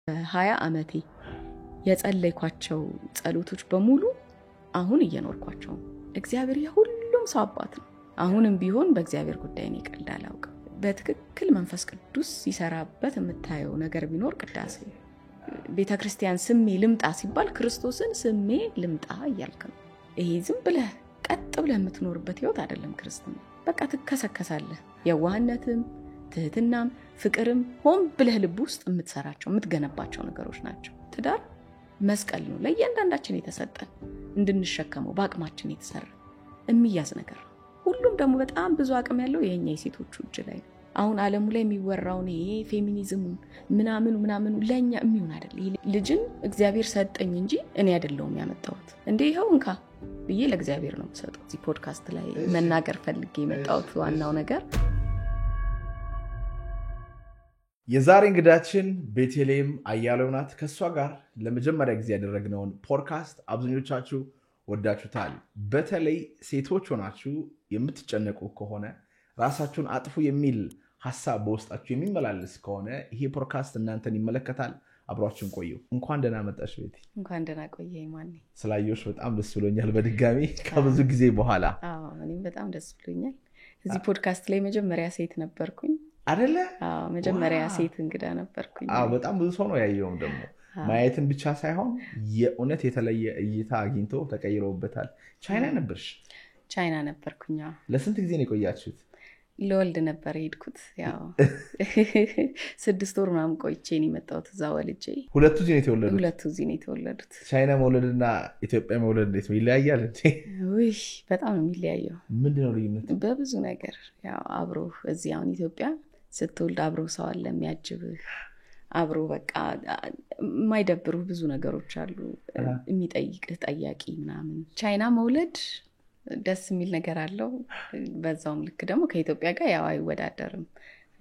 20 ዓመቴ የጸለይኳቸው ጸሎቶች በሙሉ አሁን እየኖርኳቸው እግዚአብሔር የሁሉም ሰው አባት ነው። አሁንም ቢሆን በእግዚአብሔር ጉዳይ ነው ቀልድ አላውቅም። በትክክል መንፈስ ቅዱስ ሲሰራበት የምታየው ነገር ቢኖር ቅዳሴ። ቤተክርስቲያን ስሜ ልምጣ ሲባል ክርስቶስን ስሜ ልምጣ እያልክ ነው። ይሄ ዝም ብለህ ቀጥ ብለህ የምትኖርበት ህይወት አይደለም ክርስትና። በቃ ትከሰከሳለህ። የዋህነትም ትህትናም ፍቅርም ሆን ብለህ ልብ ውስጥ የምትሰራቸው የምትገነባቸው ነገሮች ናቸው። ትዳር መስቀል ነው ለእያንዳንዳችን የተሰጠን እንድንሸከመው በአቅማችን የተሰራ የሚያዝ ነገር። ሁሉም ደግሞ በጣም ብዙ አቅም ያለው የኛ የሴቶቹ እጅ ላይ ነው። አሁን ዓለሙ ላይ የሚወራው ነው ይሄ ፌሚኒዝም ምናምን ለኛ የሚሆን አይደል። ልጅን እግዚአብሔር ሰጠኝ እንጂ እኔ አይደለሁም ያመጣሁት። እንዴ ይሄው እንካ ብዬ ለእግዚአብሔር ነው የምሰጠው። እዚህ ፖድካስት ላይ መናገር ፈልጌ የመጣሁት ዋናው ነገር የዛሬ እንግዳችን ቤተልሔም አያሌው ናት። ከሷ ጋር ለመጀመሪያ ጊዜ ያደረግነውን ፖድካስት አብዛኞቻችሁ ወዳችሁታል። በተለይ ሴቶች ሆናችሁ የምትጨነቁ ከሆነ ራሳችሁን አጥፉ የሚል ሐሳብ በውስጣችሁ የሚመላለስ ከሆነ ይሄ ፖድካስት እናንተን ይመለከታል። አብራችሁን ቆዩ። እንኳን ደህና መጣሽ ቤቲ። እንኳን ደህና ቆየህ ማን። ስላየሁሽ በጣም ደስ ብሎኛል በድጋሚ ከብዙ ጊዜ በኋላ። እኔም በጣም ደስ ብሎኛል። እዚህ ፖድካስት ላይ መጀመሪያ ሴት ነበርኩኝ አይደለ? መጀመሪያ ሴት እንግዳ ነበርኩኝ። በጣም ብዙ ሰው ነው ያየው ደግሞ ማየትን ብቻ ሳይሆን የእውነት የተለየ እይታ አግኝቶ ተቀይሮበታል። ቻይና ነበርሽ? ቻይና ነበርኩኝ። ለስንት ጊዜ ነው የቆያችሁት? ለወልድ ነበር የሄድኩት። ያው 6 ወር ምናምን ቆይቼ ነው የመጣሁት እዛ ወልጄ። ሁለቱ እዚህ ነው የተወለዱት? ሁለቱ እዚህ ነው የተወለዱት። ቻይና መውለድና ኢትዮጵያ መውለድ እንዴት ነው ይለያያል እንዴ? ውይ በጣም ነው የሚለያየው። ምንድነው ልዩነቱ? በብዙ ነገር ያው አብሮ እዚህ አሁን ኢትዮጵያ ስትወልድ አብሮ ሰው አለ የሚያጅብህ፣ አብሮ በቃ የማይደብሩ ብዙ ነገሮች አሉ፣ የሚጠይቅህ ጠያቂ ምናምን። ቻይና መውለድ ደስ የሚል ነገር አለው። በዛውም ልክ ደግሞ ከኢትዮጵያ ጋር ያው አይወዳደርም።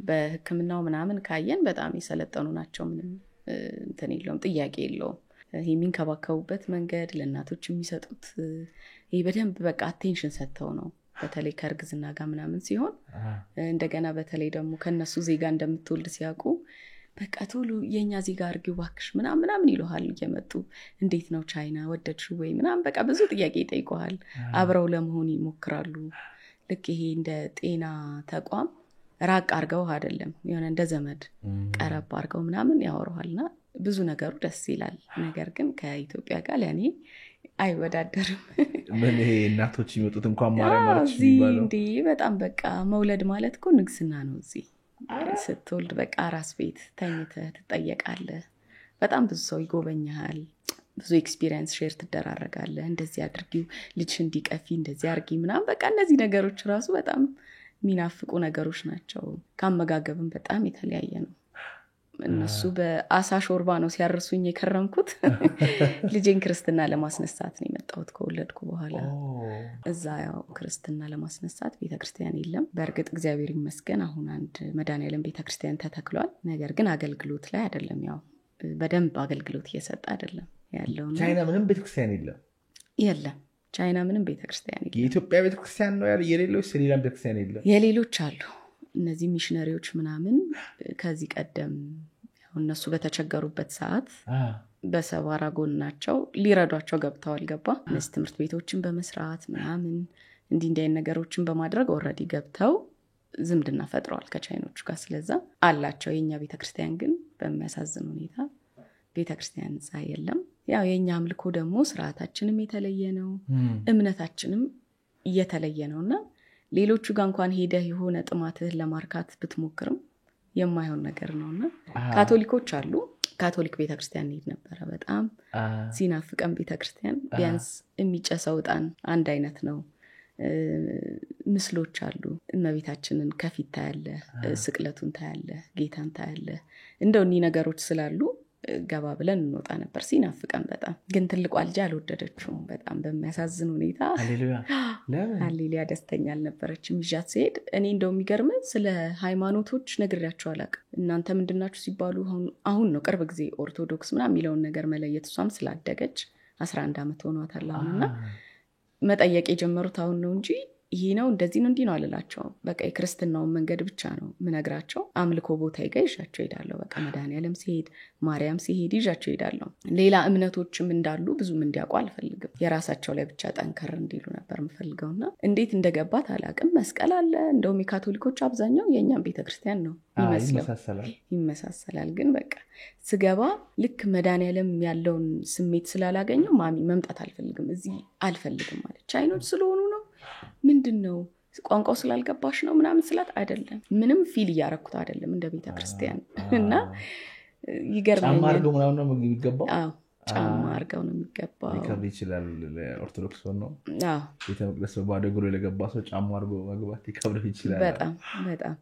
በሕክምናው ምናምን ካየን በጣም የሰለጠኑ ናቸው። ምንም እንትን የለውም፣ ጥያቄ የለውም። የሚንከባከቡበት መንገድ ለእናቶች የሚሰጡት ይሄ በደንብ በቃ አቴንሽን ሰጥተው ነው። በተለይ ከእርግዝና ጋር ምናምን ሲሆን እንደገና በተለይ ደግሞ ከነሱ ዜጋ እንደምትወልድ ሲያውቁ በቃ ቶሎ የኛ ዜጋ አርጊው ባክሽ ምናምን ይሉሃል እየመጡ። እንዴት ነው ቻይና ወደድሽ ወይ ምናምን በቃ ብዙ ጥያቄ ይጠይቁሃል። አብረው ለመሆን ይሞክራሉ። ልክ ይሄ እንደ ጤና ተቋም ራቅ አርገው አይደለም የሆነ እንደ ዘመድ ቀረብ አርገው ምናምን ያወሩሃልና ብዙ ነገሩ ደስ ይላል። ነገር ግን ከኢትዮጵያ ጋር ለኔ አይወዳደርም። ምን ይሄ እናቶች ይመጡት እንኳን ማርያም ማለት ነው ይባላል እንዴ? በጣም በቃ መውለድ ማለት እኮ ንግስና ነው። እዚህ ስትወልድ በቃ ራስ ቤት ተኝተህ ትጠየቃለህ። በጣም ብዙ ሰው ይጎበኛል። ብዙ ኤክስፒሪየንስ ሼር ትደራረጋለህ። እንደዚህ አድርጊው ልጅሽ እንዲቀፊ እንደዚህ አርጊ ምናምን በቃ እነዚህ ነገሮች ራሱ በጣም የሚናፍቁ ነገሮች ናቸው። ካመጋገብም በጣም የተለያየ ነው። እነሱ በአሳ ሾርባ ነው ሲያርሱኝ የከረምኩት። ልጄን ክርስትና ለማስነሳት ነው የመጣሁት ከወለድኩ በኋላ። እዛ ያው ክርስትና ለማስነሳት ቤተክርስቲያን የለም። በእርግጥ እግዚአብሔር ይመስገን አሁን አንድ መድኃኔዓለም ቤተክርስቲያን ተተክሏል። ነገር ግን አገልግሎት ላይ አይደለም። ያው በደንብ አገልግሎት እየሰጠ አይደለም ያለው። ቻይና ምንም ቤተክርስቲያን የለም። ቻይና ምንም ቤተክርስቲያን የለም። የኢትዮጵያ ቤተክርስቲያን ነው ያለ የሌሎች ሌላ ቤተክርስቲያን የለም። የሌሎች አሉ እነዚህ ሚሽነሪዎች ምናምን ከዚህ ቀደም እነሱ በተቸገሩበት ሰዓት በሰባራ ጎናቸው ሊረዷቸው ገብተዋል። ገባ እነዚህ ትምህርት ቤቶችን በመስራት ምናምን እንዲህ ነገሮችን በማድረግ ኦልሬዲ ገብተው ዝምድና ፈጥረዋል ከቻይኖቹ ጋር። ስለዛ አላቸው። የኛ ቤተክርስቲያን ግን በሚያሳዝን ሁኔታ ቤተክርስቲያን እዛ የለም። ያው የኛ አምልኮ ደግሞ ስርዓታችንም የተለየ ነው፣ እምነታችንም የተለየ ነውና ሌሎቹ ጋር እንኳን ሄደህ የሆነ ጥማትህን ለማርካት ብትሞክርም የማይሆን ነገር ነውና ካቶሊኮች አሉ። ካቶሊክ ቤተክርስቲያን ሄድ ነበር። በጣም ሲናፍቀን ቤተክርስቲያን ቢያንስ የሚጨሰው ዕጣን አንድ አይነት ነው። ምስሎች አሉ። እመቤታችንን ከፊት ታያለህ፣ ስቅለቱን ታያለህ፣ ጌታን ታያለህ። እንደው እኒ ነገሮች ስላሉ ገባ ብለን እንወጣ ነበር ሲናፍቀን በጣም። ግን ትልቋ ልጅ አልወደደችውም በጣም በሚያሳዝን ሁኔታ። ሃሌሉያ ደስተኛ አልነበረችም ይዣት ሲሄድ። እኔ እንደው የሚገርም ስለ ሃይማኖቶች ነግሬያቸው አላውቅም። እናንተ ምንድናችሁ ሲባሉ አሁን ነው ቅርብ ጊዜ ኦርቶዶክስ ምናምን የሚለውን ነገር መለየት። እሷም ስላደገች 11 ዓመት ሆኗታል አሁንና መጠየቅ የጀመሩት አሁን ነው እንጂ ይሄ ነው እንደዚህ ነው እንዲህ ነው አልላቸው በቃ የክርስትናውን መንገድ ብቻ ነው ምነግራቸው አምልኮ ቦታ ይገይሻቸው ይዳለው በቃ መድኃኒዓለም ሲሄድ ማርያም ሲሄድ ይጃቸው ይዳለው ሌላ እምነቶችም እንዳሉ ብዙም እንዲያውቁ አልፈልግም የራሳቸው ላይ ብቻ ጠንከር እንዲሉ ነበር ምፈልገውና እንዴት እንደገባት አላቅም መስቀል አለ እንደውም የካቶሊኮች አብዛኛው የኛም ቤተክርስቲያን ነው ይመሳሰላል ግን በቃ ስገባ ልክ መድኃኒዓለም ያለውን ስሜት ስላላገኘው ማሚ መምጣት አልፈልግም እዚህ አልፈልግም ማለት ቻይኖች ስለሆኑ ነው ምንድነው ቋንቋው ስላልገባሽ ነው ምናምን ስላት አይደለም ምንም ፊል ያረኩት አይደለም እንደ ቤተክርስቲያን እና ይገርመኛል ጫማ አርገው ምናምን ነው የሚገባው ጫማ አርገው ነው የሚገባው ሊከብድ ይችላል ኦርቶዶክስ ነው ቤተ መቅደስ ባዶ እግሩ ለገባ ሰው ጫማ አርገው መግባት ሊከብድ ይችላል በጣም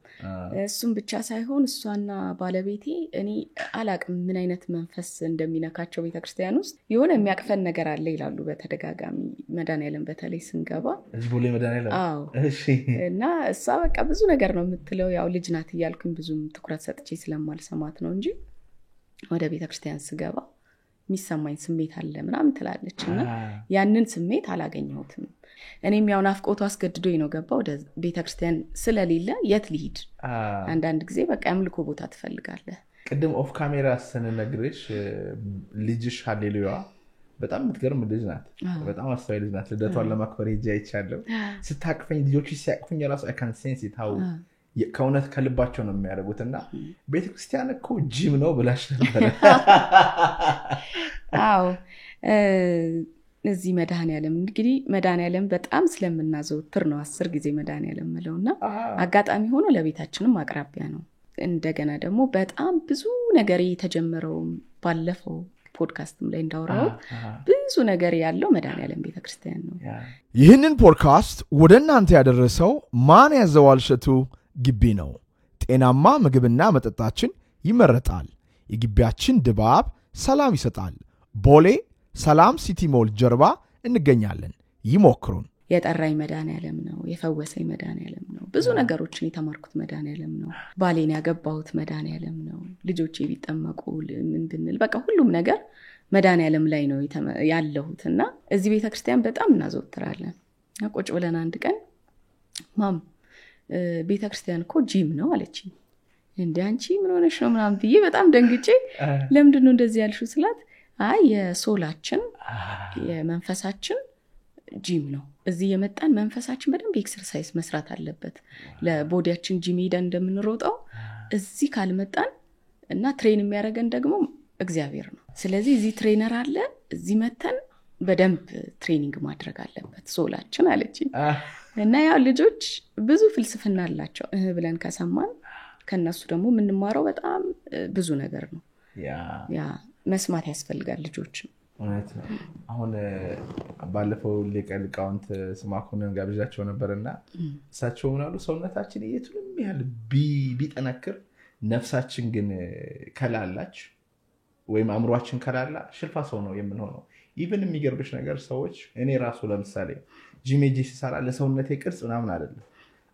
እሱም ብቻ ሳይሆን እሷና ባለቤቴ እኔ አላቅም ምን አይነት መንፈስ እንደሚነካቸው ቤተክርስቲያን ውስጥ የሆነ የሚያቅፈን ነገር አለ ይላሉ በተደጋጋሚ መድኃኒዓለም በተለይ ስንገባ እዚህ ቦሌ መድኃኒዓለም እሺ እና እሷ በቃ ብዙ ነገር ነው የምትለው ያው ልጅ ናት እያልኩኝ ብዙም ትኩረት ሰጥቼ ስለማልሰማት ነው እንጂ ወደ ቤተክርስቲያን ስገባ የሚሰማኝ ስሜት አለ ምናምን ትላለችና ያንን ስሜት አላገኘሁትም እኔም ያው ናፍቆቱ አስገድዶኝ ነው ገባው ወደ ቤተክርስቲያን ስለሌለ የት ልሂድ አንዳንድ ጊዜ በቃ አምልኮ ቦታ ትፈልጋለህ ቅድም ኦፍ ካሜራ ስንነግርሽ ልጅሽ ሃሌሉያ በጣም የምትገርም ልጅ ናት በጣም አስተዋይ ልጅ ናት ልደቷን ለማክበር ሄጄ አይቻለሁ ስታቅፈኝ ልጆች ሲያቅፉኝ ራሱ I can sense it how ከእውነት ከልባቸው ነው የሚያደርጉትና ቤተክርስቲያን እኮ ጂም ነው ብላሽ ነበር አዎ እዚህ መድኃኒዓለም እንግዲህ መድኃኒዓለም በጣም ስለምናዘውትር ነው 10 ጊዜ መድኃኒዓለም መለውና አጋጣሚ ሆኖ ለቤታችንም አቅራቢያ ነው እንደገና ደግሞ በጣም ብዙ ነገር የተጀመረው ባለፈው ፖድካስትም ላይ እንዳወራው ብዙ ነገር ያለው መድኃኒዓለም ቤተክርስቲያን ነው ይህንን ፖድካስት ወደ እናንተ ያደረሰው ማን ያዘዋል ሸቱ ግቢ ነው ጤናማ ምግብና መጠጣችን ይመረጣል የግቢያችን ድባብ ሰላም ይሰጣል ቦሌ ሰላም ሲቲ ሞል ጀርባ እንገኛለን ይሞክሩን የጠራኝ መድኃኒዓለም ነው የፈወሰኝ መድኃኒዓለም ነው ብዙ ነገሮችን የተማርኩት መድኃኒዓለም ነው ባሌን ያገባሁት መድኃኒዓለም ነው ልጆቼ ቢጠመቁ ምን ብንል በቃ ሁሉም ነገር መድኃኒዓለም ላይ ነው ያለሁትና እዚህ ቤተክርስቲያን በጣም እናዘወትራለን ቁጭ ብለን አንድ ቀን ማም ቤተክርስቲያን እኮ ጂም ነው አለችኝ እንዴ አንቺ ምን ሆነሽ ነው ምናምን ብዬ በጣም ደንግጬ ለምንድነው እንደዚህ ያልሽው ስላት አይ የሶላችን የመንፈሳችን ጂም ነው እዚህ የመጣን መንፈሳችን በደንብ ኤክሰርሳይዝ መስራት አለበት ለቦዲያችን ጂም ሄደን እንደምንሮጠው እዚህ ካልመጣን እና ትሬን የሚያደርገን ደግሞ እግዚአብሔር ነው ስለዚህ እዚህ ትሬነር አለ እዚህ መተን በደንብ ትሬኒንግ ማድረግ አለበት ሶላችን አለችኝ እና ያው ልጆች ብዙ ፍልስፍና አላቸው ብለን ከሰማን ከነሱ ደግሞ ምንማረው በጣም ብዙ ነገር ነው ያ መስማት ያስፈልጋል ልጆች እውነት ነው አሁን ባለፈው ሊቃውንት ስማኮንን ጋብዣቸው ነበርና እሳቸው ምናሉ ሰውነታችን የቱንም ያህል ቢጠነክር ነፍሳችን ግን ከላላች ወይም አእምሮአችን ከላላ ሽልፋ ሰው ነው የምንሆነው ኢቭን የሚገርብሽ ነገር ሰዎች እኔ ራሱ ለምሳሌ ጂሜጂ ሲሰራ ለሰውነቴ ቅርጽ ምናምን አይደለም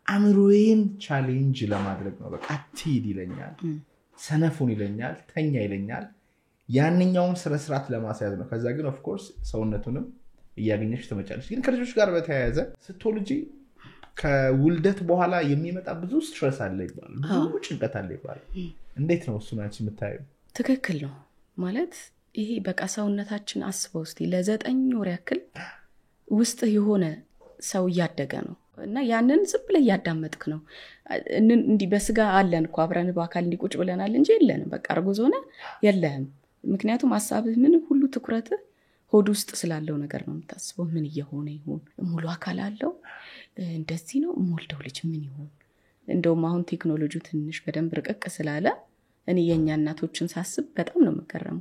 አእምሮዬን ቻሌንጅ ለማድረግ ነው በቃ አትሂድ ይለኛል ሰነፉን ይለኛል ተኛ ይለኛል ያንኛውን ስርዓት ለማስያዝ ነው ከዛ ግን ኦፍ ኮርስ ሰውነቱንም እያገኘሽ ተመጫለሽ ግን ከልጆች ጋር በተያያዘ ስትወልጂ ከውልደት በኋላ የሚመጣ ብዙ ስትረስ አለ ይባላል ብዙ ጭንቀት አለ ይባላል እንዴት ነው እሱን አንቺ የምታየው ትክክል ነው ማለት ይሄ በቃ ሰውነታችን አስበው እስቲ ለ9 ወር ያክል ውስጥ የሆነ ሰው ያደገ ነው እና ያንን ዝም ብለ ያዳመጥክ ነው እንዲ በስጋ አለን እኮ አብረን በአካል እንዲቁጭ ብለናል እንጂ የለንም በቃ አርጉዝ ሆነ የለህም ምክንያቱም ሐሳብህ ምን ሁሉ ትኩረት ሆድ ውስጥ ስላለው ነገር ነው የምታስበው ምን እየሆነ ይሁን ሙሉ አካል አለው እንደዚህ ነው ሞልደው ልጅ ምን ይሁን እንደውም አሁን ቴክኖሎጂው ትንሽ በደንብ ርቀቅ ስላለ እኔ የኛ እናቶችን ሳስብ በጣም ነው መከረም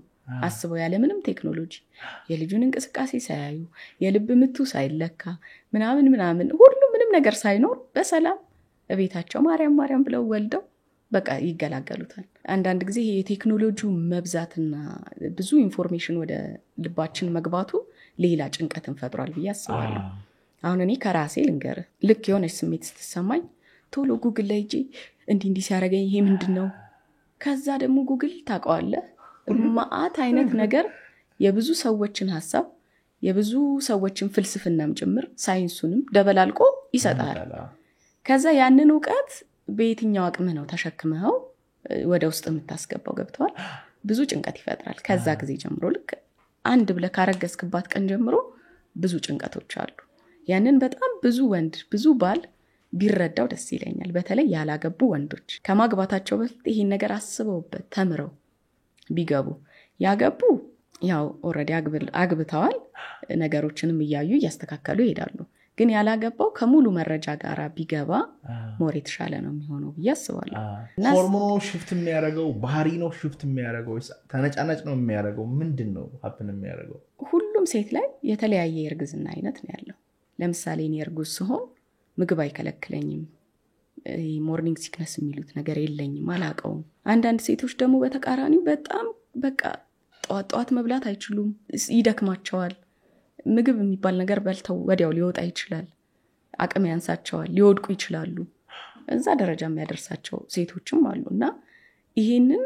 አስበው ያለ ምንም ቴክኖሎጂ የልጁን እንቅስቃሴ ሳያዩ የልብ ምቱ ሳይለካ ምናምን ሁሉ ምንም ነገር ሳይኖር በሰላም እቤታቸው ማርያም ብለው ወልደው በቃ ይገላገሉታል አንዳንድ ጊዜ የቴክኖሎጂው መብዛትና ብዙ ኢንፎርሜሽን ወደ ልባችን መግባቱ ሌላ ጭንቀትን ፈጥሯል ብዬ አስባለሁ አሁን እኔ ከራሴ ልንገር ልክ የሆነች ስሜት ስትሰማኝ ቶሎ ጉግል ላይ እጂ እንዲህ ሲያረጋኝ ይሄ ምንድነው ከዛ ደግሞ ጉግል ታውቀዋለህ ማአት አይነት ነገር የብዙ ሰዎችን ሐሳብ የብዙ ሰዎችን ፍልስፍናም ጭምር ሳይንሱንም ደበላልቆ ይሰጣል። ከዛ ያንን ዕውቀት በየትኛው አቅም ነው ተሸክመው ወደ ውስጥ የምታስገባው ገብቷል። ብዙ ጭንቀት ይፈጥራል። ከዛ ጊዜ ጀምሮ ልክ አንድ ብለህ ካረገዝክባት ቀን ጀምሮ ብዙ ጭንቀቶች አሉ። ያንን በጣም ብዙ ወንድ ብዙ ባል ቢረዳው ደስ ይለኛል። በተለይ ያላገቡ ወንዶች ከማግባታቸው በፊት ይሄን ነገር አስበውበት ተምረው ቢገቡ፣ ያገቡ ያው ኦሬዲ አግብተዋል ነገሮችንም እያዩ እያስተካከሉ ይሄዳሉ። ግን ያላገባው ከሙሉ መረጃ ጋር ቢገባ ሞር የተሻለ ነው የሚሆነው ብዬ አስባለሁ። ሆርሞኑ ሽፍት የሚያደርገው ባህሪ ነው ሽፍት የሚያደርገው ተነጫናጭ ነው የሚያደርገው ምንድነው ሀፕን የሚያደርገው? ሁሉም ሴት ላይ የተለያየ የእርግዝና አይነት ነው ያለው። ለምሳሌ እኔ እርጉዝ ስሆን ምግብ አይከለክለኝም፣ ሞርኒንግ ሲክነስ የሚሉት ነገር የለኝም፣ አላቀውም። አንዳንድ ሴቶች ደግሞ በተቃራኒው በጣም በቃ ጠዋት መብላት አይችሉም፣ ይደክማቸዋል። ምግብ የሚባል ነገር በልተው ወዲያው ሊወጣ ይችላል፣ አቅም ያንሳቸዋል፣ ሊወድቁ ይችላሉ። እዛ ደረጃ የሚያደርሳቸው ሴቶችም አሉና ይሄንን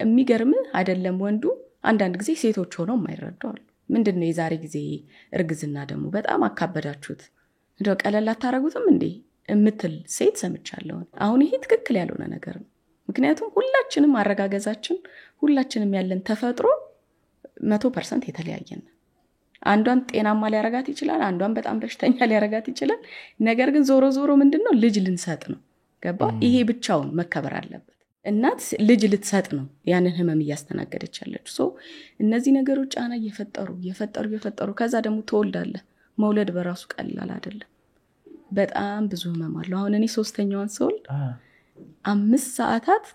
የሚገርም አይደለም ወንዱ አንዳንድ ጊዜ ሴቶች ሆነው የማይረዳሉ። ምንድነው የዛሬ ጊዜ እርግዝና ደግሞ በጣም አካበዳችሁት እንደው ቀለል አታረጉትም እንዴ እምትል ሴት ሰምቻለሁ። አሁን ይሄ ትክክል ያልሆነ ነገር ነው። ምክንያቱም ሁላችንም አረጋገዛችን ሁላችንም ያለን ተፈጥሮ 100% የተለያየ ነው። አንዷን ጤናማ ሊያረጋት ይችላል፣ አንዷን በጣም በሽተኛ ሊያረጋት ይችላል። ነገር ግን ዞሮ ዞሮ ምንድነው ልጅ ልንሰጥ ነው። ገባ? ይሄ ብቻውን መከበር አለበት። እናት ልጅ ልትሰጥ ነው ያንን ህመም እያስተናገደች ያለች። እነዚህ ነገሮች ጫና እየፈጠሩ ከዛ ደግሞ ትወልዳለህ። መውለድ በራሱ ቀላል አይደለም። በጣም ብዙ ህመም አለው። አሁን እኔ 3ኛዋን ስወልድ 5 ሰዓታት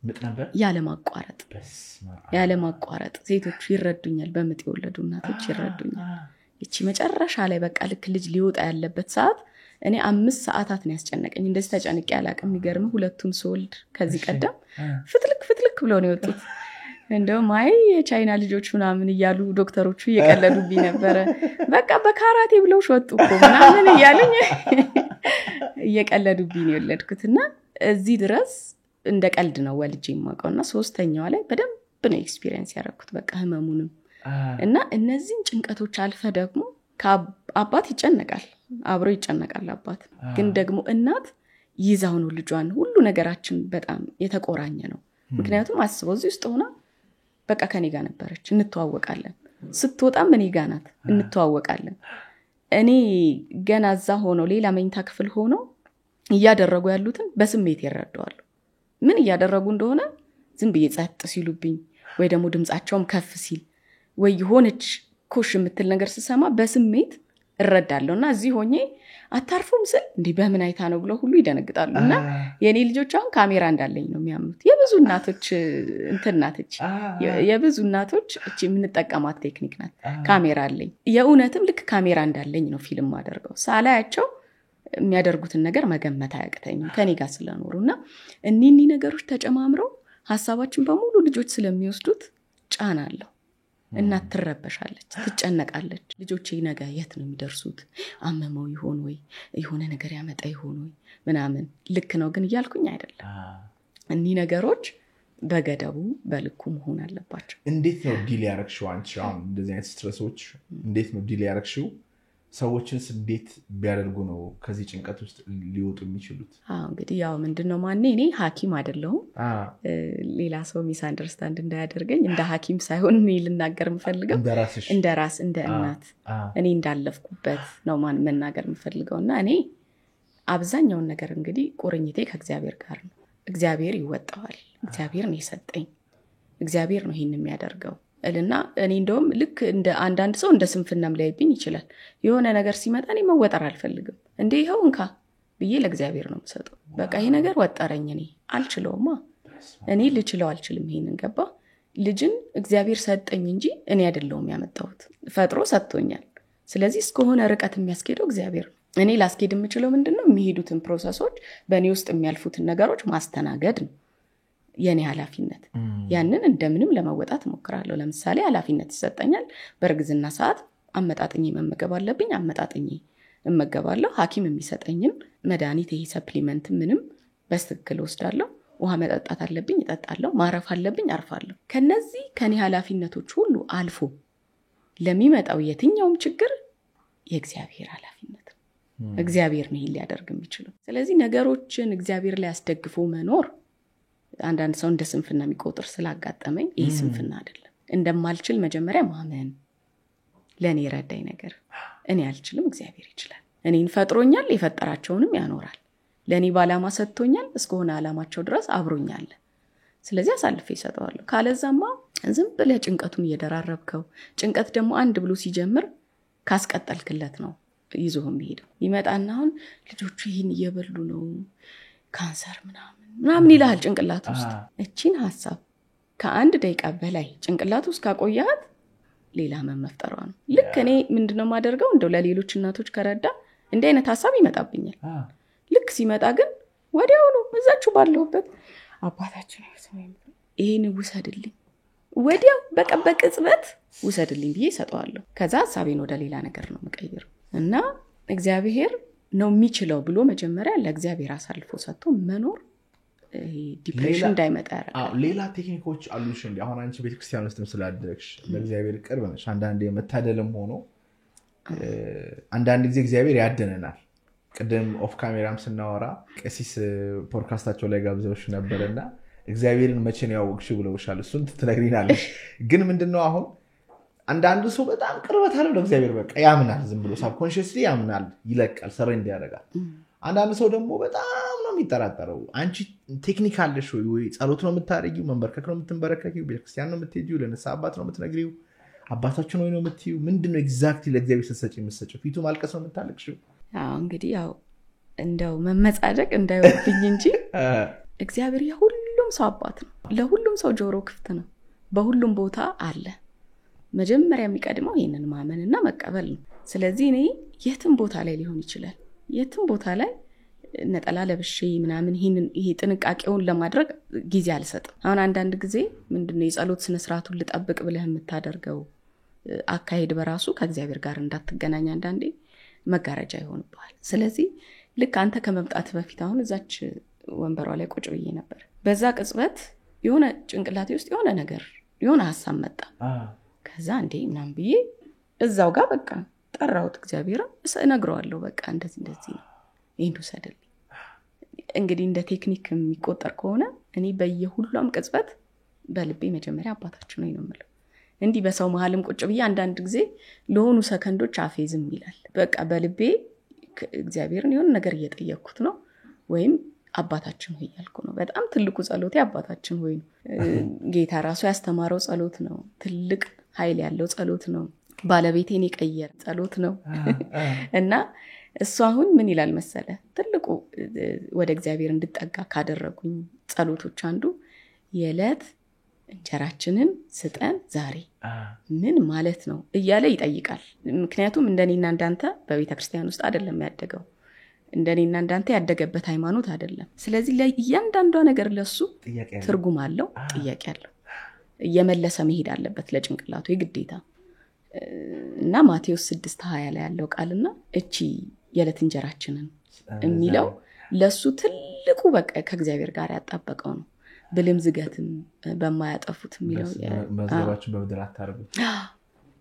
ምጥ ነበር ያለማቋረጥ ሴቶች ይረዱኛል፣ በምጥ የወለዱ እናቶች ይረዱኛል። እቺ መጨረሻ ላይ በቃ ልክ ልጅ ሊወጣ ያለበት ሰዓት እኔ 5 ሰዓታት ነው ያስጨነቀኝ። እንደዚህ ተጨንቄ ያላቀም። የሚገርም ሁለቱን ስወልድ ከዚህ ቀደም ፍትልክ ብለው ነው የወጡት። እንደው ማይ የቻይና ልጆች ምናምን እያሉ ዶክተሮቹ እየቀለዱብኝ ነበር። በቃ በካራቴ ብለው ወጡ እኮ ምናምን እያሉኝ እየቀለዱብኝ ነው የወለድኩትና እዚህ ድረስ እንደ ቀልድ ነው ወልጄ የማውቀውና 3ኛዋ ላይ በደንብ ነው ኤክስፒሪየንስ ያደረኩት በቃ ህመሙንም። እና እነዚህን ጭንቀቶች አልፈ ደግሞ አባት ይጨነቃል፣ አብሮ ይጨነቃል አባት። ግን ደግሞ እናት ይዛው ነው ልጇን። ሁሉ ነገራችን በጣም የተቆራኘ ነው። ምክንያቱም አስበው እዚህ ውስጥ ሆና በቃ ከኔ ጋር ነበረች፣ እንተዋወቃለን። ስትወጣም እኔ ጋር ናት፣ እንተዋወቃለን። እኔ ገና እዛ ሆኖ ሌላ መኝታ ክፍል ሆኖ እያደረጉ ያሉትን በስሜት ይረዳዋል። ምን እያደረጉ እንደሆነ ዝም ብዬ ጸጥ ሲሉብኝ ወይ ደግሞ ድምጻቸውም ከፍ ሲል ወይ ሆነች ኮሽ የምትል ነገር ስሰማ በስሜት እረዳለሁና እዚህ ሆኜ አታርፉም ስል እንዴ በምን አይታ ነው ብለው ሁሉ ይደነግጣሉና የኔ ልጆች አሁን ካሜራ እንዳለኝ ነው የሚያምኑት። የብዙ እናቶች እንትናትች የብዙ እናቶች እቺ የምንጠቀማት ቴክኒክ ናት። ካሜራ አለኝ። የእውነትም ልክ ካሜራ እንዳለኝ ነው ፊልም አደርገው። ሳላያቸው የሚያደርጉትን ነገር መገመት አያቅተኝም ከኔ ጋር ስለኖሩና እኒኒ ነገሮች ተጨማምረው ሐሳባችን በሙሉ ልጆች ስለሚወስዱት ጫና አለው። እናት ትረበሻለች፣ ትጨነቃለች። ልጆቼ ነገ የት ነው የሚደርሱት? አመመው ይሆን ወይ የሆነ ነገር ያመጣ ይሆን ወይ ምናምን። ልክ ነው ግን እያልኩኝ አይደለም። እኒ ነገሮች በገደቡ በልኩ መሆን አለባቸው። እንዴት ነው ዲል ያረክሽው አንቺ? አሁን እንደዚህ አይነት ስትረሶች እንዴት ነው ዲል ያረክሽው? ሰዎችንስ እንዴት ቢያደርጉ ነው ከዚህ ጭንቀት ውስጥ ሊወጡ የሚችሉት? እንግዲህ ያው ምንድነው ማን እኔ ሐኪም አይደለሁም። ሌላ ሰው ሚስ አንደርስታንድ እንዳያደርገኝ እንደ ሐኪም ሳይሆን እኔ ልናገር የምፈልገው እንደ ራስ እንደ እናት እኔ እንዳለፍኩበት ነው መናገር የምፈልገውና እኔ አብዛኛውን ነገር እንግዲህ ቁርኝቴ ከእግዚአብሔር ጋር ነው። እግዚአብሔር ይወጣዋል። እግዚአብሔር ነው የሰጠኝ። እግዚአብሔር ነው ይሄን የሚያደርገው እልና እኔ እንደውም ልክ እንደ አንዳንድ ሰው እንደ ስንፍናም ላይብኝ ይችላል። የሆነ ነገር ሲመጣ እኔ መወጠር አልፈልግም። እንዴ ይሄው እንካ ብዬ ለእግዚአብሔር ነው የምሰጠው። በቃ ይሄ ነገር ወጠረኝ፣ እኔ አልችለውማ። እኔ ልችለው አልችልም። ይሄንን ገባ? ልጅን እግዚአብሔር ሰጠኝ እንጂ እኔ አይደለሁም ያመጣሁት። ፈጥሮ ሰጥቶኛል። ስለዚህ እስከሆነ ርቀት የሚያስኬደው እግዚአብሔር ነው። እኔ ላስኬድ የምችለው ምንድነው የሚሄዱትን ፕሮሰሶች በእኔ ውስጥ የሚያልፉትን ነገሮች ማስተናገድ ነው የኔ ኃላፊነት። ያንን እንደምንም ለመወጣት ሞክራለሁ። ለምሳሌ ኃላፊነት ይሰጠኛል። በእርግዝና ሰዓት አመጣጥኝ መመገብ አለብኝ፣ አመጣጥኝ እመገባለሁ። ሐኪም የሚሰጠኝን መድኃኒት ይሄ ሰፕሊመንት ምንም በትክክል ወስዳለሁ። ውሃ መጠጣት አለብኝ፣ እጠጣለሁ። ማረፍ አለብኝ፣ አርፋለሁ። ከነዚህ ከኔ ኃላፊነቶች ሁሉ አልፎ ለሚመጣው የትኛውም ችግር የእግዚአብሔር ኃላፊነት ነው። እግዚአብሔር ነው ሊያደርግ የሚችለው። ስለዚህ ነገሮችን እግዚአብሔር ላይ አስደግፎ መኖር አንዳንድ ሰው እንደ ስንፍና የሚቆጥር ስላጋጠመኝ ይሄ ስንፍና አይደለም። እንደማልችል መጀመሪያ ማመን ለኔ ረዳይ ነገር እኔ አልችልም እግዚአብሔር ይችላል። እኔን ፈጥሮኛል የፈጠራቸውንም ያኖራል። ለኔ ባላማ ሰጥቶኛል እስከሆነ አላማቸው ድረስ አብሮኛል። ስለዚህ አሳልፌ ይሰጣዋለሁ። ካለዛማ ዝም ብለህ ጭንቀቱን እየደራረብከው ጭንቀት ደግሞ አንድ ብሎ ሲጀምር ካስቀጠልክለት ነው ይዞም ይሄድ ይመጣና አሁን ልጆቹ ይሄን እየበሉ ነው ካንሰር ምናምን ይላል ጭንቅላት ውስጥ። እቺን ሐሳብ ከአንድ ደቂቃ በላይ ጭንቅላት ውስጥ ካቆያት ሌላ መፍጠሯ ነው። ልክ እኔ ምንድነው ማደርገው እንደው ለሌሎች እናቶች ከረዳ እንደ አይነት ሐሳብ ይመጣብኛል። ልክ ሲመጣ ግን ወዲያው ነው እዛችሁ ባለውበት አባታችን ይሄን ውሰድልኝ ወዲያው በቅጽበት ውሰድልኝ ብዬ ሰጠዋለሁ። ከዛ ሐሳቤን ወደ ሌላ ነገር ነው መቀየር እና እግዚአብሔር ነው የሚችለው ብሎ መጀመሪያ ለእግዚአብሔር አሳልፎ ሰጥቶ መኖር ዲፕሬሽን እንዳይመጣ ያደርጋል። ሌላ ቴክኒኮች አሉሽ እንዴ? አሁን አንቺ ቤተክርስቲያን ውስጥም ስላደረግሽ ለእግዚአብሔር ቅርብ ነሽ። አንዳንዴ መታደልም ሆኖ አንዳንድ ጊዜ እግዚአብሔር ያደነናል። ቅድም ኦፍ ካሜራም ስናወራ ቀሲስ ፖድካስታቸው ላይ ጋብዘውሽ ነበርና እግዚአብሔርን መቼ ነው ያወቅሽው ብለውሻል። እሱን ትነግሪናለሽ። ግን ምንድነው አሁን አንዳንድ ሰው በጣም ቅርበት አለው ለእግዚአብሔር በቃ ያምናል፣ ዝም ብሎ ሳብኮንሺየስሊ ያምናል፣ ይለቃል፣ ሰረንደር ያደርጋል። አንዳንድ ሰው ደግሞ በጣም ነው የሚጠራጠረው። አንቺ ቴክኒክ አለሽ ወይ? ጸሎት ነው የምታደርጊው? መንበርከክ ነው የምትንበረከኪው? ቤተክርስቲያን ነው የምትሄጂው? ለንስሐ አባት ነው የምትነግሪው? አባታችን ሆይ ነው የምትይው? ምንድነው ኤግዛክትሊ ለእግዚአብሔር ስትሰጪ የምትሰጪው? ፊቱ ማልቀስ ነው የምታለቅሽው? እንግዲህ ያው እንደው መመጻደቅ እንዳይወድብኝ እንጂ እግዚአብሔር የሁሉም ሰው አባት ነው። ለሁሉም ሰው ጆሮ ክፍት ነው። በሁሉም ቦታ አለ። መጀመሪያ የሚቀድመው ይሄንን ማመንና መቀበል ነው። ስለዚህ እኔ የትም ቦታ ላይ ሊሆን ይችላል፣ የትም ቦታ ላይ ነጠላ ለብሼ ምናምን ይሄ ጥንቃቄውን ለማድረግ ጊዜ አልሰጥም። አሁን አንዳንድ ጊዜ ምንድነው የጸሎት ስነ ስርዓቱን ልጠብቅ ብለህ የምታደርገው አካሄድ በራሱ ከእግዚአብሔር ጋር እንዳትገናኝ አንዳንዴ መጋረጃ ይሆንብሃል። ስለዚህ ልክ አንተ ከመምጣት በፊት አሁን እዛች ወንበሯ ላይ ቁጭ ብዬ ነበር። በዛ ቅጽበት የሆነ ጭንቅላቴ ውስጥ የሆነ ነገር የሆነ ሐሳብ መጣ። ከዛ እንዴ ምናምን ብዬ እዛው ጋር በቃ ጠራሁት እግዚአብሔርን እነግረዋለሁ። በቃ እንደዚህ ነው ይሄን ወሰደልኝ። እንግዲህ እንደ ቴክኒክ የሚቆጠር ከሆነ እኔ በየሁሉም ቅጽበት በልቤ መጀመሪያ አባታችን ነው የምለው። እንዲህ በሰው መሐልም ቁጭ ብዬ አንዳንድ ጊዜ ለሆኑ ሰከንዶች አፌ ዝም ይላል። በቃ በልቤ እግዚአብሔርን የሆነ ነገር እየጠየቅኩት ነው ወይም አባታችን ሆይ ያልኩ ነው። በጣም ትልቁ ጸሎቴ አባታችን ሆይ ነው። ጌታ ራሱ ያስተማረው ጸሎት ነው። ትልቅ ኃይል ያለው ጸሎት ነው። ባለቤቴን የቀየረ ጸሎት ነው። እና እሱ አሁን ምን ይላል መሰለ? ትልቁ ወደ እግዚአብሔር እንድጠጋ ካደረጉኝ ጸሎቶች አንዱ የዕለት እንጀራችንን ስጠን ዛሬ ምን ማለት ነው እያለ ይጠይቃል። ምክንያቱም እንደኔና እንዳንተ በቤተክርስቲያን ውስጥ አይደለም ያደገው፣ እንደኔና እንዳንተ ያደገበት ሃይማኖት አይደለም። ስለዚህ ለእያንዳንዷ ነገር ለሱ ትርጉም አለው፣ ጥያቄ አለው፣ እየመለሰ መሄድ አለበት ለጭንቅላቱ የግዴታ። እና ማቴዎስ 6:20 ላይ ያለው ቃልና እቺ የዕለት እንጀራችንን የሚለው ለሱ ትልቁ በቃ ከእግዚአብሔር ጋር ያጣበቀው ነው። ብልም ዝገትም በማያጠፉት የሚለው መዝገባችን በምድር አታርጉ።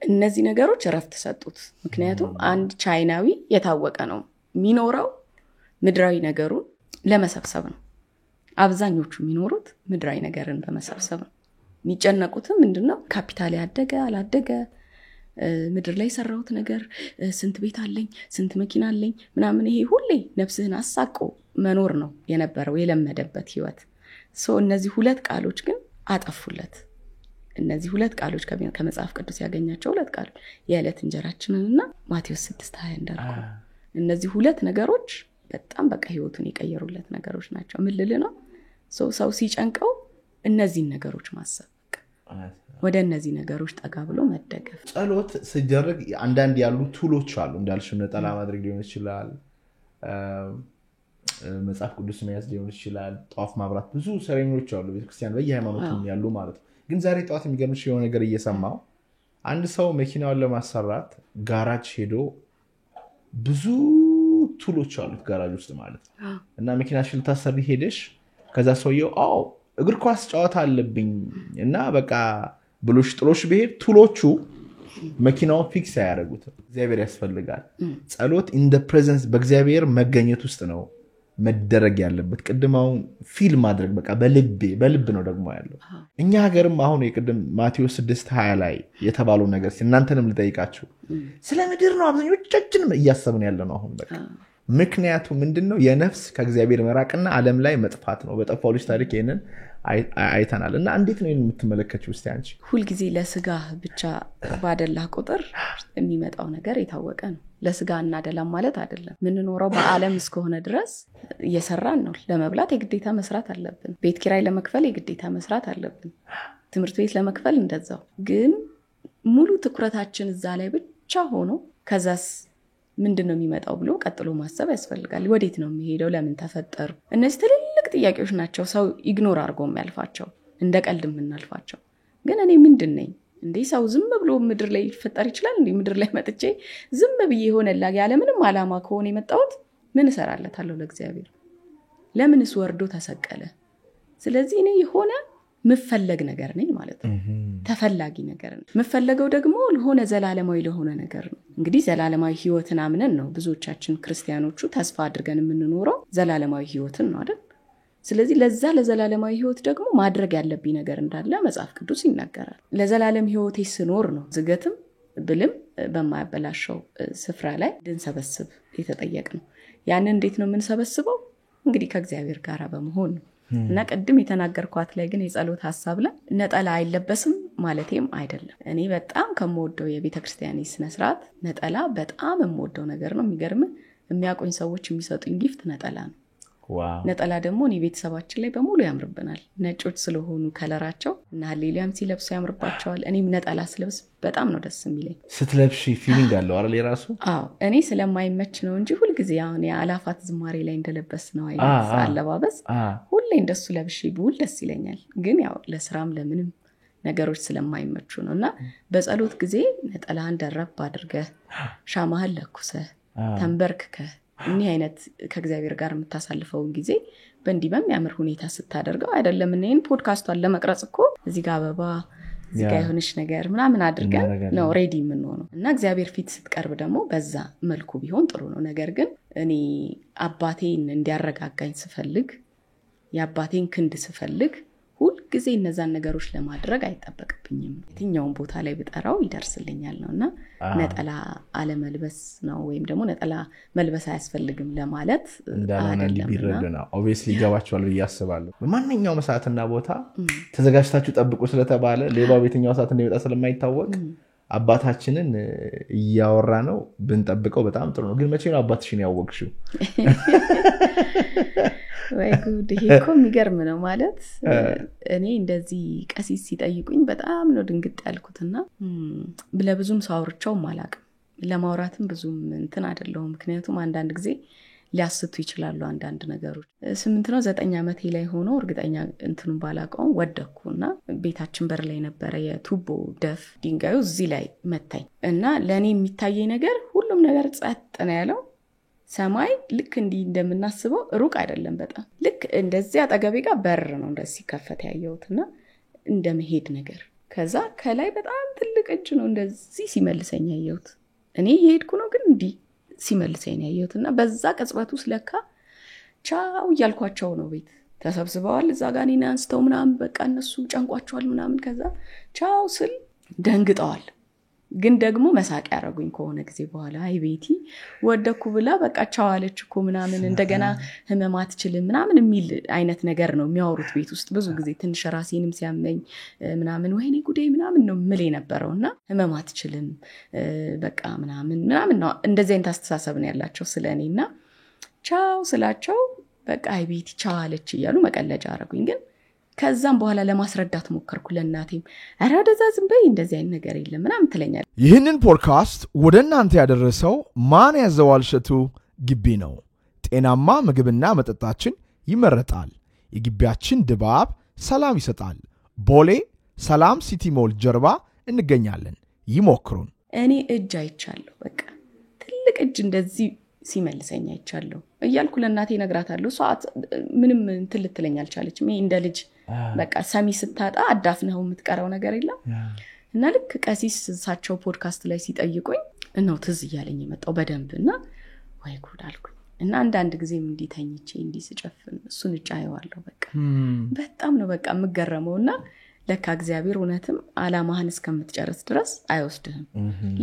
እነዚህ ነገሮች ረፍት ሰጡት። ምክንያቱም አንድ ቻይናዊ የታወቀ ነው የሚኖረው ምድራዊ ነገሩን ለመሰብሰብ ነው። አብዛኞቹ የሚኖሩት ምድራዊ ነገርን በመሰብሰብ ነው። የሚጨነቁትም ምንድነው ካፒታል ያደገ አላደገ፣ ምድር ላይ ሰራውት ነገር፣ ስንት ቤት አለኝ፣ ስንት መኪና አለኝ ምናምን፣ ይሄ ሁሌ ነፍስህን አሳቆ መኖር ነው የነበረው የለመደበት ህይወት። እነዚህ ሁለት ቃሎች ግን አጠፉለት። እነዚህ ሁለት ቃሎች ከመጽሐፍ ቅዱስ ያገኛቸው ሁለት ቃሎች የዕለት እንጀራችንንና ማቴዎስ 6:20 እንዳልኩ፣ እነዚህ ሁለት ነገሮች በጣም በቃ ህይወቱን የቀየሩለት ነገሮች ናቸው። ምን ልል ነው? ሰው ሲጨንቀው እነዚህን ነገሮች ማሰብ፣ ወደ እነዚህ ነገሮች ጠጋ ብሎ መደገፍ። ጸሎት ሲደረግ አንዳንድ ያሉ ቱሎች አሉ እንዳልሽው፣ ነጠላ ማድረግ ሊሆን ይችላል፣ መጽሐፍ ቅዱስ መያዝ ሊሆን ይችላል፣ ጧፍ ማብራት፣ ብዙ ሰረኞች አሉ ቤተክርስቲያን በየሃይማኖቱም ያሉ ማለት ነው። ግን ዛሬ ጧት የሚገርምሽ የሆነ ነገር እየሰማው አንድ ሰው መኪናውን ለማሰራት ጋራጅ ሄዶ ብዙ ቱሎች አሉት ጋራጅ ውስጥ ማለት ነው። እና መኪናሽ ልታሰሪ ሄደሽ ከዛ ሰውየው እግር ኳስ ጨዋታ አለብኝ እና በቃ ብሎሽ ጥሎሽ ብሄድ ቱሎቹ መኪናውን ፊክስ አያደርጉትም። እግዚአብሔር ያስፈልጋል። ጸሎት ኢን ዘ ፕሬዘንስ በእግዚአብሔር መገኘት ውስጥ ነው መደረግ ያለበት። ቅድማውን ፊል ማድረግ በቃ በልብ ነው ደግሞ ያለው። እኛ ሀገርም አሁን የቅድም ማቴዎስ 6:20 ላይ የተባለው ነገር እናንተንም ልጠይቃችሁ ስለ ምድር ነው አብዛኞቻችንም እያሰብን ያለ ነው አሁን በቃ። ምክንያቱ ምንድነው? የነፍስ ከእግዚአብሔር መራቅና ዓለም ላይ መጥፋት ነው። በጠፋው ልጅ ታሪክ ይሄንን አይተናል። እና እንዴት ነው የምትመለከችው እስቲ አንቺ? ሁል ጊዜ ለስጋ ብቻ ባደላ ቁጥር የሚመጣው ነገር የታወቀ ነው። ለስጋ እናደላም ማለት አይደለም። ምንኖረው በዓለም እስከሆነ ድረስ እየሰራን ነው። ለመብላት የግዴታ መስራት አለብን። ቤት ኪራይ ለመክፈል የግዴታ መስራት አለብን። ትምህርት ቤት ለመክፈል እንደዛው። ግን ሙሉ ትኩረታችን እዛ ላይ ብቻ ሆኖ ከዛስ ምንድነው የሚመጣው ብሎ ቀጥሎ ማሰብ ያስፈልጋል። ወዴት ነው የሚሄደው? ለምን ተፈጠሩ? እነዚህ ትልልቅ ጥያቄዎች ናቸው። ሰው ኢግኖር አድርጎ የሚያልፋቸው እንደ ቀልድ የምናልፋቸው። ግን እኔ ምንድን ነኝ እንዴ? ሰው ዝም ብሎ ምድር ላይ ይፈጠር ይችላል እንዴ? ምድር ላይ መጥቼ ዝም ብዬ ሆነላ ያለ ምንም አላማ ከሆነ የመጣሁት ምን እሰራለታለሁ ለእግዚአብሔር? ለምንስ ወርዶ ተሰቀለ? ስለዚህ እኔ የሆነ ምፈለግ ነገር ነኝ ማለት ነው። ተፈላጊ ነገር ነው። ምፈለገው ደግሞ ለሆነ ዘላለማዊ ለሆነ ነገር ነው። እንግዲህ ዘላለማዊ ህይወትን አምነን ነው ብዙዎቻችን ክርስቲያኖቹ ተስፋ አድርገን የምንኖረው ዘላለማዊ ህይወትን ነው አይደል? ስለዚህ ለዛ ለዘላለማዊ ህይወት ደግሞ ማድረግ ያለብኝ ነገር እንዳለ መጽሐፍ ቅዱስ ይናገራል። ለዘላለም ህይወቴ ስኖር ነው ዝገትም ብልም በማያበላሸው ስፍራ ላይ እንድንሰበስብ የተጠየቅነው። ያንን እንዴት ነው የምንሰበስበው? እንግዲህ ከእግዚአብሔር ጋር በመሆን ነው። እና ቅድም የተናገርኳት ላይ ግን የጸሎት ሐሳብ ላይ ነጠላ አይለበስም ማለቴም አይደለም። እኔ በጣም ከምወደው የቤተክርስቲያን ስነ ስርዓት ነጠላ በጣም የምወደው ነገር ነው። የሚገርም የሚያቆኝ ሰዎች የሚሰጡኝ ጊፍት ነጠላ ነው። ነጠላ ደግሞ እኔ ቤተሰባችን ላይ በሙሉ ያምርብናል። ነጮች ስለሆኑ ከለራቸው እና ሌሊያም ሲለብሱ ያምርባቸዋል። እኔም ነጠላ ስለብስ በጣም ነው ደስ የሚለኝ። ስትለብሺ ፊሊንግ አለው አይደል የራሱ? አዎ እኔ ስለማይመች ነው እንጂ ሁሉ ጊዜ አሁን የአላፋት ዝማሬ ላይ እንደለበስ ነው አይነት አለባበስ ሁሌ እንደሱ ለብሼ ብውል ደስ ይለኛል። ግን ያው ለስራም ለምንም ነገሮች ስለማይመቹ ነውና በጸሎት ጊዜ ነጠላህን ደረብ አድርገህ ሻማህን ለኩሰህ ተንበርክከህ እኔ አይነት ከእግዚአብሔር ጋር የምታሳልፈውን ጊዜ በእንዲህ በሚያምር ሁኔታ ስታደርገው አይደለም። እኔን ፖድካስቷን ለመቅረጽ እኮ እዚህ ጋር አበባ እዚህ ጋር የሆነች ነገር ምናምን አድርገን ነው ሬዲ የምንሆነው። እና እግዚአብሔር ፊት ስትቀርብ ደግሞ በዛ መልኩ ቢሆን ጥሩ ነው። ነገር ግን እኔ አባቴን እንዲያረጋጋኝ ስፈልግ የአባቴን ክንድ ስፈልግ ሁል ጊዜ እነዛን ነገሮች ለማድረግ አይጠበቅብኝም። የትኛውን ቦታ ላይ ብጠራው ይደርስልኛል ነውና ነጠላ አለመልበስ ነው ወይም ደግሞ ነጠላ መልበስ አያስፈልግም ለማለት እንዳልሆነ ሊቢረዱና ኦብቪየስሊ ይገባቸዋል ብዬ አስባለሁ። በማንኛውም ሰዓትና ቦታ ተዘጋጅታችሁ ጠብቁ ስለተባለ ሌባው የትኛው ሰዓት እንደሚመጣ ስለማይታወቅ አባታችንን እያወራ ነው ብንጠብቀው በጣም ጥሩ ነው። ግን መቼ ነው አባትሽን ያወቅሽው? ወይ ጉድ! ይሄ እኮ የሚገርም ነው ማለት እኔ እንደዚህ ቀሲስ ሲጠይቁኝ በጣም ነው ድንግጥ ያልኩትና ለብዙም ሳውርቻውም አላቅም። ለማውራትም ብዙም እንትን አይደለሁም። ምክንያቱም አንዳንድ ጊዜ ሊያስቱ ይችላሉ አንዳንድ ነገሮች። 8 ነው 9 ዓመቴ ላይ ሆኖ እርግጠኛ እንትኑን ባላቀው ወደኩና ቤታችን በር ላይ ነበረ የቱቦ ደፍ ድንጋዩ እዚህ ላይ መታኝ እና ለኔ የሚታየኝ ነገር ሁሉም ነገር ጸጥ ነው ያለው። ሰማይ ልክ እንዲህ እንደምናስበው ሩቅ አይደለም። በጣም ልክ እንደዚህ አጠገቤ ጋር በር ነው እንደዚህ ከፈተ ያየሁትና እንደመሄድ ነገር። ከዛ ከላይ በጣም ትልቅ እጅ ነው እንደዚህ ሲመልሰኝ ያየሁት። እኔ እየሄድኩ ነው ግን እንዲህ ሲመልሰኝ ያየሁትና በዛ ቅጽበት ውስጥ ለካ ቻው እያልኳቸው ነው። ቤት ተሰብስበዋል እዛ ጋር እኔን አንስተው ምናምን በቃ እነሱ ጨንቋቸዋል ምናምን። ከዛ ቻው ስል ደንግጠዋል። ግን ደግሞ መሳቅ ያረጉኝ ከሆነ ጊዜ በኋላ አይ ቤቲ ወደኩ ብላ በቃ ቻው አለች እኮ ምናምን እንደገና ህመም አትችልም ምናምን የሚል አይነት ነገር ነው የሚያወሩት ቤት ውስጥ ብዙ ጊዜ። ትንሽ ራሴንም ሲያመኝ ምናምን ወይኔ ጉዴ ምናምን ነው ምል የነበረውና ህመም አትችልም በቃ ምናምን ነው እንደዚህ አይነት አስተሳሰብ ነው ያላቸው ስለኔና ቻው ስላቸው በቃ አይ ቤቲ ቻው አለች እያሉ መቀለጃ አረጉኝ። ግን ከዛም በኋላ ለማስረዳት ሞከርኩ ለእናቴም ኧረ ወደዛ ዝም በይ እንደዚህ አይነት ነገር የለም ምናምን ትለኛለች። ይህንን ፖድካስት ወደ እናንተ ያደረሰው ማን ያዘዋል እሸቱ ግቢ ነው። ጤናማ ምግብና መጠጣችን ይመረጣል። የግቢያችን ድባብ ሰላም ይሰጣል። ቦሌ ሰላም ሲቲ ሞል ጀርባ እንገኛለን። ይሞክሩን። እኔ እጅ አይቻለሁ በቃ ትልቅ እጅ እንደዚህ ሲመልሰኝ አይቻለሁ እያልኩ ለእናቴ ነግራታለሁ። ሰዓት ምንም እንትን ልትለኝ አልቻለችም። ይሄ እንደ ልጅ በቃ ሰሚ ስታጣ አዳፍነው የምትቀረው ነገር የለም። እና ልክ ቀሲስ እሳቸው ፖድካስት ላይ ሲጠይቁኝ ነው ትዝ እያለኝ የመጣው በደንብ እና ወይ ጉድ አልኩኝ። እና አንዳንድ ጊዜም እንዲተኝቼ እንዲስጨፍን እሱን እጫየዋለሁ። በቃ በጣም ነው በቃ የምገረመውና ለካ እግዚአብሔር እውነትም ዓላማህን እስከምትጨርስ ድረስ አይወስድህም።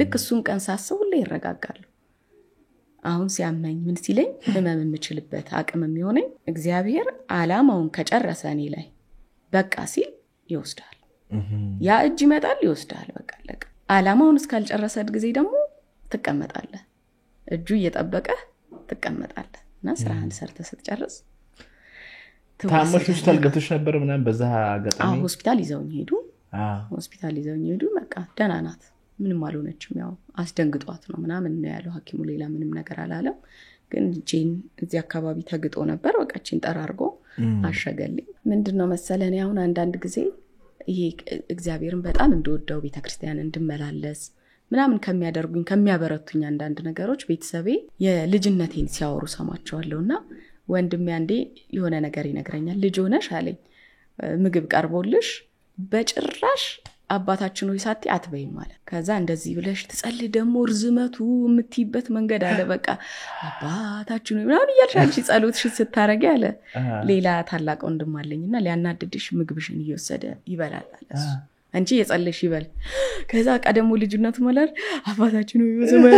ልክ እሱን ቀን ሳስብ ሁሌ ይረጋጋሉ። አሁን ሲያመኝ ምን ሲለኝ ህመም የምችልበት አቅም የሚሆነኝ እግዚአብሔር ዓላማውን ከጨረሰ እኔ ላይ በቃ ሲል ይወስዳል። ያ እጅ ይመጣል ይወስዳል። በቃ ለካ ዓላማውን እስካልጨረሰ ጊዜ ደግሞ ትቀመጣለህ። እጁ እየጠበቀህ ትቀመጣለህ እና ስራህን ሰርተህ ስትጨርስ ታመሽ ሆስፒታል ገብተሽ ነበር ምናምን በዛ አጋጣሚ? ሆስፒታል ይዘውኝ ሄዱ። በቃ ደህና ናት ምንም አልሆነችም። ያው አስደንግጧት ነው ምናምን ነው ያለው ሐኪሙ። ሌላ ምንም ነገር አላለም። ግን ጄን እዚህ አካባቢ ተግጦ ነበር። በቃ ጄን ጠራርጎ አሸገልኝ። ምንድነው መሰለህ እኔ አሁን አንዳንድ ጊዜ ይሄ እግዚአብሔርን በጣም እንደወደው ቤተክርስቲያን እንድመላለስ ምናምን ከሚያደርጉኝ ከሚያበረቱኝ አንዳንድ ነገሮች ቤተሰቤ የልጅነቴን ሲያወሩ ሰማቸዋለሁና ወንድሜ አንዴ የሆነ ነገር ይነግረኛል። ልጅ ሆነሽ አለኝ ምግብ ቀርቦልሽ በጭራሽ አባታችን ሆይ ሳቲ አትበይም ማለት። ከዛ እንደዚህ ብለሽ ትጸልይ ደግሞ ርዝመቱ የምትይበት መንገድ አለ። በቃ አባታችን ሆይ ምናምን እያልሽ ጸሎትሽ ስታረጊ አለ ሌላ ታላቅ ወንድም አለኝና ሊያናድድሽ ምግብሽን እየወሰደ ይበላል አለ እሱ። አንቺ የጸለሽ ይበል። ከዛ ቀደሙ ልጅነቱ ማለት አባታችን ሆይ በሰማይ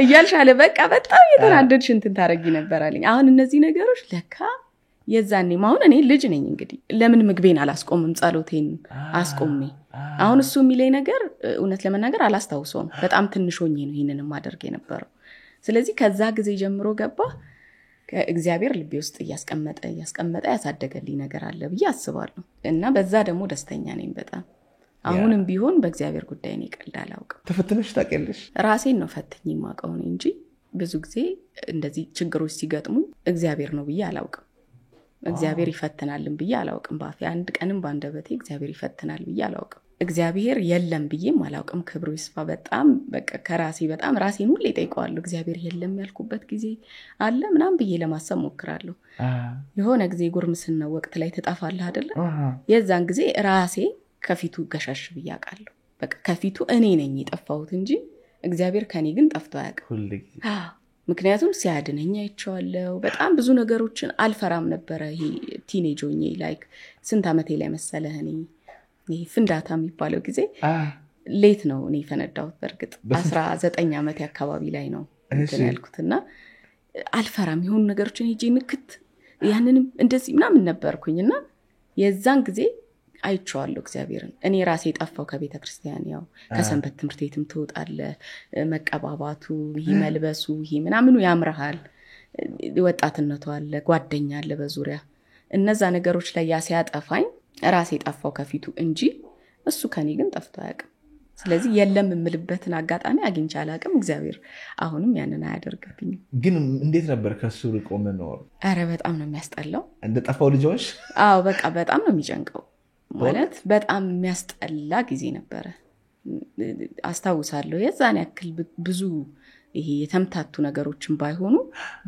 እያልሽ አለ በቃ በጣም የተናደድሽ እንትን ታረጊ ነበር አለኝ። አሁን እነዚህ ነገሮች ለካ የዛኔ አሁን እኔ ልጅ ነኝ እንግዲህ ለምን ምግቤን አላስቆምም ጸሎቴን አስቆሜ። አሁን እሱ የሚለኝ ነገር እውነት ለመናገር አላስታውሰውም። በጣም ትንሽ ሆኜ ነው ይሄንንም ማድረግ የነበረው። ስለዚህ ከዛ ጊዜ ጀምሮ ገባ እግዚአብሔር ልቤ ውስጥ እያስቀመጠ ያሳደገልኝ ነገር አለ ብዬ አስባለሁ። እና በዛ ደግሞ ደስተኛ ነኝ በጣም። አሁንም ቢሆን በእግዚአብሔር ጉዳይ ነው ቀልድ አላውቅም። ተፈትነሽ ታውቂያለሽ? ራሴን ነው ፈትኜ ማቀው ነው እንጂ ብዙ ጊዜ እንደዚህ ችግሮች ሲገጥሙ እግዚአብሔር ነው ብዬ አላውቅም። እግዚአብሔር ይፈትናልን ብዬ አላውቅም። ባፌ አንድ ቀንም ባንደበቴ እግዚአብሔር ይፈትናል ብዬ አላውቅም። እግዚአብሔር የለም ብዬም አላውቅም። ክብሩ ይስፋ። በጣም በቃ ከራሴ በጣም ራሴን ሁሌ ጠይቀዋለሁ። እግዚአብሔር የለም ያልኩበት ጊዜ አለ ምናምን ብዬ ለማሰብ ሞክራለሁ። የሆነ ጊዜ ጉርምስና ወቅት ላይ ተጣፋለህ አይደለ? የዛን ጊዜ ራሴ ከፊቱ ገሸሽ ብዬ አውቃለሁ። በቃ ከፊቱ እኔ ነኝ የጠፋሁት እንጂ እግዚአብሔር ከኔ ግን ጠፍቶ አያውቅም ሁሉ ጊዜ። ምክንያቱም ሲያድነኝ አይቼዋለሁ። በጣም ብዙ ነገሮችን አልፈራም ነበር። ይሄ ቲኔጅ ሆኜ ላይክ ስንት አመቴ ላይ መሰለህ እኔ ይሄ ፍንዳታ የሚባለው ጊዜ ሌት ነው እኔ ፈነዳሁት። በርግጥ 19 አመቴ አካባቢ ላይ ነው እንትን ያልኩትና አልፈራም የሆኑ ነገሮችን ሄጄ ንክት ያንንም እንደዚህ ምናምን ነበርኩኝና የዛን ጊዜ አይቼዋለሁ እግዚአብሔርን። እኔ ራሴ ጠፋው ከቤተክርስቲያን ያው ከሰንበት ትምህርት ቤትም ትወጣለህ መቀባባቱ ይሄ መልበሱ ይሄ ምናምኑ ያምራሃል። ወጣትነቱ አለ ጓደኛ አለ በዙሪያ እነዛ ነገሮች ላይ ያሲያጠፋኝ ራሴ ጠፋው ከፊቱ እንጂ እሱ ከኔ ግን ጠፍቶ አያውቅም። ስለዚህ የለም የምልበትን አጋጣሚ አግኝቼ አላውቅም። እግዚአብሔር አሁንም ያንን አያደርግብኝም። ግን እንዴት ነበር ከሱ ርቆ መኖር? አረ በጣም ነው የሚያስጠላው። እንደጠፋው ልጅ? አዎ በቃ በጣም ነው የሚጨንቀው። ማለት በጣም የሚያስጠላ ጊዜ ነበር። አስታውሳለሁ የዛን ያክል ብዙ ይሄ የተምታቱ ነገሮችን ባይሆኑ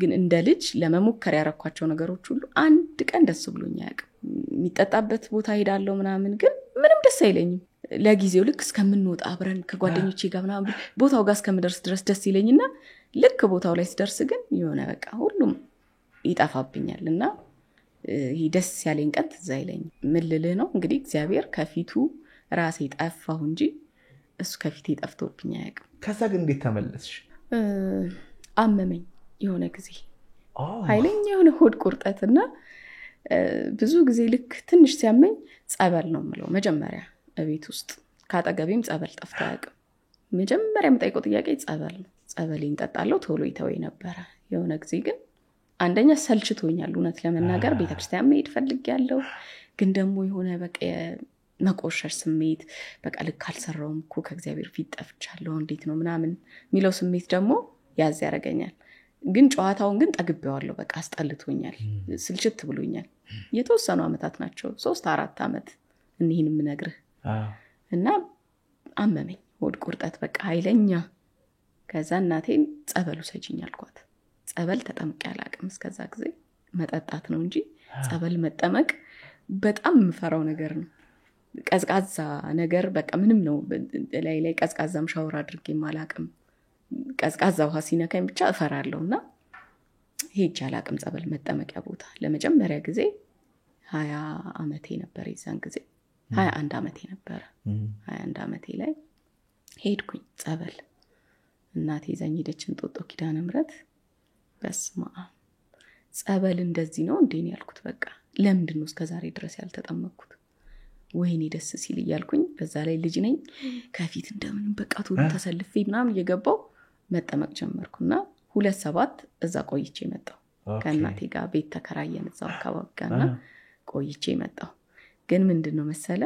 ግን እንደ ልጅ ለመሞከር ያረኳቸው ነገሮች ሁሉ አንድ ቀን ደስ ብሎኝ አያውቅም። የሚጠጣበት ቦታ ሄዳለሁ ምናምን ግን ምንም ደስ አይለኝም። ለጊዜው ልክ እስከምንወጣ አብረን ከጓደኞቼ ጋር ምናምን ቦታው ጋር እስከምደርስ ድረስ ደስ ይለኝና ልክ ቦታው ላይ ስደርስ ግን የሆነ በቃ ሁሉም ይጣፋብኛልና ይሄ ደስ ያለኝ ቀን ትዝ አይለኝም። ምን ልልህ ነው እንግዲህ እግዚአብሔር ከፊቱ ራሴ ጠፋሁ እንጂ እሱ ከፊቴ ጠፍቶብኝ አያውቅም። ከዛ ግን እንዴት ተመለስሽ? አመመኝ የሆነ ጊዜ ኃይለኛ የሆነ ሆድ ቁርጠትና ብዙ ጊዜ ልክ ትንሽ ሲያመኝ ጸበል ነው የምለው መጀመሪያ ቤት ውስጥ ካጠገቤም ጸበል ጠፍቶ አያውቅም። መጀመሪያ የምጠይቀው ጥያቄ ጸበል ነው። ጸበሌን ጠጣለሁ ቶሎ ይተወኝ ነበር። የሆነ ጊዜ ግን አንደኛ ሰልችቶኛል እውነት ለመናገር ቤተክርስቲያን መሄድ ፈልጌያለሁ። ግን ደግሞ የሆነ በቃ መቆሸሽ ስሜት በቃ ልክ አልሰራውም እኮ ከእግዚአብሔር ፊት ጠፍቻለሁ እንዴት ነው ምናምን የሚለው ስሜት ደግሞ ያዝ ያረጋኛል። ግን ጨዋታውን ግን ጠግቤዋለሁ። በቃ አስጠልቶኛል ስልችት ብሎኛል። የተወሰኑ አመታት ናቸው 3-4 አመት እንሂንም ነግርህ እና አመመኝ ሆድ ቁርጠት በቃ ኃይለኛ። ከዛ እናቴን ጸበሉ ሰጂኝ አልኳት። ጸበል ተጠምቄ አላውቅም እስከዛ ጊዜ መጠጣት ነው እንጂ ጸበል መጠመቅ በጣም የምፈራው ነገር ነው። ቀዝቃዛ ነገር በቃ ምንም ነው ላይ ቀዝቃዛም ሻወር አድርጌ ማላቅም ቀዝቃዛ ውሃ ሲነካኝ ብቻ እፈራለሁና ሄጄ አላቅም ጸበል መጠመቂያ ቦታ ለመጀመሪያ ጊዜ 20 ዓመቴ ነበር የዛን ጊዜ 21 ዓመቴ ነበር 21 ዓመቴ ላይ ሄድኩኝ ጸበል እናቴ ይዛኝ ሄደች እንጦጦ ኪዳነ ምሕረት በስመ አብ ጸበል እንደዚህ ነው እንዴ ነው ያልኩት በቃ ለምንድን ነው እስከዛሬ ድረስ ያልተጠመቅኩት ወይኔ ደስ ሲል ይያልኩኝ በዛ ላይ ልጅ ነኝ ከፊት እንደምንም በቃ ቶሎ ተሰልፌ ምናምን እየገባው መጠመቅ ጀመርኩና 27 እዛ ቆይቼ መጣሁ ከእናቴ ጋር ቤት ተከራየን እዛው አካባቢ ጋርና ቆይቼ መጣሁ ግን ምንድነው መሰለ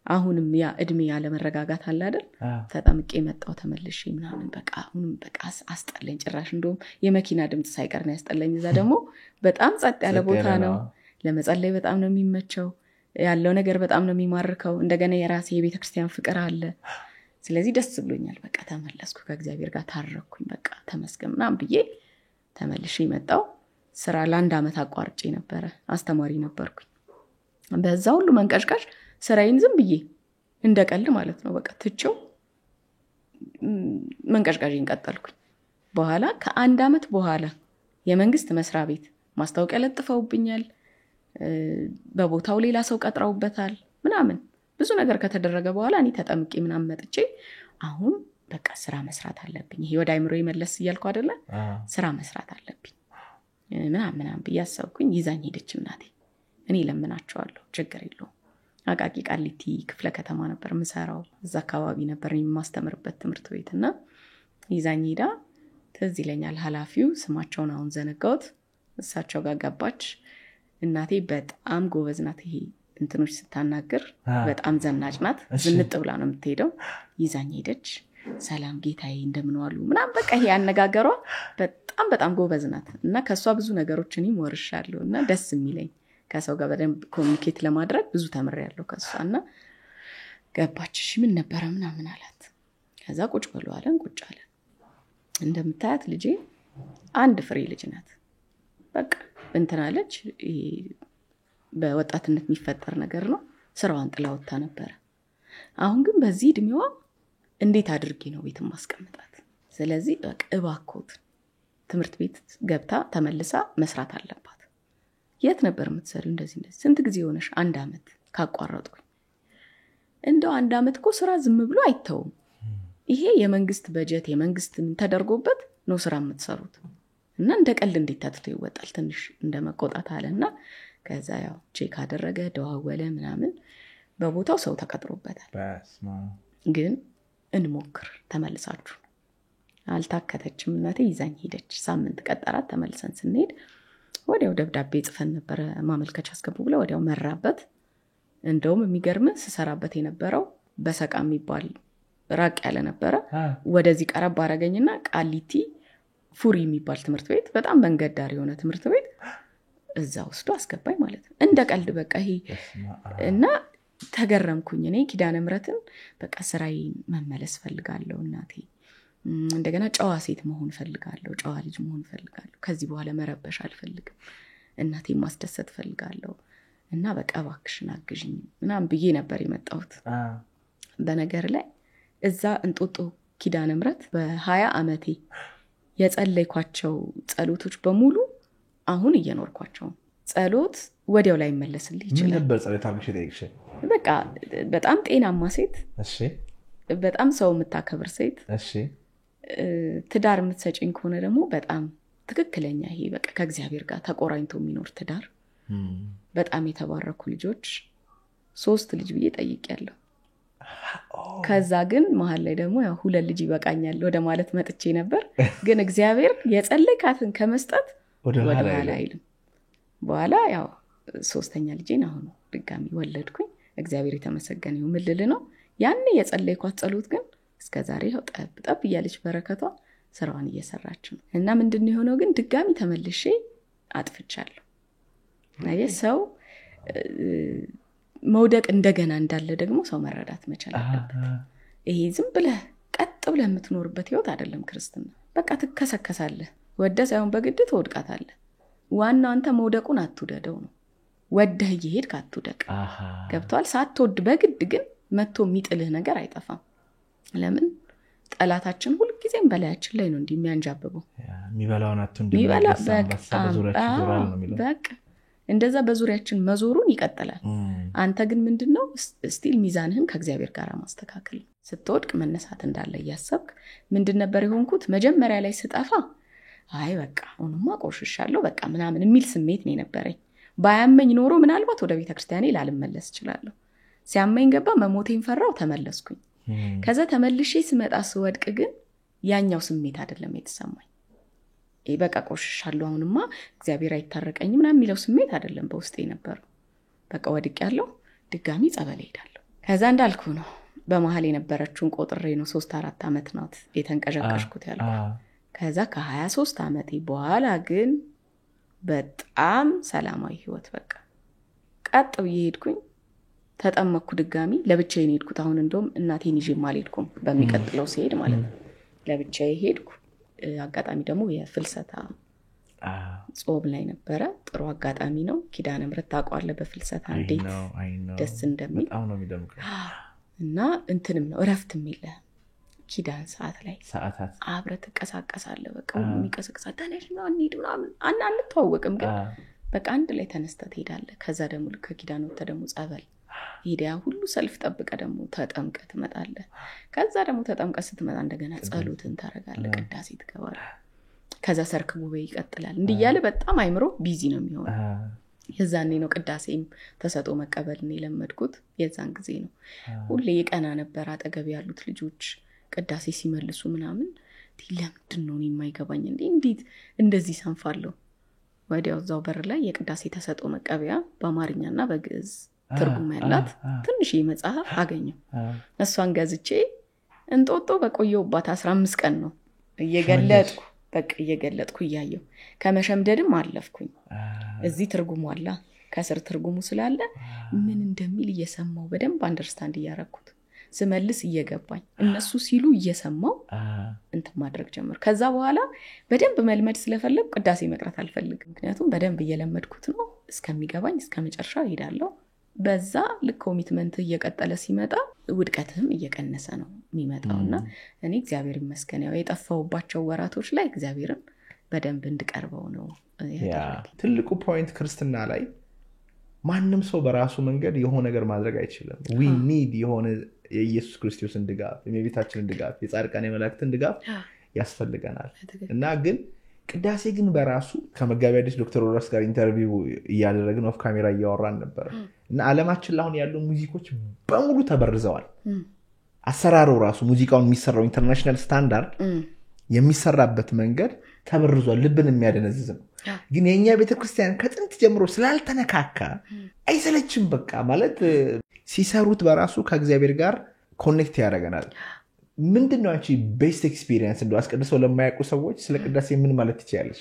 አሁንም ያ እድሜ ያለ መረጋጋት አለ አይደል ተጠምቄ መጣሁ ተመልሼ ምናምን በቃ አሁንም በቃ አስጠለኝ ጭራሽ እንደውም የመኪና ድምጽ ሳይቀር ነው ያስጠለኝ እዛ ደግሞ በጣም ጸጥ ያለ ቦታ ነው ለመጸለይ በጣም ነው የሚመቸው ያለው ነገር በጣም ነው የሚማርከው እንደገና የራሴ የቤተክርስቲያን ፍቅር አለ ስለዚህ ደስ ብሎኛል በቃ ተመለስኩ ከእግዚአብሔር ጋር ታረኩኝ በቃ ተመስገንና ብዬ ተመልሼ መጣሁ ስራ ለአንድ አመት አቋርጬ ነበር አስተማሪ ነበርኩኝ በዛ ሁሉ መንቀሽቀሽ ስራዬን ዝም ብዬ እንደቀልድ ማለት ነው በቃ ትቼው መንቀሽቀሽን ቀጠልኩኝ በኋላ ከአንድ አመት በኋላ የመንግስት መስሪያ ቤት ማስታወቂያ ለጥፈውብኛል በቦታው ሌላ ሰው ቀጥራውበታል ምናምን ብዙ ነገር ከተደረገ በኋላ እኔ ተጠምቄ ምናምን መጥቼ አሁን በቃ ስራ መስራት አለብኝ ይሄ ወደ አይምሮዬ መለስ ይያልኩ አይደለ ስራ መስራት አለብኝ ምናምን በያሰብኩኝ ይዛኝ ሄደች እናቴ እኔ ለምናቸዋለሁ ችግር የለውም አቃቂ ቃሊቲ ክፍለ ከተማ ነበር ምሰራው እዛ አካባቢ ነበር የማስተምርበት ትምህርት ቤትና ይዛኝ ሄዳ ትዝ ይለኛል ኃላፊው ስማቸውን አሁን ዘነጋውት እሳቸው ጋር ገባች እናቴ በጣም ጎበዝ ናት ይሄ እንትኖች ስታናገር በጣም ዘናጭ ናት ዝንጥ ብላ ነው የምትሄደው ይዛኝ ሄደች ሰላም ጌታዬ እንደምን ዋሉ ምናም በቃ ይሄ ያነጋገሯ በጣም ጎበዝ ናት እና ከሷ ብዙ ነገሮችን ይወርሻለሁና ደስ የሚለኝ ከሰው ጋር በደንብ ኮሙኒኬት ለማድረግ ብዙ ተምሬያለሁ ከሷና ገባች እሺ ምን ነበር ምናምን አላት ከዛ ቁጭ ብሎ አለን ቁጭ አለ እንደምታያት ልጄ አንድ ፍሬ ልጅ ናት በቃ እንትናለች በወጣትነት የሚፈጠር ነገር ነው ስራዋን ጥላ ወጣ ነበር አሁን ግን በዚህ እድሜዋ እንዴት አድርጌ ነው ቤት ማስቀመጣት ስለዚህ በቃ እባክዎት ትምህርት ቤት ገብታ ተመልሳ መስራት አለባት የት ነበር የምትሰሪው እንደዚህ ስንት ጊዜ ሆነሽ አንድ አመት ካቋረጥኩኝ እንደው አንድ አመት እኮ ስራ ዝም ብሎ አይተውም ይሄ የመንግስት በጀት የመንግስት ተደርጎበት ነው ስራ የምትሰሩት እና እንደቀልድ እንዴት ታጥቶ ይወጣል ትንሽ እንደመቆጣት አለና ከዛ ያው ቼክ አደረገ ደዋወለ ምናምን በቦታው ሰው ተቀጥሮበታል ግን እንሞክር ተመልሳችሁ አልታከተችም እናቴ ይዛኝ ሄደች ሳምንት ቀጠራት ተመልሰን ስንሄድ ወዲያው ደብዳቤ ጽፈን ነበር ማመልከቻ አስገቡ ብለው ወዲያው መራበት እንደውም የሚገርም ስሰራበት የነበረው በሰቃ የሚባል ራቅ ያለ ነበር ወደዚህ ቀረብ አረገኝና ቃሊቲ ፉሪ የሚባል ትምህርት ቤት በጣም መንገድ ዳር የሆነ ትምህርት ቤት እዛ ወስዶ አስገባኝ ማለት ነው እንደ ቀልድ በቃ ይሄ እና ተገረምኩኝ እኔ ኪዳነ ምሕረትን በቃ ስራዬ መመለስ ፈልጋለሁ እናቴ እንደገና ጨዋ ሴት መሆን ፈልጋለሁ ጨዋ ልጅ መሆን ፈልጋለሁ ከዚህ በኋላ መረበሽ አልፈልግም እናቴ ማስደሰት ፈልጋለሁ እና በቃ እባክሽን አግዢኝ ምናምን ብዬ ነበር የመጣሁት በነገር ላይ እዛ እንጦጦ ኪዳነ ምሕረት በ20 ዓመቴ የጸለይኳቸው ጸሎቶች በሙሉ አሁን እየኖርኳቸው ጸሎት ወዲያው ላይ መለስልኝ ይችላል ምን ነበር ጸሎት አርግሽ ጠይቅሽ በቃ በጣም ጤናማ ሴት እሺ በጣም ሰው የምታከብር ሴት እሺ ትዳር የምትሰጪኝ ከሆነ ደግሞ በጣም ትክክለኛ ይሄ በቃ ከእግዚአብሔር ጋር ተቆራኝቶ የሚኖር ትዳር በጣም የተባረኩ ልጆች 3 ልጅ ብዬ ጠይቄያለሁ ከዛ ግን መሃል ላይ ደግሞ ያው 2 ልጅ ይበቃኛል ወደ ማለት መጥቼ ነበር ግን እግዚአብሔር የጸለይካትን ከመስጠት ወደ ኋላ አይልም በኋላ ያው 3ኛ ልጄን አሁን ድጋሚ ወለድኩኝ እግዚአብሔር የተመሰገነ ይሁን ምልል ነው ያን የጸለይኳት ጸሎት ግን እስከዛሬ ጠብ እያለች በረከቷ ስራዋን እየሰራች ነው እና ምንድነው የሆነው ግን ድጋሚ ተመልሼ አጥፍቻለሁ ሰው መውደቅ እንደገና እንዳለ ደግሞ ሰው መረዳት መቻል አለበት ይሄ ዝም ብለህ ቀጥ ብለህ የምትኖርበት ህይወት አይደለም ክርስትና በቃ ትከሰከሳለህ ወደ ሳይሆን በግድ ትወድቃታለህ ዋናው አንተ መውደቁን አትውደደው ነው ወደህ እየሄድክ አትውደቅ ገብቷል ሳትወድ በግድ ግን መጥቶ የሚጥልህ ነገር አይጠፋም ለምን ጠላታችን ሁሉ ጊዜም በላያችን ላይ ነው እንደሚያንጃብበው የሚበላውን አጥቶ እንደሚያሳም በዙሪያችን ዞራል ነው የሚለው በቃ እንደዛ በዙሪያችን መዞሩን ይቀጥላል አንተ ግን ምንድነው ስቲል ሚዛንህን ከእግዚአብሔር ጋር ማስተካከል ስትወድቅ መነሳት እንዳለ ያሰብክ ምንድን ነበር የሆንኩት መጀመሪያ ላይ ስጠፋ አይ በቃ አሁንማ ቆሽሻለሁ በቃ ምናምን የሚል ስሜት ነው የነበረኝ ባያመኝ ኖሮ ምናልባት ወደ ቤተክርስቲያኔ ላልመለስ ይችላል ሲያመኝ ገባ መሞቴን ፈራው ተመለስኩኝ ከዛ ተመልሼ ስመጣ ስወድቅ ግን ያኛው ስሜት አይደለም የተሰማኝ በቃ ቆሽሻለሁ አሁንማ እግዚአብሔር አይታረቀኝ ምናምን የሚለው ስሜት አይደለም በውስጤ ነበር በቃ ወድቄያለሁ ድጋሚ ጸበል ሄዳለሁ ከዛ እንዳልኩ ነው በመሃል የነበረችውን ቆጥሬ ነው 3-4 አመት ናት የተንቀዠቀዥኩት ያልኩ ከዛ ከ23 አመቴ በኋላ ግን በጣም ሰላማዊ ህይወት በቃ ቀጥ ብዬ ሄድኩኝ ተጠመቅኩ ድጋሚ ለብቻዬ ሄድኩት አሁን እንደውም እናቴን ይዤ ማልሄድኩም በሚቀጥለው ሲሄድ ማለት ነው ለብቻዬ ሄድኩ አጋጣሚ ደግሞ የፍልሰታ ጾም ላይ ነበረ ጥሩ አጋጣሚ ነው ኪዳነ ምሕረት ታቋለ በፍልሰታ እንዴት ደስ እንደሚል በጣም ነው የሚደምቀው እና እንትንም ነው እረፍትም ይለ ኪዳን ሰዓት ላይ ሰዓታት አብረህ ተቀሳቀሳለህ በቃ የሚቀሰቅሳ ተነሽ ነው እንሂድ ምናምን አንተዋወቅም ግን በቃ አንድ ላይ ተነስተህ ትሄዳለህ ከዛ ደግሞ ከኪዳን ወጥተ ደግሞ ጸበል ሄዲያ ሁሉ ሰልፍ ጠብቀ ደግሞ ተጠምቀ ትመጣለህ ከዛ ደግሞ ተጠምቀ ስትመጣ እንደገና ጸሎትን ታረጋለህ ቅዳሴ ትገባለህ ከዛ ሰርክ ጉባኤ ይቀጥላል እንዲያለ በጣም አይምሮ ቢዚ ነው የሚሆነው የዛኔ ነው ቅዳሴም ተሰጦ መቀበልን የለመድኩት የዛን ጊዜ ነው ሁሌ የቀና ነበር አጠገብ ያሉት ልጆች ቅዳሴ ሲመልሱ ምናምን ለምንድን ነው የማይገባኝ እንዴት እንደዚህ ሰንፋለሁ ወዲያው ዛው በር ላይ የቅዳሴ ተሰጦ መቀበያ በአማርኛና በግዕዝ ትርጉም ያላት ትንሽ መጽሐፍ አገኘው እሷን ገዝቼ እንጦጦ በቆየውባት 15 ቀን ነው እየገለጥኩ እያየው ከመሸምደድም አለፍኩኝ እዚህ ትርጉሙ አለ ከስር ትርጉሙ ስላለ ምን እንደሚል እየሰማው በደንብ አንደርስታንድ እያረኩት ስመልስ እየገባኝ እነሱ ሲሉ እየሰማው እንት ማድረግ ጀመር ከዛ በኋላ በደንብ መልመድ ስለፈለኩ ቅዳሴ መቅረት አልፈልግም ምክንያቱም በደንብ እየለመድኩት ነው እስከሚገባኝ እስከመጨረሻው ሄዳለሁ በዛ ልክ ኮሚትመንት እየቀጠለ ሲመጣ ውድቀትም እየቀነሰ ነው የሚመጣውና እኔ እግዚአብሔር ይመስገን ያው የጠፋውባቸው ወራቶች ላይ እግዚአብሔርን በደንብ እንድቀርበው ነው ያደረገኝ ትልቁ ፖይንት ክርስትና ላይ ማንንም ሰው በራሱ መንገድ የሆነ ነገር ማድረግ አይችልም we need የሆነ የኢየሱስ ክርስቶስን ድጋፍ የቤታችንን ድጋፍ የጻድቃን የመላእክትን ድጋፍ ያስፈልገናል እና ግን ቅዳሴ ግን በራሱ ከመጋቢ አዲስ ዶክተር ሮዳስ ጋር ኢንተርቪው እያደረግን ኦፍ ካሜራ እያወራን ነበር እና ዓለማችን ላይ ያሉ ሙዚቆች በሙሉ ተበርዘዋል አሰራሩ ራሱ ሙዚቃውን የሚሰራው ኢንተርናሽናል ስታንዳርድ የሚሰራበት መንገድ ተበርዟል ልብን የሚያደነዝዝ ነው ግን የኛ ቤተክርስቲያን ከጥንት ጀምሮ ስላልተነካካ አይሰለችም በቃ ማለት ሲሰሩት በራሱ ከእግዚአብሔር ጋር ኮኔክት ያደርገናል ምንድነው አንቺ ቤስት ኤክስፒሪየንስ እንደው አስቀድሰው ለማያውቁ ሰዎች ስለ ቅዳሴ ምን ማለት ትችያለሽ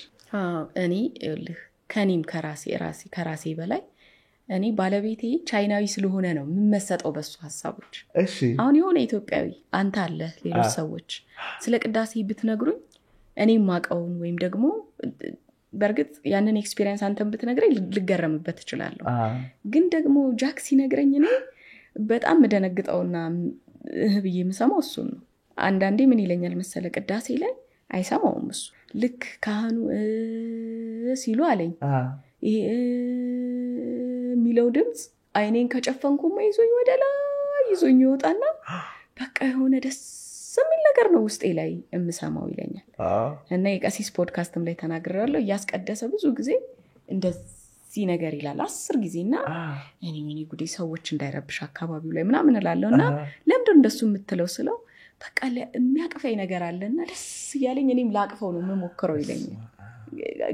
እኔ ከኔም ከራሴ በላይ እኔ ባለቤቴ ቻይናዊ ስለሆነ ነው የምመሰጠው በሱ ሐሳቦች እሺ አሁን የሆነ ኢትዮጵያዊ አንተ አለ ሌሎች ሰዎች ስለ ቅዳሴ ብትነግሩኝ እኔ ማቀውን ወይም ደግሞ በርግጥ ያንን ኤክስፒሪየንስ አንተም ብትነግረኝ ልገረምበት እችላለሁ ግን ደግሞ ጃክሲ ነግረኝ እኔ በጣም መደነግጠውና ብዬ የምሰማው እሱ ነው አንዳንዴ ምን ይለኛል መሰለ ቅዳሴ ላይ አይሰማውም እሱ ልክ ካህኑ ሲሉ አለኝ ይሄ ሚለው ድምጽ አይኔን ከጨፈንኩማ ይዞኝ ወደ ላይ ይዞኝ ይወጣና በቃ የሆነ ደስ የሚል ነገር ነው ውስጤ ላይ የምሰማው ይለኛል እና የቀሲስ ፖድካስትም ላይ ተናግሬያለሁ ያስቀደሰ ብዙ ጊዜ እንደዚህ ነገር ይላል 10 ጊዜና እኔ ጉዴ ሰዎች እንዳይረብሽ አካባቢው ላይ ምናምን እላለሁና ለምንድን እንደሱ የምትለው ስለው በቃ የሚያቅፈኝ ነገር አለና ደስ ያለኝ እኔም ላቅፈው ነው የምሞክረው ይለኛል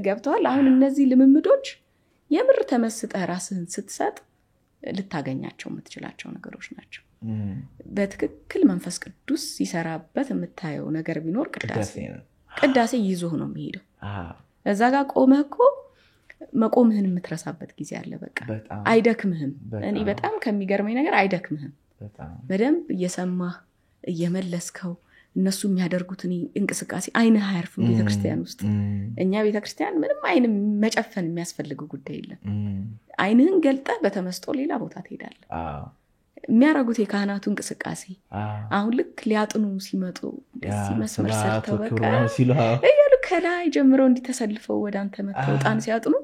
ገብቷል አሁን እነዚህ ልምምዶች የምር ተመስጠህ ራስህን ስትሰጥ ልታገኛቸው የምትችላቸው ነገሮች ናቸው በትክክል መንፈስ ቅዱስ ሲሰራበት የምታየው ነገር ቢኖር ቅዳሴ ይዞህ ነው የሚሄደው እዛ ጋር ቆመህኮ መቆምህን የምትረሳበት ጊዜ አለ በቃ አይደክምህም እኔ በጣም ከሚገርመኝ ነገር አይደክምህም በደንብ እየሰማህ እየመለስከው እነሱ የሚያደርጉት እንቅስቃሴ አይንህ አያርፍም ቤተክርስቲያን ውስጥ እኛ ቤተክርስቲያን ምንም አይን መጨፈን የሚያስፈልገው ጉዳይ የለም አይንህን ገልጠህ በተመስጦ ሌላ ቦታ ትሄዳለህ የሚያረጉት የካህናቱ እንቅስቃሴ አሁን ልክ ሊያጥኑ ሲመጡ ደስ መስመር ሰርተው በቃ እያሉ ከላይ ጀምረው እንዲተሰልፈው ወደ አንተ መጥተው ጣን ሲያጥኑ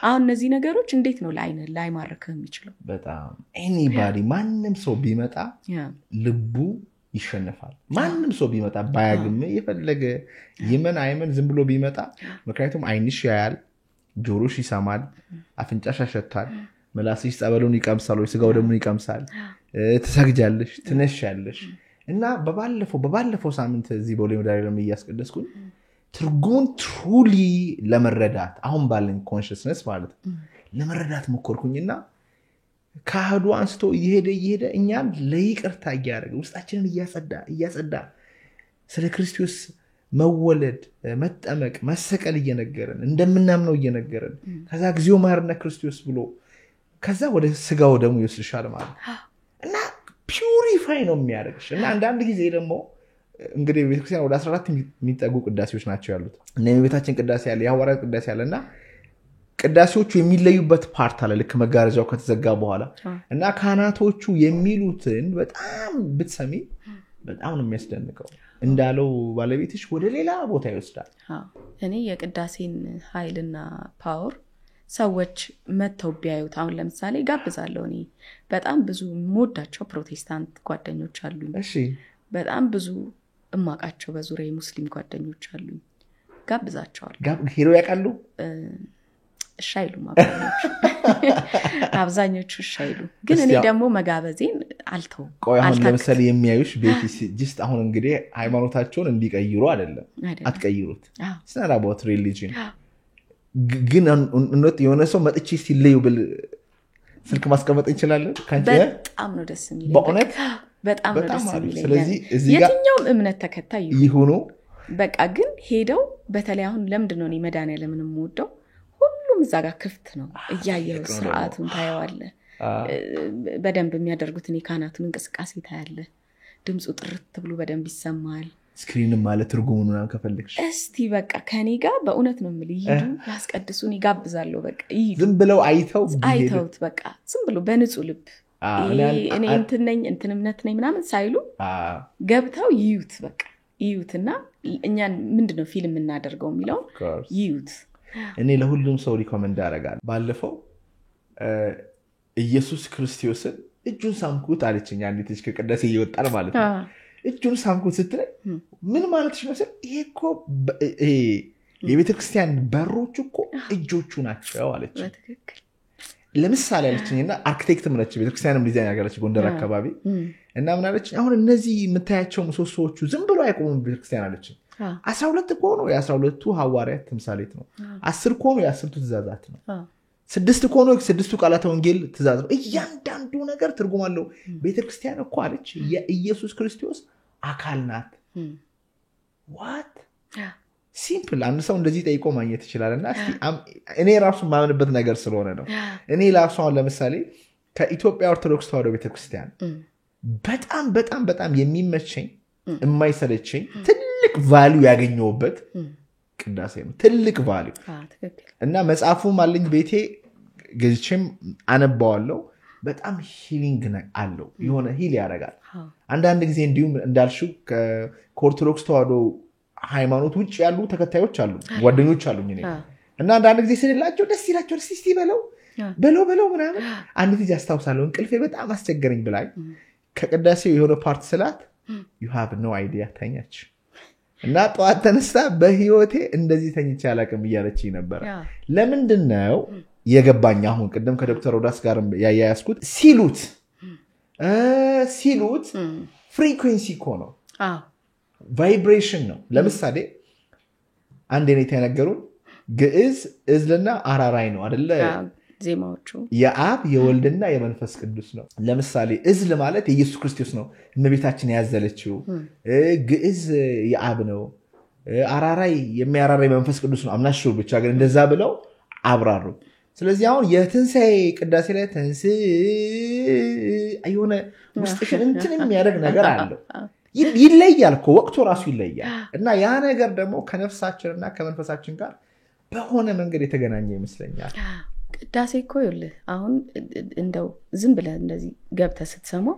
አሁን እነዚህ ነገሮች እንዴት ነው ላይ ማረከው የሚችለው በጣም ኤኒባዲ ማንንም ሰው ቢመጣ ልቡ ይሸነፋል ማንንም ሰው ቢመጣ ባያግም የፈለገ ይመን አይመን ዝም ብሎ ቢመጣ ምክንያቱም አይንሽ ያያል ጆሮሽ ይሰማል አፍንጫሽ ያሸታል መላስሽ ጸበሉን ይቀምሳል ወይ ስጋው ደግሞ ይቀምሳል ተሰግጃለሽ ትነሻለሽ እና በባለፈው ሳምንት እዚህ ቦሌ መዳሪያም እያስቀደስኩኝ ትርጉሙን ትሩሊ ለመረዳት አሁን ባለን ኮንሽስነስ ማለት ለመረዳት መኮርኩኝና ካህዱ አንስቶ እየሄደ እኛን ለይቅርታ ያያረገ ውስጣችንን እያጸዳ ስለ ክርስቶስ መወለድ መጠመቅ መሰቀል እየነገረን እንደምናምነው እየነገረን ከዛ ግዚኦ ማርነ ክርስቶስ ብሎ ከዛ ወደ ስጋው ደግሞ ይወስድሻል ማለት እና ፒዩሪፋይ ነው የሚያደርግሽ እና አንዳንድ ጊዜ ደግሞ እንግዲህ ቤተክርስቲያን ወደ 14 የሚጠጉ ቅዳሴዎች ናቸው ያሉት እና የቤታችን ቅዳሴ ያለ የሐዋርያት ቅዳሴ ያለና ቅዳሴዎቹ የሚለዩበት ፓርት አለ ልክ መጋረጃው ከተዘጋ በኋላ እና ካህናቶቹ የሚሉትን በጣም ብትሰሚ በጣም ነው የሚያስደንቀው እንዳለው ባለቤትሽ ወደ ሌላ ቦታ ይወስዳል እኔ የቅዳሴን ኃይልና ፓወር ሰዎች መተው ቢያዩት አሁን ለምሳሌ ጋብዛለሁ እኔ በጣም ብዙ ሞዳቸው ፕሮቴስታንት ጓደኞች አሉኝ እሺ በጣም ብዙ እማቃቸው በዙሪያ ሙስሊም ጓደኞች አሉኝ ጋብዛቸዋል ሄሮ ያቃሉ ሻይሉ አብዛኞቹ ሻይሉ ግን እኔ ደግሞ መጋበዜን አልተው ቆይ አሁን ለምሳሌ የሚያዩሽ ቤቲስ ጅስት አሁን እንግዲህ ሃይማኖታቸውን እንዲቀይሩ አይደለም አትቀይሩት it's not about religion ግን የሆነ ሰው መጥቼ ሲለዩ ብል ስልክ ማስቀመጥ እንችላለን በጣም ነው ደስ የሚለኝ በእውነት በጣም ነው ደስ የሚለኝ ስለዚህ እዚህ ጋር የትኛውም እምነት ተከታይ ይሁኑ በቃ ግን ሄደው በተለይ አሁን ለምንድነው እኔ መድኃኒዓለምን የምወደው ሁሉም እዛ ጋር ክፍት ነው እያየው ስርዓቱን ታየዋለህ በደንብ የሚያደርጉትን የካህናቱን እንቅስቃሴ ታያለህ ድምፁ ጥርት ብሎ በደንብ ይሰማል ስክሪን ማለት ትርጉሙን ምናምን ከፈለግሽ እስቲ በቃ ከኔ ጋር በእውነት ነው የምልህ ይሄዱ ያስቀድሱን ይጋብዛለሁ በቃ ይሄዱ ዝም ብለው አይተውት በቃ ዝም ብሎ በንጹህ ልብ እኔ እንትን እምነት ነኝ ምናምን ሳይሉ ገብተው ይዩት በቃ ይዩትና እኛን ምንድነው ፊልም እናደርገው የሚለው ይዩት እኔ ለሁሉም ሰው ሪኮመንድ አደርጋለሁ ባለፈው ኢየሱስ ክርስቶስን እጁን ሳምኩት አለችኝ አንዲት ልጅ ከቅዳሴ እየወጣን ማለት ነው እጁን ሳምኩት ስትለኝ ምን ማለትሽ መሰል ይሄኮ የቤተክርስቲያን በሮች እኮ እጆቹ ናቸው አለች በትክክል ለምሳሌ አለችኝና አርኪቴክትም ነች ቤተክርስቲያንም ዲዛይን ያደረገች ጎንደር አካባቢ እና ምን አለችኝ አሁን እነዚህ የምታያቸው ምሰሶዎቹ ዝም ብሎ አይቆሙም ቤተክርስቲያን አለችኝ 12 ኮኑ የ12ቱ ሐዋርያት ተምሳሌት ነው 10 ኮኑ የ10ቱ ትእዛዛት ነው 6 ኮኑ የ6ቱ ቃላተ ወንጌል ትእዛዝ ነው እያንዳንዱ ነገር ትርጉም አለው ቤተክርስቲያን እኮ አለች የኢየሱስ ክርስቶስ አካል ናት what ሲምፕል አንድ ሰው እንደዚህ ጠይቆ ማግኘት ይችላልና እስቲ እኔ ራሱ ማምንበት ነገር ስለሆነ ነው እኔ ላፍሳውን ለምሳሌ ከኢትዮጵያ ኦርቶዶክስ ተዋሕዶ ቤተክርስቲያን በጣም በጣም በጣም የሚመቸኝ የማይሰለቸኝ ትልቅ ቫልዩ ያገኘውበት ቅዳሴ ነው ትልቅ ቫልዩ እና መጽሐፉም አለኝ ቤቴ ገዝቼም አነባዋለሁ በጣም ሂሊንግ አለው የሆነ ሂል ያደርጋል አንዳንድ ጊዜ እንዲሁም እንዳልሽው ከኦርቶዶክስ ተዋሕዶ ሃይማኖት ውጭ ያሉ ተከታዮች አሉ ጓደኞች አሉኝ እኔ እና አንዳንድ ጊዜ ስንላቸው ደስ ይላቸው እስቲ በለው ምናምን አንድ ጊዜ አስታውሳለሁ እንቅልፌ በጣም አስቸገረኝ ብላኝ ከቅዳሴው የሆነ ፓርት ስላት you have no idea ተኛች እና ጧት ተነስታ በህይወቴ እንደዚህ ተኝቼ አላውቅም እያለችኝ ነበር ለምንድነው የገባኝ አሁን ቀደም ከዶክተር ሮዳስ ጋር ያያያስኩት ሲሉት ፍሪኩዌንሲ እኮ ነው ቫይብሬሽን ነው ለምሳሌ አንድ እኔ ተነገሩን ግዕዝ እዝልና አራራይ ነው አይደለ ዜማዎቹ የአብ የወልድና የመንፈስ ቅዱስ ነው ለምሳሌ እዝል ማለት ኢየሱስ ክርስቶስ ነው እመቤታችን ያዘለችው ግዕዝ የአብ ነው አራራይ የሚያራራይ መንፈስ ቅዱስ ነው አምናሽው ብቻ ግን እንደዛ ብለው አብራሩ ስለዚህ አሁን የትንሳኤ ቅዳሴ ላይ ተንስ አይሆነ ውስጥሽን እንትን የሚያደርግ ነገር አለው ይለያል እኮ ወቅቱ ራሱ ይለያል እና ያ ነገር ደግሞ ከነፍሳችንና ከመንፈሳችን ጋር በሆነ መንገድ የተገናኘ ይመስለኛል። ቅዳሴ እኮ ይኸውልህ አሁን እንደው ዝም ብለህ እንደዚህ ገብተህ ስትሰማው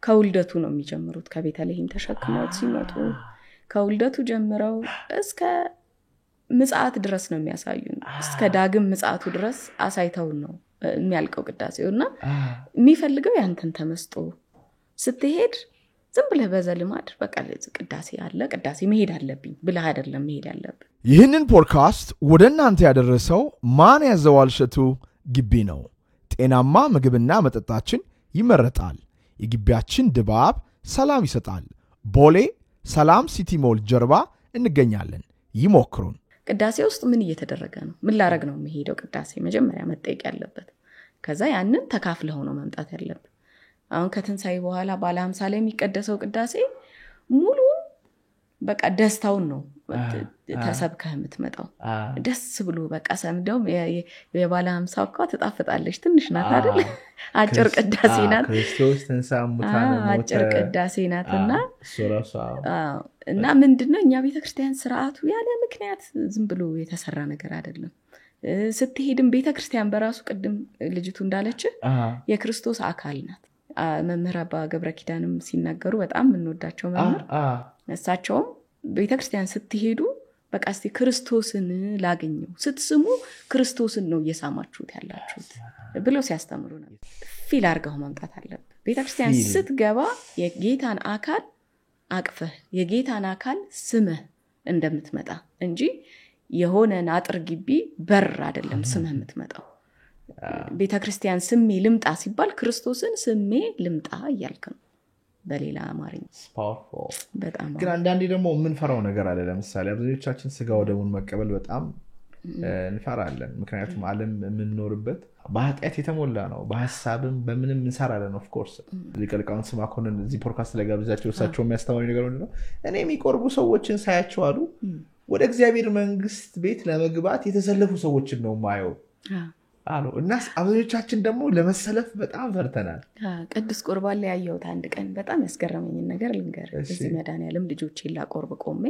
ከውልደቱ ነው የሚጀምሩት። ከቤተልሔም ተሸክመው ሲመጡ ከውልደቱ ጀምረው እስከ ምጽአት ድረስ ነው የሚያሳዩን። እስከ ዳግም ምጽአቱ ድረስ አሳይተው ነው የሚያልቀው ቅዳሴውና የሚፈልገው ያንተን ተመስጦ ስትሄድ ዝም ብለህ በዘልማድ በቃ ቅዳሴ አለ ቅዳሴ መሄድ አለብኝ ብለህ አይደለም መሄድ ያለብህ። ይህንን ፖድካስት ወደ እናንተ ያደረሰው ማን ያዘዋል እሸቱ ግቢ ነው። ጤናማ ምግብና መጠጣችን ይመረጣል። የግቢያችን ድባብ ሰላም ይሰጣል። ቦሌ ሰላም ሲቲ ሞል ጀርባ እንገኛለን። ይሞክሩን። ቅዳሴ ውስጥ ምን እየተደረገ ነው? ምን ላረግ ነው የሚሄደው? ቅዳሴ መጀመሪያ መጠየቅ ያለበት። ከዛ ያንን ተካፍለው ነው መምጣት ያለበት። አሁን ከትንሳኤ በኋላ ባለ 50 ላይ የሚቀደሰው ቅዳሴ ሙሉ በቃ ደስታውን ነው ተሰብከህ የምትመጣው። ደስ ብሎ በቃ ሰምደው የባለ 50 እኮ ተጣፍጣለች ትንሽ ናት አይደል? አጭር ቅዳሴ ናት። ክርስቶስ ተንሥአ እሙታን አጭር ቅዳሴ ናትና እና ምንድነው እኛ ቤተክርስቲያን ስርዓቱ ያለ ምክንያት ዝም ብሎ የተሰራ ነገር አይደለም። ስትሄድም ቤተክርስቲያን በራሱ ቅድም ልጅቱ እንዳለች የክርስቶስ አካል ናት። መምህር አባ ገብረ ኪዳንም ሲናገሩ በጣም እንወዳቸው መምህር እሳቸውም ቤተክርስቲያን ስትሄዱ በቃ እስቲ ክርስቶስን ላገኘው ስትስሙ ክርስቶስን ነው እየሳማችሁት ያላችሁት ብለው ሲያስተምሩ ነው። ፊል አድርገው መምጣት አለበት። ቤተክርስቲያን ስትገባ የጌታን አካል አቅፈህ የጌታን አካል ስመህ እንደምትመጣ እንጂ የሆነን አጥር ግቢ በር አይደለም ስመህ የምትመጣው። ቤተክርስቲያን ስሜ ልምጣ ሲባል ክርስቶስን ስሜ ልምጣ እያልክ ነው በሌላ አማርኛ። በጣም ግን አንዳንዴ ደግሞ የምንፈራው ነገር አለ። ለምሳሌ አብዛኞቻችን ስጋ ወደሙን መቀበል በጣም እንፈራለን። ምክንያቱም ዓለም የምንኖርበት በኃጢአት የተሞላ ነው። በሐሳብም በምንም እንሰራለን። ኦፍ ኮርስ ሊቀልቃውን ስማኮንን እዚህ ፖድካስት ላይ ጋብዛቸው እሳቸው የሚያስተምሩ ነገር ምንድነው? እኔ የሚቆርቡ ሰዎችን ሳያቸው አሉ ወደ እግዚአብሔር መንግስት ቤት ለመግባት የተሰለፉ ሰዎችን ነው ማየው አሉ። እና አብዛኞቻችን ደግሞ ለመሰለፍ በጣም ፈርተናል። ቅዱስ ቁርባን ላይ ያየሁት አንድ ቀን በጣም ያስገረመኝ ነገር ልንገር። እዚህ መድኃኒዓለም ልጆቼን ላቆርብ ቆሜ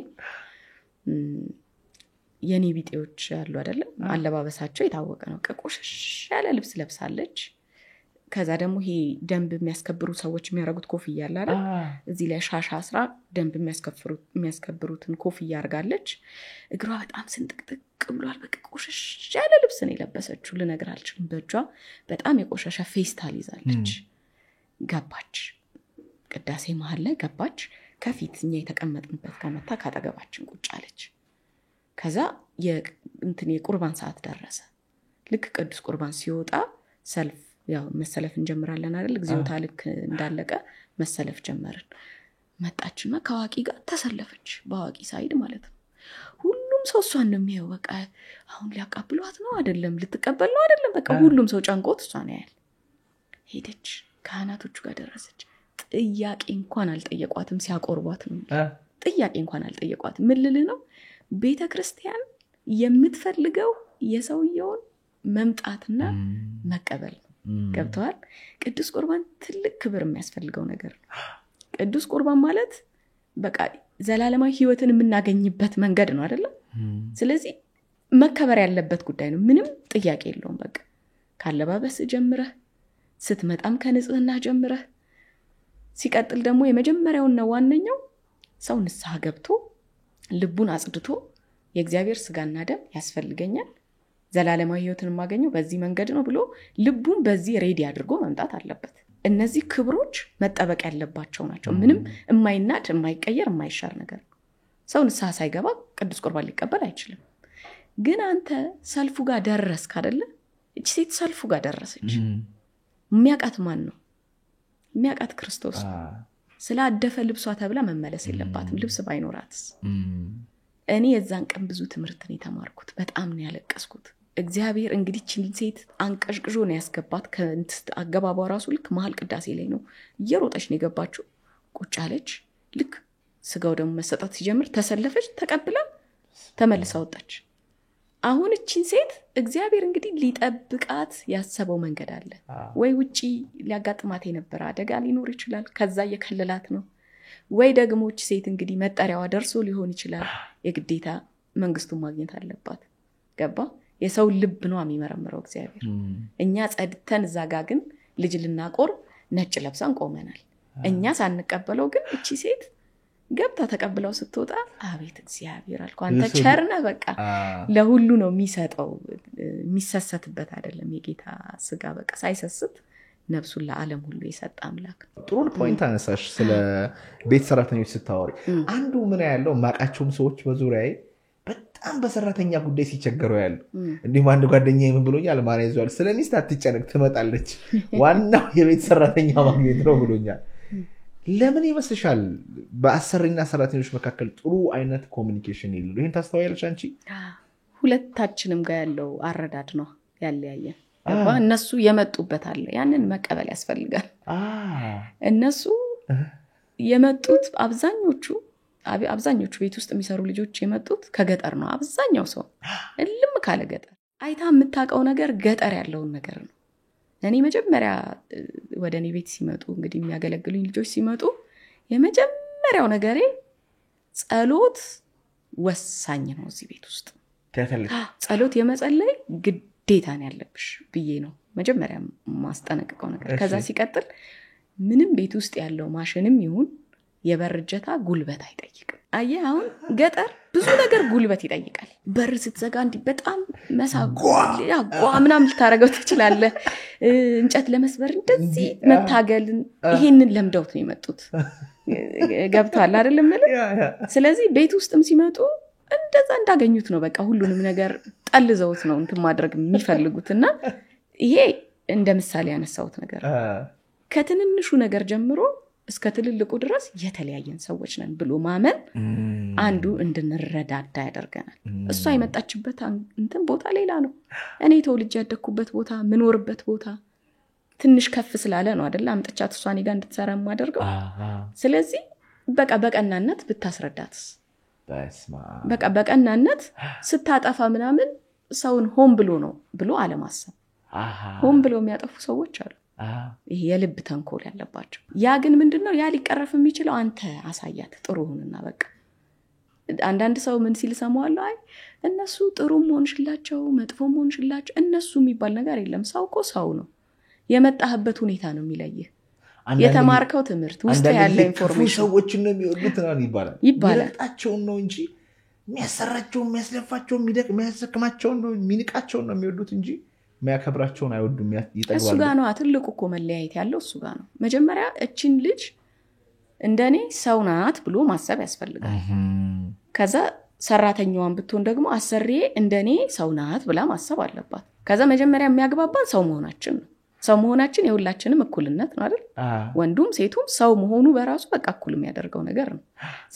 የኔ ቢጤዎች ያሉ አይደለ አለባበሳቸው የታወቀ ነው። ቆሽሽ ያለ ልብስ ለብሳለች። ከዛ ደግሞ ይሄ ደንብ የሚያስከብሩ ሰዎች የሚያረጉት ኮፍያ አለ አይደል? እዚህ ላይ ሻሻ አስራ ደንብ የሚያስከብሩትን ኮፍያ አርጋለች። እግሯ በጣም ስንጥቅጥቅ ብሏል። በቃ ቆሽሽ ያለ ልብስ ነው የለበሰችው። ልነግር አልችልም። በእጇ በጣም የቆሸሸ ፌስታል ይዛለች። ገባች። ቅዳሴ መሃል ላይ ገባች። ከፊት እኛ የተቀመጥንበት ከመታ ካጠገባችን ቁጭ አለች። ከዛ የቁርባን ሰዓት ደረሰ። ልክ ቅዱስ ቁርባን ሲወጣ ሰልፍ ያው መሰለፍ እንጀምራለን አይደል? እግዚኦታ ልክ እንዳለቀ መሰለፍ ጀመርን። መጣችና ከዋቂ ጋር ተሰለፈች። በዋቂ ሳይድ ማለት ነው። ሁሉም ሰው እሷን ነው የሚያየው። በቃ አሁን ሊያቃብሏት ነው አይደለም፣ ልትቀበል ነው አይደለም። በቃ ሁሉም ሰው ጨንቆት እሷን ያያል። ሄደች፣ ካህናቶቹ ጋር ደረሰች። ጥያቄ እንኳን አልጠየቋትም። ሲያቆርቧት ነው ጥያቄ እንኳን አልጠየቋትም። ምን ልልህ ነው? ቤተክርስቲያን የምትፈልገው የሰውየውን መምጣትና መቀበል ነው። ገብተዋል? ቅዱስ ቁርባን ትልቅ ክብር የሚያስፈልገው ነገር ነው። ቅዱስ ቁርባን ማለት በቃ ዘላለማዊ ህይወትን የምናገኝበት መንገድ ነው አይደል? ስለዚህ መከበር ያለበት ጉዳይ ነው። ምንም ጥያቄ የለውም። በቃ ካለባበስ ጀምረህ ስትመጣም ከንጽህና ጀምረህ ሲቀጥል ደግሞ የመጀመሪያውና ዋነኛው ሰው ንስሐ ገብቶ ልቡን አጽድቶ የእግዚአብሔር ስጋና ደም ያስፈልገኛል ዘላለማዊ ህይወትን ማገኘው በዚህ መንገድ ነው ብሎ ልቡን በዚህ ሬዲ አድርጎ መምጣት አለበት። እነዚህ ክብሮች መጠበቅ ያለባቸው ናቸው። ምንም የማይናድ የማይቀየር የማይሻር ነገር ነው። ሰው ንስሐ ሳይገባ ቅዱስ ቁርባን ሊቀበል አይችልም። ግን አንተ ሰልፉ ጋር ደረስክ አይደለ? እቺ ሴት ሰልፉ ጋር ደረሰች። የሚያቃት ማን ነው? የሚያቃት ክርስቶስ። ስላደፈ ልብሷ ተብላ መመለስ የለባትም። ልብስ ባይኖራትስ? እኔ የዛን ቀን ብዙ ትምህርት ነው የተማርኩት። በጣም ነው ያለቀስኩት። እግዚአብሔር እንግዲህ እቺን ሴት አንቀሽቅሾ ነው ያስገባት። ከአገባቧ ራሱ ልክ መሃል ቅዳሴ ላይ ነው እየሮጠች ነው የገባችው። ቁጭ አለች። ልክ ስጋው ደግሞ መሰጣት ሲጀምር ተሰለፈች፣ ተቀብላ ተመልሳ ወጣች። አሁን እቺን ሴት እግዚአብሔር እንግዲህ ሊጠብቃት ያሰበው መንገድ አለ ወይ? ውጪ ሊያጋጥማት የነበረ አደጋ ሊኖር ይችላል። ከዛ የከለላት ነው ወይ ደግሞ ሴት እንግዲህ መጠሪያዋ ደርሶ ሊሆን ይችላል የግዴታ መንግስቱን ማግኘት አለባት ገባ የሰው ልብ ነው የሚመረምረው እግዚአብሔር እኛ ጸድተን እዛ ጋር ግን ልጅ ልናቆር ነጭ ለብሰን ቆመናል እኛ ሳንቀበለው ግን እቺ ሴት ገብታ ተቀብለው ስትወጣ አቤት እግዚአብሔር አልኩ አንተ ቸርነ በቃ ለሁሉ ነው የሚሰጠው የሚሰሰትበት አይደለም የጌታ ስጋ በቃ ሳይሰስት ነፍሱን ለዓለም ሁሉ የሰጠ አምላክ ጥሩ ፖይንት አነሳሽ ስለ ቤት ሰራተኞች ስታወሪ አንዱ ምን ያለው ማቃቸውም ሰዎች በዙሪያዬ በጣም በሰራተኛ ጉዳይ ሲቸገሩ ያሉ እንዲህ አንድ ጓደኛዬ ምን ብሎኛል ማን ይዟል ስለኔ አትጨነቅ ትመጣለች ዋናው የቤት ሰራተኛ ማግኘት ነው ብሎኛል ለምን ይመስልሻል በአሰሪና ሰራተኞች መካከል ጥሩ አይነት ኮሙኒኬሽን ይሉ ይሄን ታስተዋያለሽ አንቺ ሁለታችንም ጋር ያለው አረዳድ ነው ያለያየ እነሱ የመጡበት አለ ያንን መቀበል ያስፈልጋል እነሱ የመጡት አብዛኞቹ ቤት ውስጥ የሚሰሩ ልጆች የመጡት ከገጠር ነው አብዛኛው ሰው እልም ካለ ገጠር አይታ የምታውቀው ነገር ገጠር ያለውን ነገር ነው እኔ መጀመሪያ ወደ እኔ ቤት ሲመጡ እንግዲህ የሚያገለግሉኝ ልጆች ሲመጡ የመጀመሪያው ነገሬ ጸሎት ወሳኝ ነው እዚህ ቤት ውስጥ ጸሎት የመጸለይ ግዴታ ነው ያለብሽ ብዬ ነው መጀመሪያ ማስጠነቀቀው ነገር ከዛ ሲቀጥል ምንም ቤት ውስጥ ያለው ማሽንም ይሁን የበርጀታ ጉልበት አይጠይቅም አየህ አሁን ገጠር ብዙ ነገር ጉልበት ይጠይቃል በር ስትዘጋ እንዲ በጣም መሳጓ ምናምን ልታረገው ትችላለህ እንጨት ለመስበር እንደዚህ መታገልን ይሄንን ለምደውት ነው የመጡት ገብቷል አይደል ማለት ስለዚህ ቤት ውስጥም ሲመጡ እንደዛ እንዳገኙት ነው በቃ ሁሉንም ነገር ጠልዘውት ነው እንትን ማድረግ የሚፈልጉትና ይሄ እንደ ምሳሌ ያነሳውት ነገር ከትንንሹ ነገር ጀምሮ እስከ ትልልቁ ድረስ የተለያየን ሰዎች ነን ብሎ ማመን አንዱ እንድንረዳዳ ያደርገናል እሷ የመጣችበት እንትን ቦታ ሌላ ነው እኔ ተወልጄ ያደኩበት ቦታ ምኖርበት ቦታ ትንሽ ከፍ ስላለ ነው አይደል አምጥቻት እሷን ጋር እንድትሰራ ማደርገው ስለዚህ በቃ በቀናነት ብታስረዳትስ በቃ በቀናነት ስታጠፋ ምናምን ሰውን ሆን ብሎ ነው ብሎ አለማሰብ ሆን ብሎ የሚያጠፉ ሰዎች አሉ ይሄ የልብ ተንኮል ያለባቸው ያ ግን ምንድነው ያ ሊቀረፍ የሚችለው አንተ አሳያት ጥሩውንና በቃ አንዳንድ ሰው ምን ሲል ሰማዋለሁ አይ እነሱ ጥሩም ሆንሽላቸው መጥፎም ሆንሽላቸው እነሱ የሚባል ነገር የለም ሰው እኮ ሰው ነው የመጣህበት ሁኔታ ነው የሚለይህ የተማርከው ትምህርት ውስጥ ያለ ኢንፎርሜሽን ሰዎች ነው የሚወዱት ነው ይባላል ይረጣቸው ነው እንጂ የሚያሰራቸው የሚያስለፋቸው የሚያስከማቸው ነው የሚንቃቸው ነው የሚወዱት እንጂ ማያከብራቸውን አይወዱም ይጠግባሉ እሱ ጋር ነው ትልቁ እኮ መለያየት ያለው እሱ ጋር ነው መጀመሪያ እቺን ልጅ እንደኔ ሰው ናት ብሎ ማሰብ ያስፈልጋል ከዛ ሰራተኛዋን ብትሆን ደግሞ አሰሪዬ እንደኔ ሰው ናት ብላ ማሰብ አለባት ከዛ መጀመሪያ የሚያግባባን ሰው መሆናችን ነው ሰው መሆናችን የሁላችንም እኩልነት ነው አይደል ወንዱም ሴቱም ሰው መሆኑ በራሱ በቃ እኩል የሚያደርገው ነገር ነው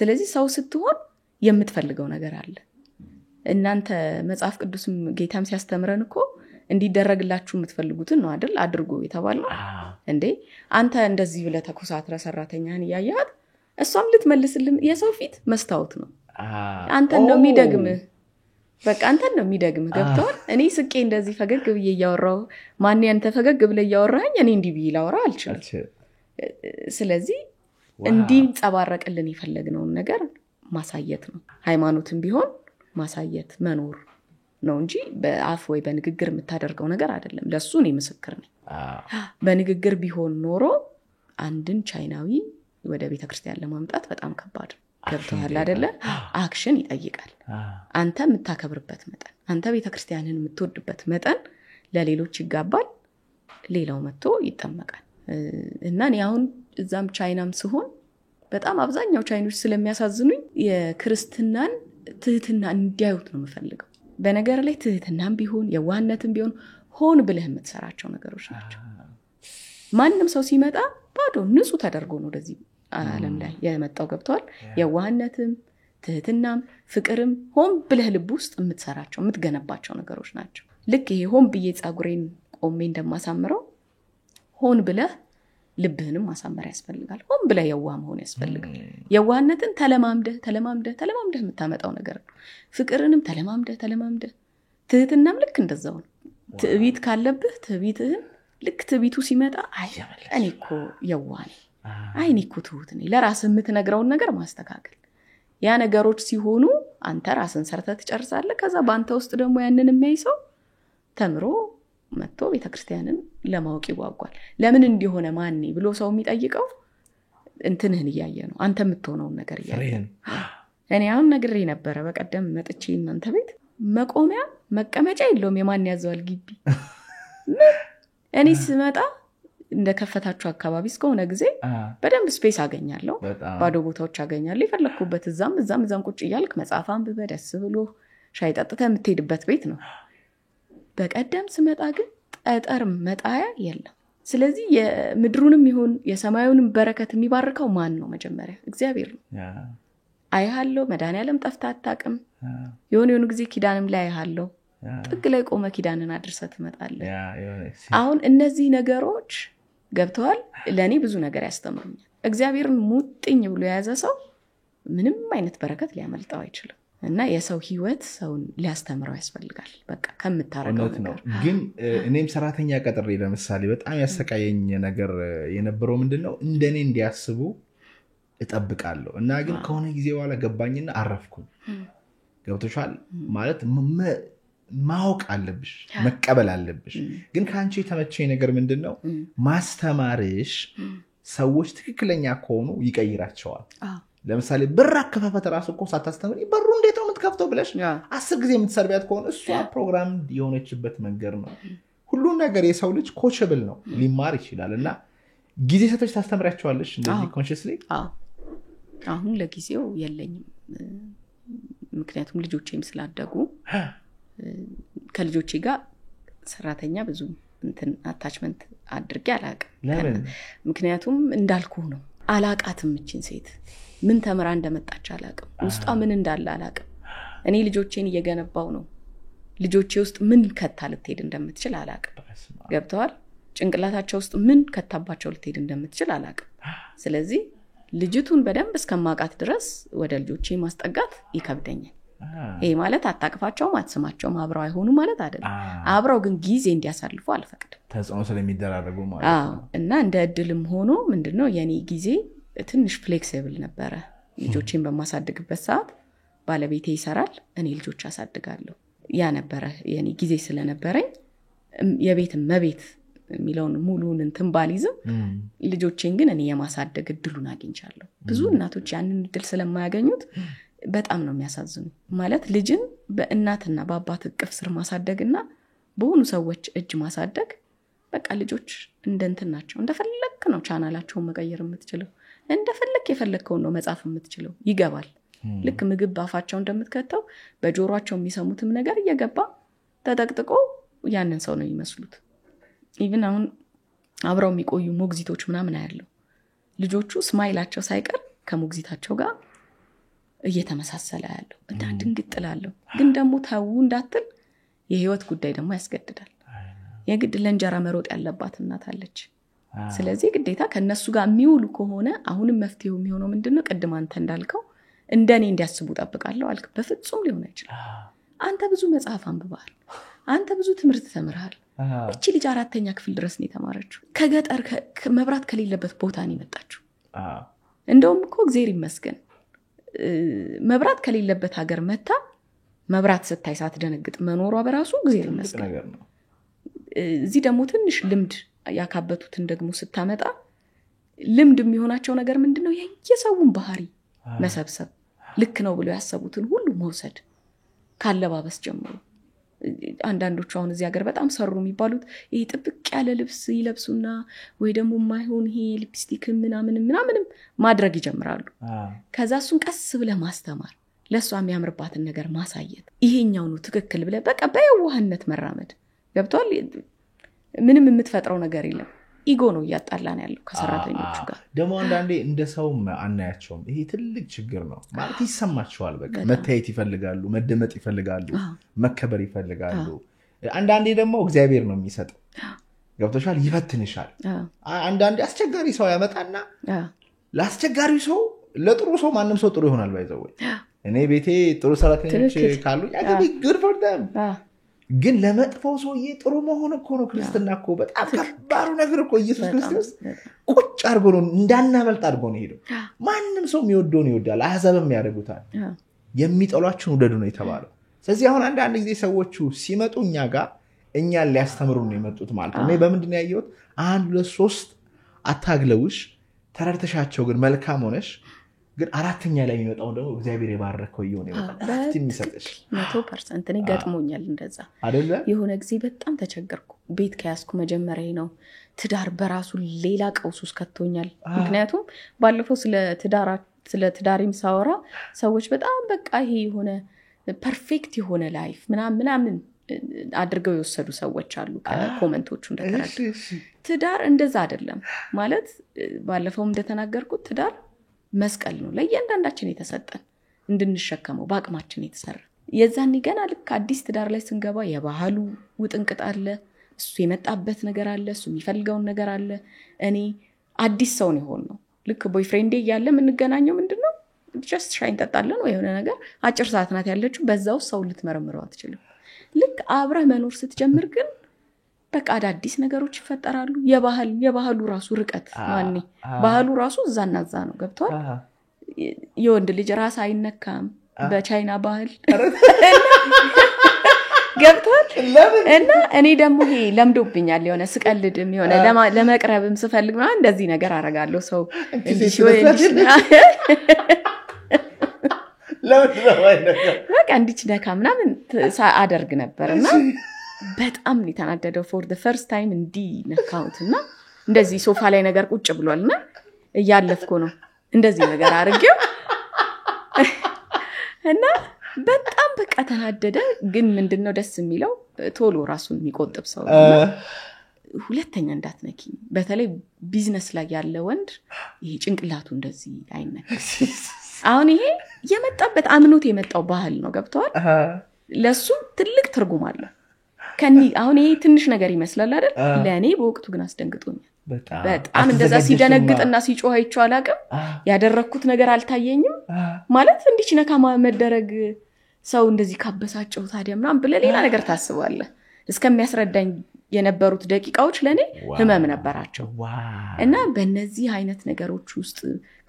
ስለዚህ ሰው ስትሆን የምትፈልገው ነገር አለ እናንተ መጽሐፍ ቅዱስም ጌታም ሲያስተምረን እኮ እንዲደረግላችሁ የምትፈልጉትን ነው አይደል አድርጎ የተባለው እንዴ አንተ እንደዚህ ብለ ተኮሳትረ ሰራተኛን ያያያት እሷም ልትመልስልህ የሰው ፊት መስታወት ነው አንተ ነው የሚደግምህ በቃ አንተ ነው የሚደግምህ ገብቷል እኔ ስቄ እንደዚህ ፈገግ ብዬ ያወራው ማን ያንተ ፈገግ ብለ ያወራኝ እኔ እንዲህ ብዬ ላወራ አልችልም ስለዚህ እንዲንጸባረቅልን የፈለግነው ነገር ማሳየት ነው ሃይማኖትም ቢሆን ማሳየት መኖር ነው እንጂ በአፍ ወይ በንግግር የምታደርገው ነገር አይደለም ለሱ እኔ ምስክር ነኝ በንግግር ቢሆን ኖሮ አንድን ቻይናዊ ወደ ቤተክርስቲያን ለማምጣት በጣም ከባድ ገብቷል አይደለ አክሽን ይጠይቃል አንተ የምታከብርበት መጠን አንተ ቤተክርስቲያንን የምትወድበት መጠን ለሌሎች ይጋባል ሌላው መጥቶ ይጠመቃል እና እኔ አሁን እዛም ቻይናም ሲሆን በጣም አብዛኛው ቻይኖች ስለሚያሳዝኑኝ የክርስትናን ትህትና እንዲያዩት ነው የምፈልገው በነገር ላይ ትህትናም ቢሆን የዋህነትም ቢሆን ሆን ብለህ የምትሰራቸው ነገሮች ናቸው ማንንም ሰው ሲመጣ ባዶ ንጹህ ተደርጎ ነው ወደዚህ ዓለም ላይ የመጣው ገብቷል የዋህነትም ትህትናም ፍቅርም ሆን ብለህ ልብ ውስጥ የምትሰራቸው የምትገነባቸው ነገሮች ናቸው ልክ ይሄ ሆን ብዬ ጻጉሬን ቆሜ እንደማሳምረው ሆን ብለህ ልብህንም ማሳመር ያስፈልጋል ሆን ብለህ የዋህ መሆን ያስፈልጋል የዋህነትን ተለማምደህ የምታመጣው ነገር ነው ፍቅርንም ተለማምደህ ትህትናም ልክ እንደዛው ነው ትዕቢት ካለብህ ትዕቢትህን ልክ ትዕቢቱ ሲመጣ አይ እኔ እኮ የዋህ ነኝ አይኔ እኮ ትሁት ነኝ ለራስህ የምትነግረውን ነገር ማስተካከል ያ ነገሮች ሲሆኑ አንተ ራስን ሰርተህ ትጨርሳለህ ከዛ ባንተ ውስጥ ደግሞ ያንን የሚያይሰው ተምሮ መጥቶ ቤተክርስቲያንን ለማወቅ ይጓጓል ለምን እንዲሆነ ማንኒ ብሎ ሰው የሚጠይቀው እንትንህን እያየ ነው አንተ የምትሆነውን ነገር እያየ እኔ አሁን ነግሬ ነበር በቀደም መጥቼ እናንተ ቤት መቆሚያ መቀመጫ የለውም የማን ያዘዋል ግቢ እኔ ስመጣ እንደከፈታችሁ አካባቢ እስከሆነ ጊዜ በደንብ ስፔስ አገኛለሁ ባዶ ቦታዎች አገኛለሁ ይፈልኩበት እዛም ቁጭ ይያልክ መጽሐፍ አንብበህ ደስ ብሎ ሻይ ጠጥተህ የምትሄድበት ቤት ነው በቀደም ስመጣ ግን ጠጠር መጣያ የለም ስለዚህ የምድሩንም ይሁን የሰማዩንም በረከት የሚባርከው ማን ነው መጀመሪያ እግዚአብሔር ነው አይሃለው መድኃኒዓለም ጠፍታ አታውቅም የሆነ ጊዜ ኪዳንም ላይ አይሃለው ጥግ ላይ ቆመ ኪዳንን አድርሰህ ትመጣለህ አሁን እነዚህ ነገሮች ገብተዋል ለኔ ብዙ ነገር ያስተምሩኛል እግዚአብሔርን ሙጥኝ ብሎ የያዘ ሰው ምንም አይነት በረከት ሊያመልጣው አይችልም እና የሰው ህይወት ሰውን ሊያስተምረው ያስፈልጋል በቃ ከምታረገው ነገር ግን እኔም ሰራተኛ ቀጥሬ ለምሳሌ በጣም ያሰቃየኝ ነገር የነበረው ምንድነው እንደኔ እንዲያስቡ እጠብቃለሁ እና ግን ከሆነ ጊዜ በኋላ ገባኝና አረፍኩኝ ገብቶሻል ማለት ማወቅ አለብሽ መቀበል አለብሽ ግን ካንቺ የተመቸኝ ነገር ምንድነው ማስተማርሽ ሰዎች ትክክለኛ ከሆኑ ይቀይራቸዋል ለምሳሌ ብር አከፋፈት ራስ እኮ ሳታስተምሪ በሩ እንዴት ነው የምትከፍተው ብለሽ 10 ጊዜ የምትሰርቢያት ከሆነ እሷ ፕሮግራም የሆነችበት መንገድ ነው ሁሉ ነገር የሰው ልጅ ኮቸብል ነው ሊማር ይችላል እና ጊዜ ሰጥተሽ ታስተምሪያቸዋለሽ እንደዚህ ኮንሺየስሊ አሁን ለጊዜው የለኝም ምክንያቱም ልጆቼም ስላደጉ ከልጆቼ ጋር ሰራተኛ ብዙ እንትን አታችመንት አድርጌ አላውቅም ምክንያቱም እንዳልኩ ነው አላቃትም እቺን ሴት ምን ተመራ እንደመጣች አላውቅም ውስጧ ምን እንዳለ አላውቅም እኔ ልጆቼን እየገነባው ነው ልጆቼ ውስጥ ምን ከታ ልትሄድ እንደምትችል አላውቅም ገብተዋል ጭንቅላታቸው ውስጥ ምን ከታባቸው ልትሄድ እንደምትችል አላውቅም ስለዚህ ልጅቱን በደንብ እስከማቃት ድረስ ወደ ልጆቼ ማስጠጋት ይከብደኛል ይሄ ማለት አጣቅፋቸውም አትስማቸውም አብረው አይሆኑ ማለት አይደለም አብረው ግን ጊዜ እንዲያሳልፉ አልፈቅድም ተጽዕኖ ስለሚደራረጉ ማለት ነው እና እንደ እድልም ሆኖ ምንድነው የኔ ጊዜ ትንሽ ፍሌክሲብል ነበረ ልጆቼን በማሳድግበት ሰዓት ባለቤቴ ይሰራል እኔ ልጆች አሳድጋለሁ ያ ነበረ የኔ ጊዜ ስለነበረኝ የቤት መቤት የሚለውን ሙሉን እንትን ባሊዝም ልጆቼን ግን እኔ የማሳደግ እድሉን አግኝቻለሁ ብዙ እናቶች ያንን እድል ስለማያገኙት በጣም ነው የሚያሳዝኑ ማለት ልጅን በእናትና በአባት እቅፍ ስር ማሳደግና በሆኑ ሰዎች እጅ ማሳደግ በቃ ልጆች እንደንትን ናቸው እንደፈለክ ነው ቻናላቸውን መቀየር የምትችለው እንደፈለክ የፈለከውን ነው መጻፍ የምትችለው ይገባል ልክ ምግብ ባፋቸው እንደምትከተው በጆሮአቸው የሚሰሙትም ነገር እየገባ ተጠቅጥቆ ያንን ሰው ነው የሚመስሉት ኢቭን አሁን አብረው የሚቆዩ ሞግዚቶች ምናምን አያለው ልጆቹ ስማይላቸው ሳይቀር ከሞግዚታቸው ጋር እየተመሳሰለ ያለው እና ድንግጥላለሁ ግን ደግሞ ታው እንዳትል የህይወት ጉዳይ ደግሞ ያስገድዳል የግድ ለእንጀራ መሮጥ ያለባት እናት አለች ስለዚህ ግዴታ ከነሱ ጋር የሚውሉ ከሆነ አሁንም መፍትሄው የሚሆነው ምንድነው ቅድም አንተ እንዳልከው እንደኔ እንዲያስቡ ጠብቃለሁ አልክ በፍጹም ሊሆን አይችልም አንተ ብዙ መጽሐፍ አንብበሃል አንተ ብዙ ትምህርት ተምረሃል እቺ ልጅ 4ኛ ክፍል ድረስ ነው የተማረችው ከገጠር መብራት ከሌለበት ቦታ ነው የመጣችው እንደውም እኮ እግዚአብሔር ይመስገን መብራት ከሌለበት ሀገር መታ መብራት ስታይ ሳትደነግጥ መኖሯ በራሱ እግዚአብሔር ይመስገን እዚህ ደግሞ ትንሽ ልምድ ያካበቱትን ደግሞ ስታመጣ ልምድ የሚሆናቸው ነገር ምንድነው የየሰውን ባህሪ መሰብሰብ ልክ ነው ብሎ ያሰቡትን ሁሉ መውሰድ ካለባበስ ጀምሮ አንዳንዶቹ አሁን እዚህ ሀገር በጣም ሰሩ የሚባሉት ይሄ ጥብቅ ያለ ልብስ ይለብሱና ወይ ደግሞ ማይሆን ይሄ ሊፕስቲክ ምናምን ማድረግ ይጀምራሉ ከዛ እሱን ቀስ ብለ ማስተማር ለሷ የሚያምርባትን ነገር ማሳየት ይሄኛው ነው ትክክል ብለ በቃ በየዋህነት መራመድ ገብቷል ምንም የምትፈጥረው ነገር የለም ኢጎ ነው ያጣላን ያለው ከሰራተኞቹ ጋር ደሞ አንዳንዴ እንደሰውም አናያቸውም ይሄ ትልቅ ችግር ነው ማለት ይሰማቸዋል በቃ መታየት ይፈልጋሉ መደመጥ ይፈልጋሉ መከበር ይፈልጋሉ አንዳንዴ ደግሞ እግዚአብሔር ነው የሚሰጠው ገብቶሻል ይፈትንሻል አንዳንዴ አስቸጋሪ ሰው ያመጣና ለአስቸጋሪው ሰው ለጥሩ ሰው ማንንም ሰው ጥሩ ይሆናል ባይዘው እኔ ቤቴ ጥሩ ሰራተኞች ካሉ ያገቢ good for them ግን ለመጥፎው ሰውዬ ጥሩ መሆን እኮ ነው ክርስትና እኮ በጣም ከባዱ ነገር እኮ ኢየሱስ ክርስቶስ ቁጭ አድርጎ ነው እንዳናመልጥ አድርጎ ነው ሄደው ማንም ሰው የሚወደውን ይወዳል አሕዛብም ያደርጉታል የሚጠሏችሁን ውደዱ ነው የተባለው ስለዚህ አሁን አንድ ጊዜ ሰዎቹ ሲመጡ እኛ ጋር እኛን ሊያስተምሩ ነው የመጡት ማለት ነው በምንድን ያየሁት 1 2 3 አታግለውሽ ተረድተሻቸው ግን መልካም ሆነሽ ግን አራተኛ ላይ የሚመጣው ደግሞ እግዚአብሔር የባረከው ይሆን ይመጣል የሚሰጥሽ 100% እኔ ገጥሞኛል እንደዛ አይደለ የሆነ ጊዜ በጣም ተቸገርኩ ቤት ከያዝኩ መጀመሪያ ነው ትዳር በራሱ ሌላ ቀውስ ውስጥ ከቶኛል ምክንያቱም ባለፈው ስለ ትዳሪም ሳወራ ሰዎች በጣም በቃ ይሄ የሆነ ፐርፌክት የሆነ ላይፍ ምናምን አድርገው የወሰዱ ሰዎች አሉ ከኮሜንቶቹ እንደተረዱ ትዳር እንደዛ አይደለም ማለት ባለፈው እንደተናገርኩት ትዳር መስቀል ነው ለእያንዳንዳችን የተሰጠን እንድንሸከመው በአቅማችን የተሰራ የዛኔ ገና ልክ አዲስ ትዳር ላይ ስንገባ የባህሉ ውጥንቅጥ አለ እሱ የመጣበት ነገር አለ እሱ የሚፈልገውን ነገር አለ እኔ አዲስ ሰው ነው ሆኖ ልክ ቦይፍሬንዴ እያለ የምንገናኘው ምንድነው ጀስት ሻይ እንጠጣለን ወይ የሆነ ነገር አጭር ሰዓት ናት ያለችው በዛው ሰው ልትመረምረው አትችልም ልክ አብረህ መኖር ስትጀምር ግን በቃ አዳዲስ ነገሮች ይፈጠራሉ የባህሉ ራሱ ርቀት ማንኔ ባህሉ ራሱ እዛናዛ ነው ገብቷል የወንድ ልጅ ራስ አይነካም በቻይና ባህል ገብቷል እና እኔ ደግሞ ይሄ ለምዶብኛል የሆነ ስቀልድም የሆነ ለመቅረብም ስፈልግ ማለት እንደዚህ ነገር አረጋለሁ ሰው በቃ እንዲች ነካ ምናምን አደርግ ነበርና በጣም የተናደደው for the first time እንዲ ነካውትና እንደዚህ ሶፋ ላይ ነገር ቁጭ ብሏልና እያለፍኩ ነው እንደዚህ ነገር አርገው እና በጣም በቃ ተናደደ ግን ምንድነው ደስ የሚለው ቶሎ ራሱን የሚቆጥብ ሰው ሁለተኛ እንዳትነኪ በተለይ ቢዝነስ ላይ ያለ ወንድ ይሄ ጭንቅላቱ እንደዚህ አይነካ አሁን ይሄ የመጣበት አምኖት የመጣው ባህል ነው ገብቷል ለሱ ትልቅ ትርጉም አለ ከኒ አሁን ይሄ ትንሽ ነገር ይመስላል አይደል ለኔ በወቅቱ ግን አስደንግጦኛል በጣም እንደዛ ሲደነግጥና ሲጮህ አይቻል አቀም ያደረኩት ነገር አልታየኝም ማለት እንዲች ነካማ መደረግ ሰው እንደዚህ ካበሳጨው ታዲያ ምናምን በሌላ ነገር ታስባለህ እስከሚያስረዳኝ የነበሩት ደቂቃዎች ለኔ ህመም ነበራቸው እና በእነዚህ አይነት ነገሮች ውስጥ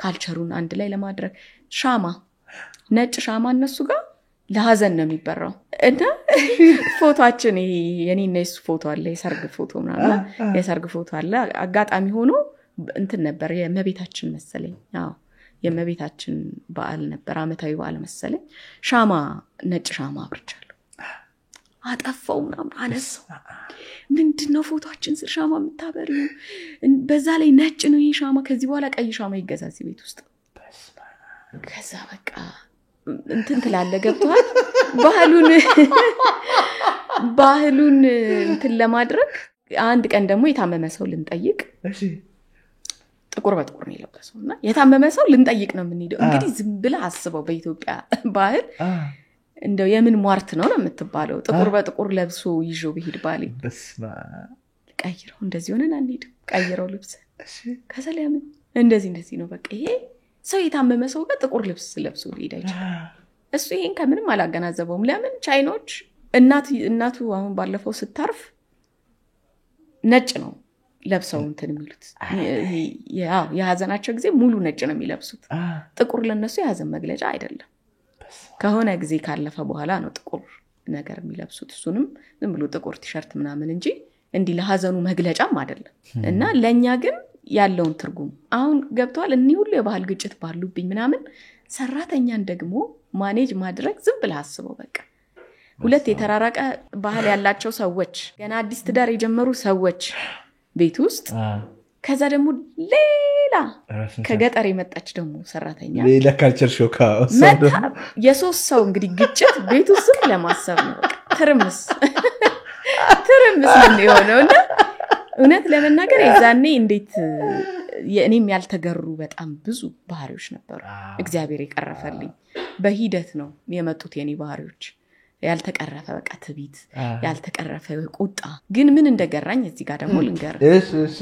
ካልቸሩን አንድ ላይ ለማድረግ ሻማ ነጭ ሻማ እነሱ ጋር ለሐዘን ነው የሚበራው እና ፎቶአችን የኔና የሱ ፎቶ አለ የሰርግ ፎቶ ምናምን የሰርግ ፎቶ አለ አጋጣሚ ሆኖ እንትን ነበር የመቤታችን መሰለኝ አዎ የመቤታችን በዓል ነበር አመታዊ በዓል መሰለኝ ሻማ ነጭ ሻማ አብርቻለሁ አጠፋው ምናምን አነሳው ምንድነው ፎቶአችን ስር ሻማ የምታበሪው በዛ ላይ ነጭ ነው ይሄ ሻማ ከዚህ በኋላ ቀይ ሻማ ይገዛዝ ቤት ውስጥ ከዛ በቃ እንትን ትላለ ገብቷል ባህሉን እንትን ለማድረግ አንድ ቀን ደግሞ የታመመ ሰው ልንጠይቅ እሺ ጥቁር በጥቁር ነው የለበሰውና የታመመ ሰው ልንጠይቅ ነው የምንሄደው እንግዲህ ዝም ብለ አስበው በኢትዮጵያ ባህል እንደው የምን ሟርት ነው የምትባለው ጥቁር በጥቁር ለብሶ ይጆ በሄድ ባሊ በስማ ቀይረው እንደዚህ ሆነና እንሂድ ቀይረው ልብስ እሺ ከሰላም እንደዚህ ነው በቃ ይሄ ሰው የታመመ ሰው ጋር ጥቁር ልብስ ለብሶ ሊሄድ አይችልም እሱ ይሄን ከምንም አላገናዘበውም ለምን ቻይኖች እናቱ አሁን ባለፈው ስታርፍ ነጭ ነው ለብሰው እንትን የሚሉት የሐዘናቸው ጊዜ ሙሉ ነጭ ነው የሚለብሱት ጥቁር ለነሱ የሐዘን መግለጫ አይደለም ከሆነ ጊዜ ካለፈ በኋላ ነው ጥቁር ነገር የሚለብሱት እሱንም ዝም ብሎ ጥቁር ቲሸርት ምናምን እንጂ እንዲህ ለሐዘኑ መግለጫም አይደለም እና ለኛ ግን ያለውን ትርጉም አሁን ገብቷል እኒ ሁሉ የባህል ግጭት ባሉብኝ ምናምን ሰራተኛን ደግሞ ማኔጅ ማድረግ ዝም ብለ አስበው በቃ ሁለት የተራራቀ ባህል ያላቸው ሰዎች ገና አዲስ ትዳር የጀመሩ ሰዎች ቤት ውስጥ ከዛ ደግሞ ሌላ ከገጠር የመጣች ደግሞ ሰራተኛ ሌላ ካልቸር ሾካ የሶስት ሰው እንግዲህ ግጭት ቤት ውስጥ ለማሰብ ነው ትርምስ ነው የሆነውና እውነት ለመናገር የዛኔ እንዴት የኔም ያልተገሩ በጣም ብዙ ባህሪዎች ነበሩ እግዚአብሔር ይቀረፈልኝ በሂደት ነው የመጡት የኔ ባህሪዎች ያልተቀረፈ በቃ ትቢት ያልተቀረፈ ቁጣ ግን ምን እንደገራኝ እዚህ ጋር ደግሞ ልንገር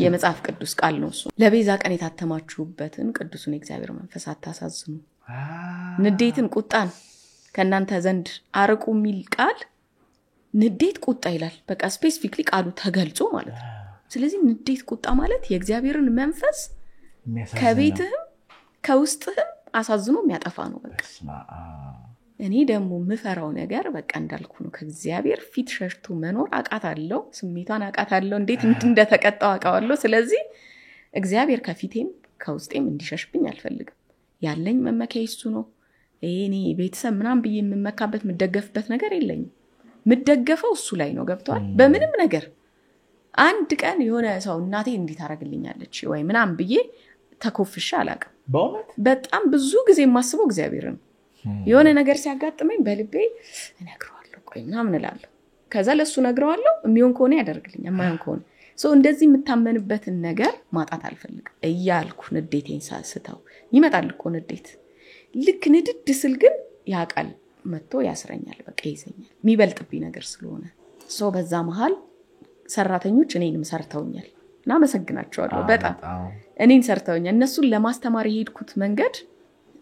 የመጽሐፍ ቅዱስ ቃል ነው እሱ ለቤዛ ቀን የታተማችሁበትን ቅዱሱን እግዚአብሔር መንፈስ አታሳዝኑ ንዴትን ቁጣን ከናንተ ዘንድ አርቁ የሚል ቃል ንዴት ቁጣ ይላል በቃ ስፔሲፊክሊ ቃሉ ተገልጾ ማለት ነው ስለዚህ ንዴት ቁጣ ማለት የእግዚአብሔርን መንፈስ ከቤትህም ከውስጥህም አሳዝኖ የሚያጠፋ ነው በቃ እኔ ደግሞ ምፈራው ነገር በቃ እንዳልኩ ነው ከእግዚአብሔር ፊት ሸሽቶ መኖር አቃታለሁ ስሜቷን አቃታለሁ እንዴት እንደተቀጣው አቃዋለሁ ስለዚህ እግዚአብሔር ከፊቴም ከውስጤም እንዲሸሽብኝ አልፈልግም ያለኝ መመኪያ እሱ ነው እኔ ቤተሰብ ምናምን ብዬ የምመካበት ምደገፍበት ነገር የለኝም ምደገፈው እሱ ላይ ነው ገብቷል በምንም ነገር አንድ ቀን የሆነ ሰው እናቴ እንዴት አረግልኛለች ወይ ምናምን ብዬ ተኮፍሻ አላቀም በጣም ብዙ ጊዜ የማስበው እግዚአብሔርን የሆነ ነገር ሲያጋጥመኝ በልቤ እነግረዋለሁ ቆይ ምናምን እላለሁ ከዛ ለሱ ነግረዋለሁ የሚሆን ከሆነ ያደርግልኝ የማይሆን ከሆነ እንደዚህ የምታመንበትን ነገር ማጣት አልፈልግም እያልኩ ንዴቴን ሳስተው ይመጣል እኮ ንዴት ልክ ንድድ ስል ግን ያቃል መጥቶ ያስረኛል በቃ ይዘኛል የሚበልጥብኝ ነገር ስለሆነ በዛ መሃል ሰራተኞች እኔንም ሰርተውኛል እና መሰግናቸዋለሁ በጣም እኔን ሰርተውኛል እነሱን ለማስተማር የሄድኩት መንገድ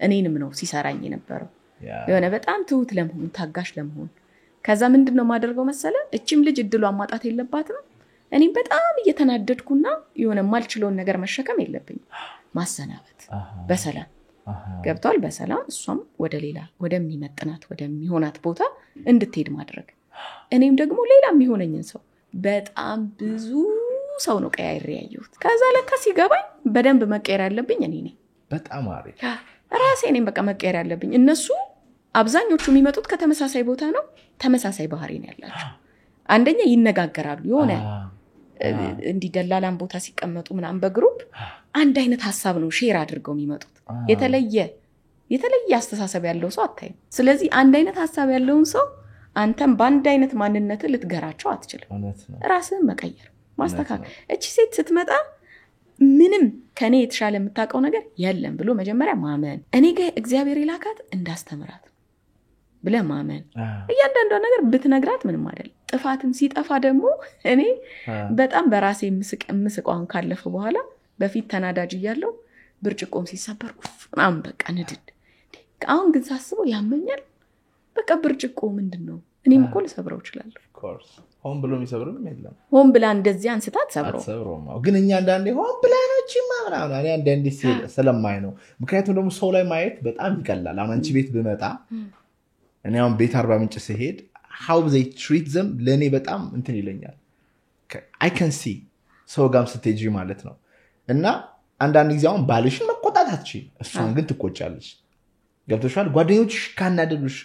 እኔንም ነው ሲሰራኝ የነበረው የሆነ በጣም ትሁት ለመሆን ታጋሽ ለመሆን ከዛ ምንድነው ማደርገው መሰለ እቺም ልጅ እድሏን ማጣት የለባትም እኔም በጣም እየተናደድኩና የሆነ ማልችለውን ነገር መሸከም የለብኝ ማሰናበት በሰላም ገብቷል በሰላም እሷም ወደ ሌላ ወደሚመጥናት ወደሚሆናት ቦታ እንድትሄድ ማድረግ እኔም ደግሞ ሌላ የሚሆነኝን ሰው በጣም ብዙ ሰው ነው ቀያይሬ ያየሁት ከዛ ለካ ሲገባኝ በደንብ መቀየር ያለብኝ እኔ ነኝ በጣም አሪፍ ራሴ ነኝ በቃ መቀየር ያለብኝ እነሱ አብዛኞቹ የሚመጡት ከተመሳሳይ ቦታ ነው ተመሳሳይ ባህሪ ነው ያላቸው አንደኛ ይነጋገራሉ የሆነ እንዲደላላን ቦታ ሲቀመጡ ምናምን በግሩፕ አንድ አይነት ሐሳብ ነው ሼር አድርገው የሚመጡት የተለየ አስተሳሰብ ያለው ሰው አታይም ስለዚህ አንድ አይነት ሐሳብ ያለውን ሰው አንተም በአንድ አይነት ማንነት ልትገራቸው አትችልም ራስህን መቀየር ማስተካከል እቺ ሴት ስትመጣ ምንም ከኔ የተሻለ የምታውቀው ነገር የለም ብሎ መጀመሪያ ማመን እኔ ጋር እግዚአብሔር ይላካት እንዳስተምራት ብለ ማመን እያንዳንዱ ነገር ብትነግራት ምንም አይደለም ጥፋትም ሲጠፋ ደግሞ እኔ በጣም በራሴ ምስቋን ካለፈ በኋላ በፊት ተናዳጅ ይያለው ብርጭቆም ሲሰበር ምናምን በቃ ንድድ አሁን ግን ሳስበው ያመኛል በቃ ብርጭቆ ምንድነው እኔም እኮ ልሰብረው ይችላል of course ሆን ብሎ የሚሰብርም የለም ሆን ብላ እንደዚህ አንስታት ሰብረው ግን እኛ አንዳንዴ ሆን ብላ ነችማ ምናምን እኔ አንዳንዴ ስለማይ ነው ምክንያቱም ደግሞ ሰው ላይ ማየት በጣም ይቀላል አሁን አንቺ ቤት ብመጣ እኔ አሁን ቤት 40 ምንጭ ሲሄድ how they treat them ለኔ በጣም እንትን ይለኛል I can see ሰው ጋም ስትሄጂ ማለት ነው እና አንዳንድ ጊዜ አሁን ባልሽን መቆጣት አትችይ እሷን ግን ትቆጫለሽ ገብቶሻል ጓደኞችሽ ካናደዱሽ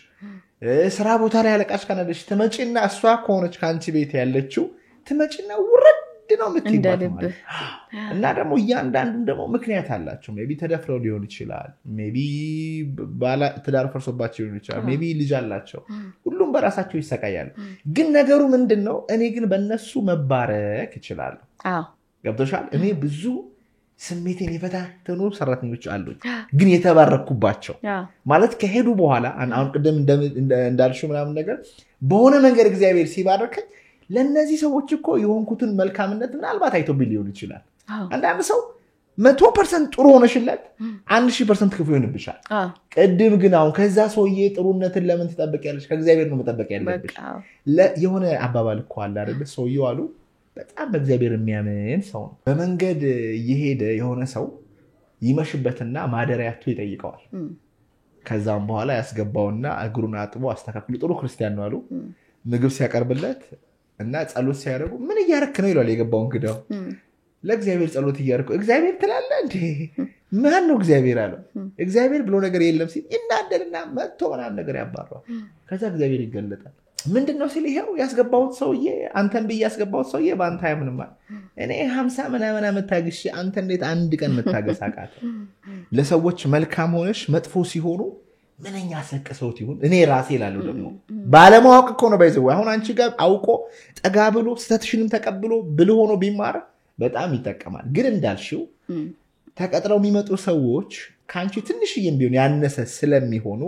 ስራ ቦታ ላይ ያለቃሽ ካናደሽ ተመጪና እሷ ከሆነች ካንቺ ቤት ያለችው ተመጪና ውረድ ነው የምትይባት እና ደግሞ ያንዳንዱ ደግሞ ምክንያት አላቸው ሜቢ ተደፍረው ሊሆን ይችላል ሜቢ ባላ ትዳር ፈርሶባቸው ሊሆን ይችላል ሜቢ ልጅ አላቸው ሁሉም በራሳቸው ይሰቃያሉ ግን ነገሩ ምንድነው እኔ ግን በእነሱ መባረክ ይችላል ገብቶሻል እኔ ብዙ ስሜቴን የፈታተኑ ሰራተኞች አሉ ግን የተባረኩባቸው ማለት ከሄዱ በኋላ አሁን ቀደም እንዳልሽው ምናምን ነገር በሆነ መንገር እግዚአብሔር ሲባርከኝ ለነዚህ ሰዎች እኮ የሆንኩትን መልካምነት ምናልባት አይቶብኝ ሊሆን ይችላል አንዳንድ ሰው 100% ጥሩ ሆነሽለት 1000% ክፉ ይሆንብሻል ቀድም ግን አሁን ከዛ ሰውዬ ጥሩነትን ለምን ተጠበቂያለሽ ከእግዚአብሔር ነው መጠበቅ ያለብሽ የሆነ አባባል እኮ አለ አይደል ሰውዬው አሉ በጣም በእግዚአብሔር የሚያምን ሰው ነው በመንገድ ይሄደ የሆነ ሰው ይመሽበትና ማደሪያቱ ይጠይቀዋል ከዛም በኋላ ያስገባውና እግሩን አጥቦ አስተካክሎ ጥሩ ክርስቲያን ነው አሉ ምግብ ሲያቀርብለት እና ጸሎት ሲያደርጉ ምን እያረክ ነው ይላል የገባው እንግዳው ለእግዚአብሔር ጸሎት እያረኩ እግዚአብሔር ትላለ እንዴ ማን ነው እግዚአብሔር አለው እግዚአብሔር ብሎ ነገር የለም ሲል ይናደድና መጥቶ ምናምን ነገር ያባራው ከዛ እግዚአብሔር ይገለጣል ምንድነው ሲል ይሄው ያስገባው ሰውዬ አንተን በያስገባው ሰውዬ ባንተ አይምንም እኔ 50 ምናምን አመት ታግሽ አንተ እንዴት አንድ ቀን መታገሳቃት ለሰዎች መልካም ሆነሽ መጥፎ ሲሆኑ ምንኛ ሰቀሰውት ይሁን እኔ ራሴ ላለው ደግሞ ባለማወቅ እኮ ነው ባይዘው አሁን አንቺ ጋር አውቆ ጠጋ ብሎ ስተትሽንም ተቀብሎ ብሎ ሆኖ ቢማር በጣም ይጠቀማል ግን እንዳልሽው ተቀጥረው የሚመጡ ሰዎች ካንቺ ትንሽዬም ቢሆን ያነሰ ስለሚሆኑ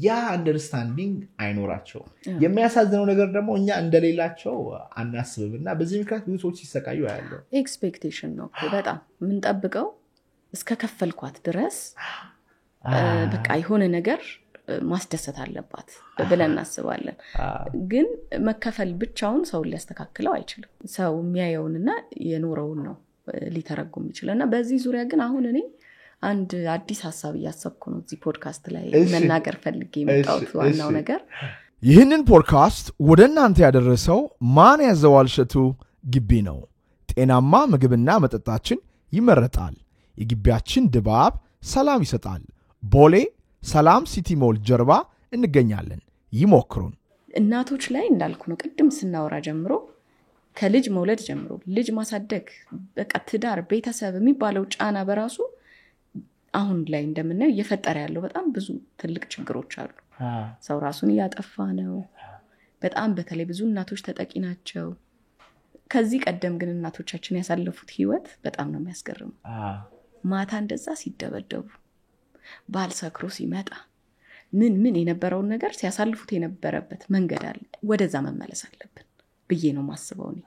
ያ አንደርስታንዲንግ አይኖራቸው የሚያሳዝነው ነገር ደግሞ እኛ እንደሌላቸው አናስብምና በዚህ ምክንያት ብዙ ሰዎች ሲሰቃዩ ያለው ኤክስፔክቴሽን ነው በጣም ምን ጠብቀው እስከ ከፈልኳት ድረስ በቃ የሆነ ነገር ማስደሰት አለባት ብለን እናስባለን ግን መከፈል ብቻውን ሰው ሊያስተካክለው አይችልም ሰው የሚያየውንና የኖረውን ነው ሊተረጉም ይችላልና በዚህ ዙሪያ ግን አሁን እኔ አንድ አዲስ ሐሳብ ያሰብኩ ነው እዚህ ፖድካስት ላይ መናገር ፈልጌ መጣሁት ዋናው ነገር ይህንን ፖድካስት ወደ እናንተ ያደረሰው ማን ያዘዋል እሸቱ ግቢ ነው ጤናማ ምግብና መጠጣችን ይመረጣል የግቢያችን ድባብ ሰላም ይሰጣል ቦሌ ሰላም ሲቲ ሞል ጀርባ እንገኛለን ይሞክሩን እናቶች ላይ እንዳልኩ ነው ቅድም ስናወራ ጀምሮ ከልጅ መውለድ ጀምሮ ልጅ ማሳደግ በቃ ትዳር ቤተሰብ የሚባለው ጫና በራሱ አሁን ላይ እንደምናየው እየፈጠረ ያለው በጣም ብዙ ትልቅ ችግሮች አሉ ሰው ራሱን ያጠፋ ነው በጣም በተለይ ብዙ እናቶች ተጠቂ ናቸው ከዚህ ቀደም ግን እናቶቻችን ያሳለፉት ህይወት በጣም ነው የሚያስገርመው ማታ እንደዛ ሲደበደቡ ባልሰክሮ ሲመጣ ምን የነበረውን ነገር ሲያሳልፉት የነበረበት መንገድ አለ ወደዛ መመለስ አለብን ብዬ ነው ማስበው ነው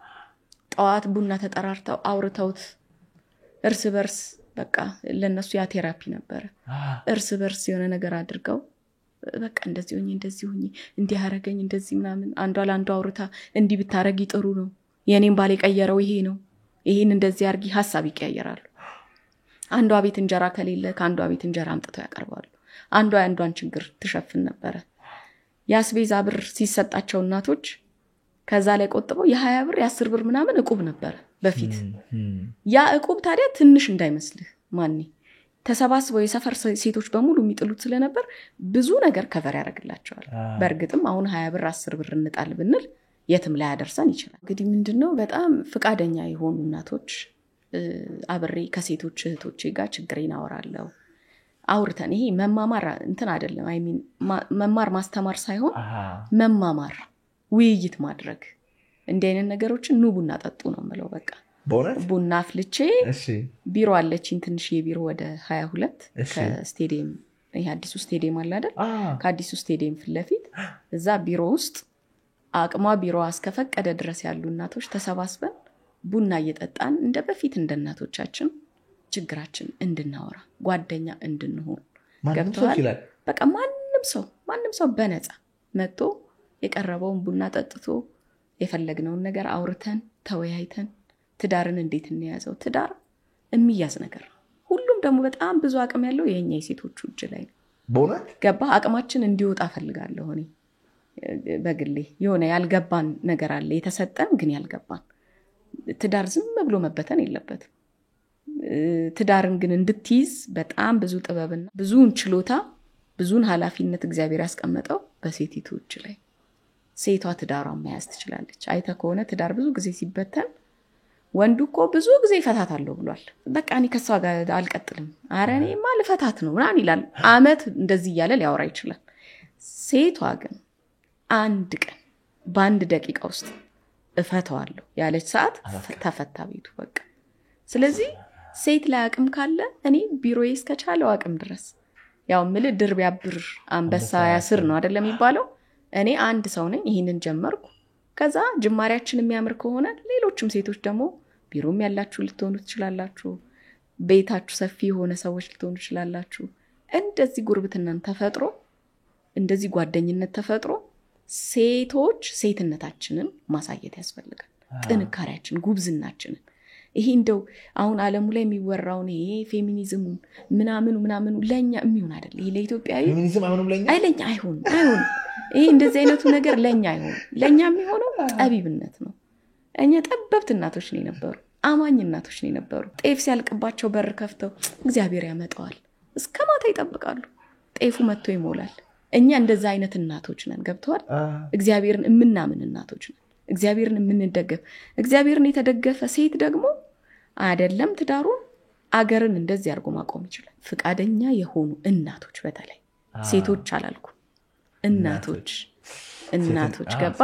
ጧት ቡና ተጠራርተው አውርተውት እርስ በርስ በቃ ለነሱ ያ ቴራፒ ነበር እርስ በርስ የሆነ ነገር አድርገው በቃ እንደዚህ ሆኜ እንዲህ አረጋኝ እንደዚህ ምናምን አንዷ ለአንዷ አውርታ እንዲህ ብታረጊ ጥሩ ነው የኔን ባል የቀየረው ይሄ ነው ይሄን እንደዚህ አርጊ ሐሳብ ይቀየራሉ አንዷ ቤት እንጀራ ከሌለ ከአንዷ ቤት እንጀራ አምጥተው ያቀርባሉ አንዷ አንዷን ችግር ትሸፍን ነበር ያስቤዛ ብር ሲሰጣቸው እናቶች ከዛ ላይ ቆጥበው የ20 ብር የ10 ብር ምናምን እቁብ ነበር በፊት ያ እቁብ ታዲያ ትንሽ እንዳይመስልህ ማንኒ ተሰባስበው የሰፈር ሴቶች በሙሉ የሚጥሉት ስለነበር ብዙ ነገር ከቨር ያደርግላቸዋል በእርግጥም አሁን 20 ብር 10 ብር እንጣል ብንል የትም ላይ ያደርሰን ይችላል እንግዲህ ምንድነው በጣም ፍቃደኛ የሆኑ እናቶች አብሬ ከሴቶች እህቶቼ ጋር ችግሬን አወራለሁ አውርተን ይሄ መማማር እንትን አይደለም አይ ሚን መማር ማስተማር ሳይሆን መማማር ውይይት ማድረግ እንደኔ ነገሮችን ቡና ጠጡ ነው ማለት በቃ ቡና አፍልቼ ቢሮ አለችኝ ትንሽ የቢሮ ወደ 22 ከስቴዲየም ይሄ አዲሱ ስቴዲየም አለ አይደል ከአዲሱ ስቴዲየም ፍለፊት እዛ ቢሮ ውስጥ አቅሟ ቢሮ አስከፈቀደ ድረስ ያሉ እናቶች ተሰባስበን ቡና እየጠጣን እንደ በፊት እንደናቶቻችን ችግራችን እንድናወራ ጓደኛ እንድንሆን ገብቷል በቃ ማንንም ሰው በነፃ መጥቶ የቀረበውን ቡና ጠጥቶ የፈለግነውን ነገር አውርተን ተወያይተን ትዳርን እንዴት እንያዘው ትዳር የሚያዝ ነገር ሁሉም ደግሞ በጣም ብዙ አቅም ያለው የኛ የሴቶች እጅ ላይ ነው በእውነት ገባ አቅማችን እንዲወጣ ፈልጋለሁ እኔ በግሌ የሆነ ያልገባን ነገር አለ የተሰጠን ግን ያልገባን ትዳር ዝም ብሎ መበተን የለበትም ትዳርን ግን እንድትይዝ በጣም ብዙ ጥበብና ብዙን ችሎታ ብዙን ኃላፊነት እግዚአብሔር ያስቀመጠው በሴቲቱ እጅ ላይ ሴቷ ትዳሯን መያዝ ትችላለች አይተ ከሆነ ትዳር ብዙ ጊዜ ሲበተን ወንዱ እኮ ብዙ ጊዜ ይፈታታለሁ ብሏል በቃ እኔ ከሷ ጋር አልቀጥልም አረኔማ ልፈታት ነው ምናምን ይላል አመት እንደዚህ ያለ ሊያወራ ይችላል ሴቷ ግን አንድ ቀን በአንድ ደቂቃ ውስጥ እፈታዋለሁ ያለች ሰዓት ተፈታ ቤቱ በቃ ስለዚህ ሴት ላይ አቅም ካለ እኔ ቢሮዬ እስከቻለው አቅም ድረስ ያው ድር ቢያብር አንበሳ ያስር ነው አይደለም የሚባለው እኔ አንድ ሰው ነኝ ይሄንን ጀመርኩ ከዛ ጅማሪያችን የሚያምር ከሆነ ሌሎችም ሴቶች ደግሞ ቢሮም ያላችሁ ልትሆኑ ትችላላችሁ ቤታችሁ ሰፊ የሆነ ሰዎች ልትሆኑ ትችላላችሁ እንደዚህ ጉርብትናን ተፈጥሮ እንደዚህ ጓደኝነት ተፈጥሮ ሴቶች ሴትነታችንን ማሳየት ያስፈልጋል ጥንካሬያችን ጉብዝናችንን ይሄ እንደው አሁን ዓለሙ ላይ የሚወራውን ይሄ ፌሚኒዝም ምናምኑ ለኛ የሚሆን አይደል ይሄ ለኢትዮጵያዊ ፌሚኒዝም አሁንም ለኛ አይለኛ አይሆን ይሄ እንደዚህ አይነቱ ነገር ለኛ አይሆን ለኛ የሚሆነው ጠቢብነት ነው እኛ ጠበብት እናቶች ነን ነበሩ አማኝ እናቶች ነን ነበሩ ጤፍ ሲያልቅባቸው በር ከፍተው እግዚአብሔር ያመጣዋል እስከማታ ይጠብቃሉ ጤፉ መጥቶ ይሞላል እኛ እንደዛ አይነት እናቶች ነን ገብቷል እግዚአብሔርን እምናምን እናቶች ነን እግዚአብሔርን የምንደገፍ እግዚአብሔርን የተደገፈ ሴት ደግሞ አይደለም ትዳሩን አገርን እንደዚህ አርጎ ማቆም ይችላል ፍቃደኛ የሆኑ እናቶች በተለይ ሴቶች አላልኩ እናቶች ገባ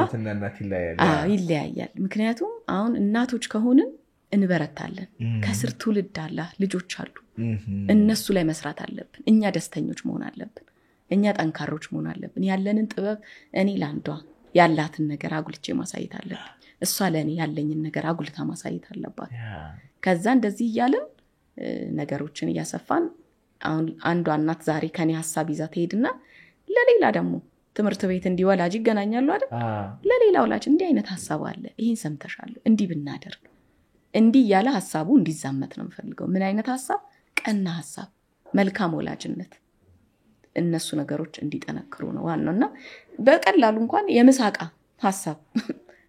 ይለያያል ምክንያቱም አሁን እናቶች ከሆንን እንበረታለን ከስር ትውልድ አለ ልጆች አሉ እነሱ ላይ መስራት አለብን እኛ ደስተኞች መሆን አለብን እኛ ጠንካሮች መሆን አለብን ያለንን ጥበብ እኔ ላንዷ ያላትን ነገር አጉልቼ ማሳየት አለብን እሷ ለኔ ያለኝን ነገር አጉልታ ማሳየት አለባት ከዛ እንደዚህ ይያለን ነገሮችን ያሰፋን አሁን አንዷ እናት ዛሬ ከኔ ሐሳብ ይዛ ትሄድና ለሌላ ደግሞ ትምህርት ቤት እንዲወላጅ ይገናኛሉ አይደል ለሌላ ወላጅ እንዲህ አይነት ሐሳብ አለ ይሄን ሰምተሻል እንዲህ ብናደርግ እንዲህ ያለ ሐሳቡ እንዲዛመት ነው የምፈልገው ምን አይነት ሐሳብ ቀና ሐሳብ መልካም ወላጅነት እነሱ ነገሮች እንዲጠነክሩ ነው ዋናውና በቀላሉ እንኳን የምሳቃ ሐሳብ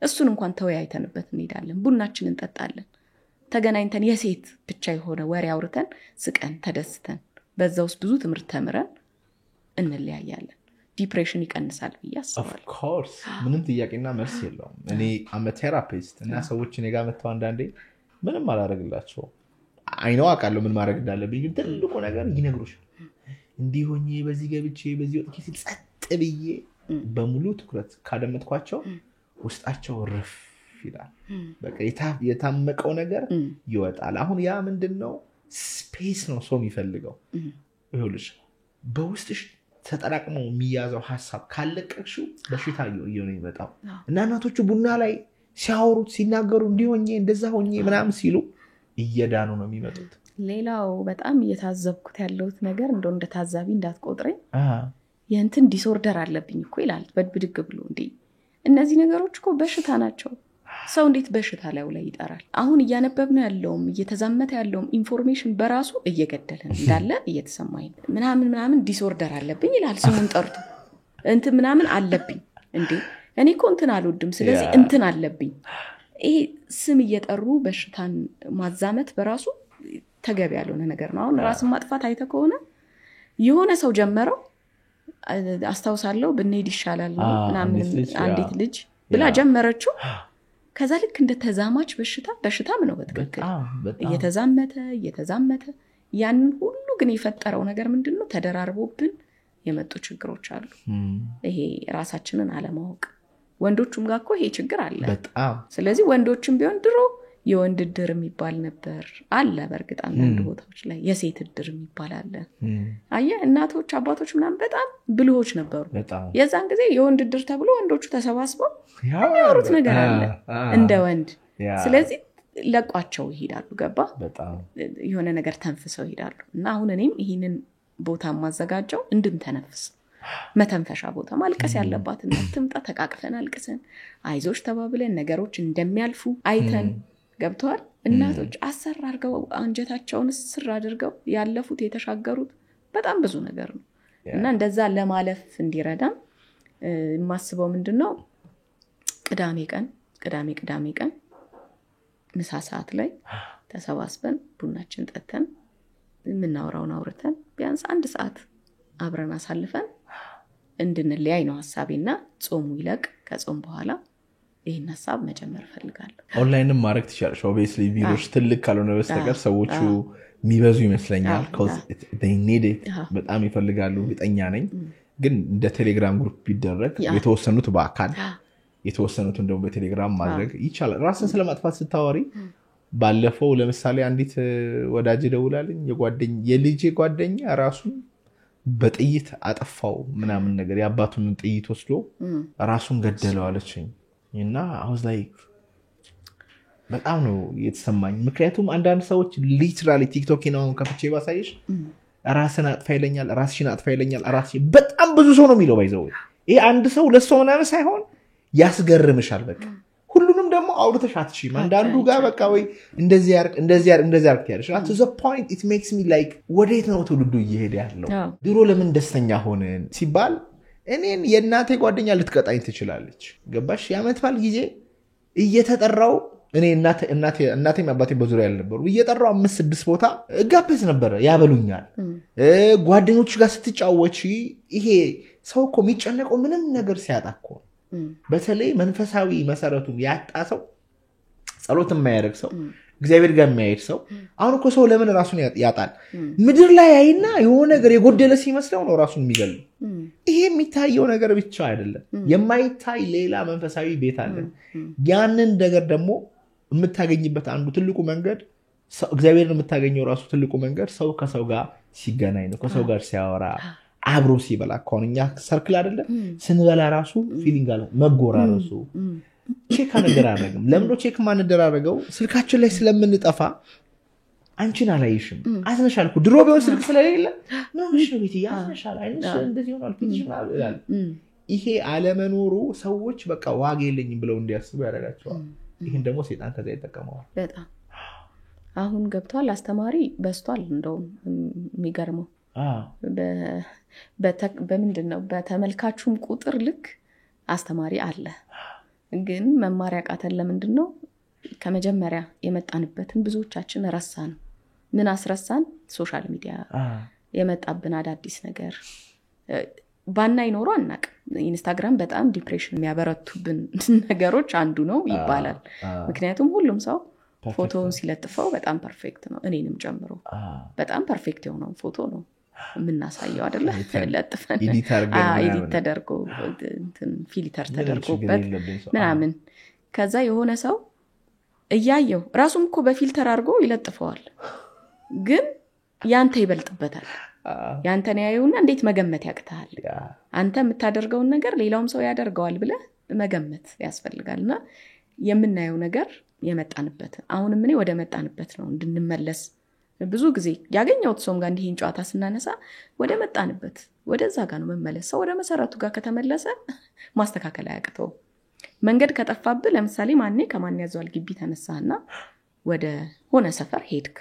እሱን እንኳን ተወያይተንበት እንሄዳለን ቡናችንን እንጠጣለን ተገናኝተን የሴት ብቻ የሆነ ወሬ አውርተን ስቀን ተደስተን በዛው ብዙ ትምህርት ተምረን እንለያያለን ዲፕሬሽን ይቀንሳል ብያስባለሁ of course ምንም ጥያቄና መልስ የለውም እኔ am a therapist እና ሰዎች እኔ ጋር መጥተው አንዳንዴ ምንም አላደርግላቸው አይነው አቃለው ምን ማድረግ እንዳለብኝ ግን ትልቁ ነገር ይነግሩሽ እንዲሆኝ በዚህ ገብቼ በዚህ ወጥቼ ሲጸጥ ብዬ በሙሉ ትኩረት ካደመጥኳቸው ውስጣቸው ረፍ ይላል በቃ የታመቀው ነገር ይወጣል አሁን ያ ምንድነው ስፔስ ነው ሰው የሚፈልገው ይሁልሽ በውስጥሽ ተጠራቅሞ የሚያዘው ሐሳብ ካለቀቅሽው በሽታ ይሆነ ይመጣው እና እናቶቹ ቡና ላይ ሲያወሩት ሲናገሩ እንዲሆኝ እንደዛ ሆኜ ምናምን ሲሉ እየዳኑ ነው የሚመጡት ሌላው በጣም እየታዘብኩት ያለውት ነገር እንደ ታዛቢ እንዳትቆጥረኝ የእንትን ዲስኦርደር አለብኝ እኮ ይላል በድብድግ ብሎ እንዴ እነዚህ ነገሮች እኮ በሽታ ናቸው ሰው እንዴት በሽታ ላይ ይጠራል አሁን እያነበብነው ያለውም እየተዛመተ ያለውም ኢንፎርሜሽን በራሱ እየገደለን እንዳለ እየተሰማኝ ምናምን ዲስኦርደር አለብኝ ይላል ስሙን ጠርቶ እንትን ምናምን አለብኝ እንዴ እኔ እኮ እንትን አልወድም ስለዚህ እንትን አለብኝ ይሄ ስም እየጠሩ በሽታን ማዛመት በራሱ ተገቢ ያልሆነ ነገር ነው አሁን ራስን ማጥፋት አይተ ከሆነ የሆነ ሰው ጀመረው አስተዋውሳለሁ ብንሄድ ይሻላል ምናምን አንዲት ልጅ ብላ ጀመረችው ከዛ ልክ እንደ ተዛማች በሽታም ነው በትክክል እየተዛመተ ያንን ሁሉ ግን የፈጠረው ነገር ምንድነው ተደራርቦብን የመጡ ችግሮች አሉ ይሄ ራሳችንን አለማወቅ ወንዶቹም ጋር እኮ ይሄ ችግር አለ በጣም ስለዚህ ወንዶችም ቢሆን ድሮ የወንድ ድር የሚባል ነበር አለ በርግጥ አንድ ቦታዎች ላይ የሴት ድር የሚባል አለ አየ እናቶች አባቶች ምናምን በጣም ብልሆች ነበሩ የዛን ጊዜ የወንድ ድር ተብሎ ወንዶቹ ተሰባስበው ያወሩት ነገር አለ እንደ ወንድ ስለዚህ ለቋቸው ይሄዳሉ ገባ በጣም የሆነ ነገር ተንፍሰው ይሄዳሉ እና አሁን እኔም ይሄንን ቦታ ማዘጋጀው እንድንተነፍስ መተንፈሻ ቦታ ማልቀስ ያለባትን ትምጣ ተቃቅፈን አልቅሰን አይዞሽ ተባብለን ነገሮች እንደሚያልፉ አይተን ገብቷል እናቶች አሰር አድርገው አንጀታቸውን ስር አድርገው ያለፉት የተሻገሩት በጣም ብዙ ነገር ነው እና እንደዛ ለማለፍ እንዲረዳን ማስበው ምንድነው ቅዳሜ ቀን ምሳ ሰዓት ላይ ተሰባስበን ቡናችን ጠጥተን ምናወራውን አውርተን ቢያንስ 1 ሰዓት አብረን አሳልፈን እንድንለያይ ነው ሐሳቤና ጾሙ ይለቅ ከጾም በኋላ ይሄን ሐሳብ መጀመር ፈልጋለሁ ኦንላይንም ማድረግ ትችላለሽ obviously ቪዲዮስ ትልቅ ካልሆነ በስተቀር ሰዎቹ የሚበዙ ይመስለኛል cuz they need it በጣም ይፈልጋሉ ግጠኛ ነኝ ግን እንደ ቴሌግራም ግሩፕ ቢደረግ የተወሰኑት በአካል የተወሰኑት እንደው በቴሌግራም ማድረግ ይቻላል ራስን ስለማጥፋት ስታወሪ ባለፈው ለምሳሌ አንዲት ወዳጅ ደውላልኝ የልጄ ጓደኛ ራሱን በጥይት አጠፋው ምናምን ነገር ያባቱን ጥይት ወስዶ ራሱን ገደለው አለችኝ እና I was like በጣም ነው የተሰማኝ ምክንያቱም አንዳንድ ሰዎች ሊትራሊ ቲክቶክ ነው ከፍቼ ባሳይሽ ራስን አጥፋ ይለኛል ራስሽን አጥፋ ይለኛል በጣም ብዙ ሰው ነው የሚለው ባይዘው ይሄ አንድ ሰው ለሰው ምናምን ሳይሆን ያስገርምሻል በቃ ሁሉንም ደግሞ አውርተሽ አትሽም አንዳንዱ ጋር በቃ ወይ እንደዚህ ያርክ ያለሽ at the point it makes me like ወዴት ነው ትውልዱ እየሄደ ያለው ድሮ ለምን ደስተኛ ሆነን ሲባል እኔን የእናቴ ጓደኛ ልትቀጣኝ ትችላለች ገባሽ ያመትፋል ጊዜ እየተጠራው እኔ እናቴ አባቴ በዙሪያ ያልነበሩ እየተጠራው 5-6 ቦታ ጋብዝ ነበር ያበሉኛል ጓደኞች ጋር ስትጫወቺ ይሄ ሰው እኮ የሚጨነቀው ምንም ነገር ሲያጣቆ በተለይ መንፈሳዊ መሰረቱን ያጣ ሰው ጸሎት የማያደርግ ሰው እግዚአብሔር ጋር የሚያይድ ሰው አሁን እኮ ሰው ለምን ራሱን ያጣል ምድር ላይ አይና የሆነ ነገር የጎደለ ሲመስለው ነው ራሱን የሚገል ይሄ የሚታየው ነገር ብቻ አይደለም የማይታይ ሌላ መንፈሳዊ ቤት አለ ያንን ነገር ደግሞ የምታገኝበት አንዱ ትልቁ መንገድ እግዚአብሔርን የምታገኘው ራሱ ትልቁ መንገድ ሰው ከሰው ጋር ሲገናኝ ነው ከሰው ጋር ሲያወራ አብሮ ሲበላ ኮንኛ ሰርክል አይደለም ስንበላ ራሱ ፊሊንግ አለ መጎራረሱ ቼክ አነደራረግም ለምን ቼክ ማነደራረገው ስልካችን ላይ ስለምንጠፋ አንቺን አላይሽም አዝነሻል እኮ ድሮ ቢሆን ስልክ ስለሌለ ነው እሺ ቤት ያዝነሻል አይንሽ እንደዚህ ሆኗል ፊትሽ ምናምን ይላል ይሄ አለመኖሩ ሰዎች በቃ ዋጋ የለኝም ብለው እንዲያስቡ ያደርጋቸዋል ይሄን ደግሞ ሰይጣን ከዛ ይጠቀመዋል በጣም አሁን ገብቷል አስተማሪ በስቷል እንደውም የሚገርመው በምንድነው በተመልካቹም ቁጥር ልክ አስተማሪ አለ ግን መማሪያ ቃተን ለምንድነው ከመጀመሪያ የመጣንበትን ብዙዎቻችን ረሳን ምን አስረሳን ሶሻል ሚዲያ የመጣብን አዳዲስ ነገር ባና ይኖሩ አናቅ ኢንስታግራም በጣም ዲፕሬሽን የሚያበረቱብን ነገሮች አንዱ ነው ይባላል ምክንያቱም ሁሉም ሰው ፎቶውን ሲለጥፈው በጣም ፐርፌክት ነው እኔንም ጨምሮ በጣም ፐርፌክት የሆነው ፎቶ ነው ምናሳየው አይደለ ለጥፈን ኤዲት ተደርጎ እንትን ፊልተር ተደርጎበት ምናምን ከዛ የሆነ ሰው እያየው ራሱም እኮ በፊልተር አድርጎ ይለጥፈዋል ግን ያንተ ይበልጥበታል ያንተን ያዩና እንዴት መገመት ያቅታል አንተ የምታደርገውን ነገር ሌላውም ሰው ያደርገዋል ብለ መገመት ያስፈልጋልና የምናየው ነገር የመጣንበት አሁንም እኔ ወደ መጣንበት ነው እንድንመለስ ብዙ ጊዜ ያገኘውት ሰውም ጋር እንዲህን ጨዋታ ስናነሳ ወደ መጣንበት ወደዛ ጋር ነው መመለስ ሰው ወደ መሰረቱ ጋር ከተመለሰ ማስተካከል አያቅተው መንገድ ከጠፋብህ ለምሳሌ ማንኔ ከማን ያዘዋል ግቢ ተነሳና ወደ ሆነ ሰፈር ሄድክ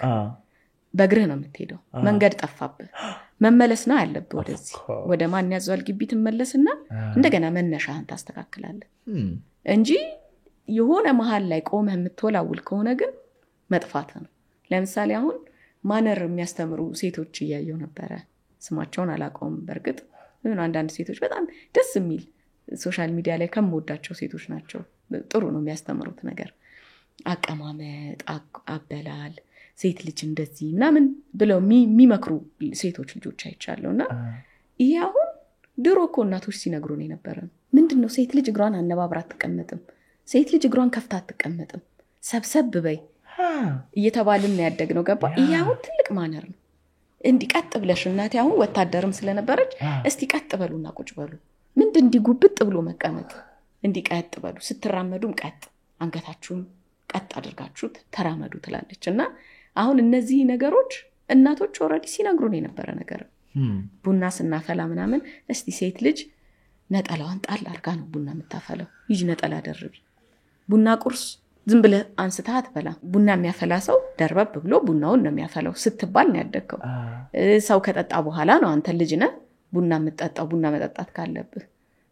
በእግርህ ነው የምትሄደው መንገድ ጠፋብህ መመለስ ነው ያለብህ ወደዚህ ወደ ማን ያዘዋል ግቢ ትመለስና እንደገና መነሻህን ታስተካክላለህ እንጂ የሆነ መሃል ላይ ቆመህ የምትወላውል ከሆነ ግን መጥፋት ነው ለምሳሌ አሁን ማነር የሚያስተምሩ ሴቶች እያየው ነበረ ስማቸውን አላውቀውም በርግጥ ምን አንዳንድ ሴቶች በጣም ደስ የሚል ሶሻል ሚዲያ ላይ ከመወዳቸው ሴቶች ናቸው ጥሩ ነው የሚያስተምሩት ነገር አቀማመጥ አበላል ሴት ልጅ እንደዚህ ምናምን ብለው የሚመክሩ ሴቶች ልጆች አይቻለውና ይሄ አሁን ድሮ እኮ እናቶች ሲነግሩን የነበረ ምንድነው ሴት ልጅ እግሯን አነባብራ አትቀመጥም ሴት ልጅ እግሯን ከፍታ አትቀመጥም ሰብሰብ በይ እየተባልን ያደግነው ገባ ይሄ አሁን ትልቅ ማነር ነው እንዲቀጥ ብለሽ እናቴ አሁን ወታደርም ስለነበረች እስቲ ቀጥ በሉና ቁጭ በሉ ምንድን እንዲጉብጥ ብሎ መቀመጥ እንዲቀጥ በሉ ስትራመዱም ቀጥ አንገታችሁም ቀጥ አድርጋችሁት ተራመዱ ትላለችና አሁን እነዚህ ነገሮች እናቶች ኦሬዲ ሲነግሩን የነበረ ነገር ቡና ስናፈላ ምናምን እስቲ ሴት ልጅ ነጠላዋን ጣል አርጋ ነው ቡና የምታፈለው ይጅ ነጠላ ደርቢ ቡና ቁርስ ዝም ብለ አንስታት በላ ቡና የሚያፈላ ሰው ደርበብ ብሎ ቡናውን ነው የሚያፈላው ስትባል ነው ያደከው ሰው ከጠጣ በኋላ ነው አንተ ልጅ ነህ ቡና የምትጠጣው ቡና መጠጣት ካለብህ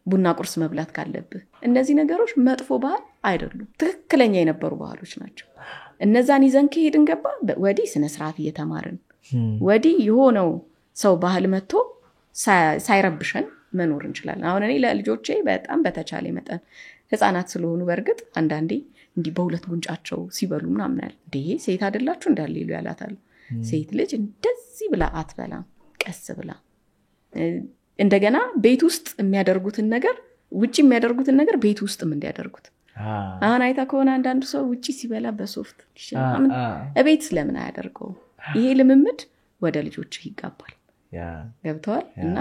ቡና ቁርስ መብላት ካለብህ እነዚህ ነገሮች መጥፎ ባህል አይደሉም ትክክለኛ የነበሩ ባህሎች ናቸው እነዛን ይዘን ከሄድን ገባ ወዲ ስነ ስርዓት እየተማርን ወዲ የሆነው ሰው ባህል መጥቶ ሳይረብሸን መኖር እንችላለን አሁን እኔ ለልጆቼ በጣም በተቻለ መጠን ህፃናት ስለሆኑ በርግጥ አንዳንዴ እንዲህ በሁለት ጉንጫቸው ሲበሉ ምናምን አይደል እንዴ ሴት አይደላችሁ እንዳልሌሉ ያላታል ሴት ልጅ እንደዚህ ብላ አትበላም ቀስ ብላ እንደገና ቤት ውስጥ የሚያደርጉትን ነገር ውጪ የሚያደርጉትን ነገር ቤት ውስጥም እንዲያደርጉት አሁን አይታ ከሆነ አንዳንዱ ሰው ውጪ ሲበላ በሶፍት ይችላል እቤት ስለምን አያደርገው ይሄ ልምምድ ወደ ልጆች ይጋባል ገብቷል እና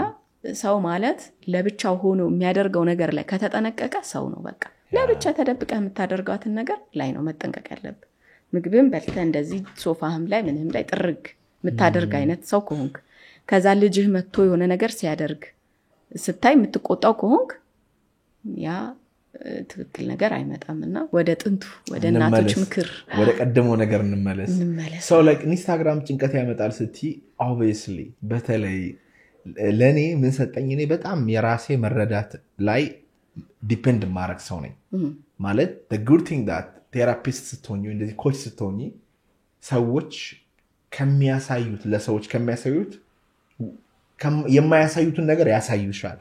ሰው ማለት ለብቻው ሆኖ የሚያደርገው ነገር ላይ ከተጠነቀቀ ሰው ነው በቃ ለብቻ ተደብቀ የምታደርጋትን ነገር ላይ ነው መጠንቀቅ ያለብህ ምግብም በልተ እንደዚህ ሶፋህም ላይ ምንህም ላይ ጥርግ የምታደርግ አይነት ሰው ከሆንክ ከዛ ልጅህ መጥቶ የሆነ ነገር ሲያደርግ ስታይ የምትቆጣው ከሆንክ ያ ትክክል ነገር አይመጣምና ወደ ጥንቱ ወደ እናቶች ምክር ወደ ቀደመው ነገር እንመለስ ሰው ላይ ኢንስታግራም ጭንቀት ያመጣል ስቲ obviously በተለይ ለኔ ምን ሰጠኝ እኔ በጣም የራሴ መረዳት ላይ ዲፔንድ ማድረግ ሰው ነኝ ማለት the good thing that therapist ስትሆኚ እንደዚህ ኮች ስትሆኚ ሰዎች ከሚያሳዩት ለሰዎች ከሚያሳዩት የማያሳዩትን ነገር ያሳዩሻል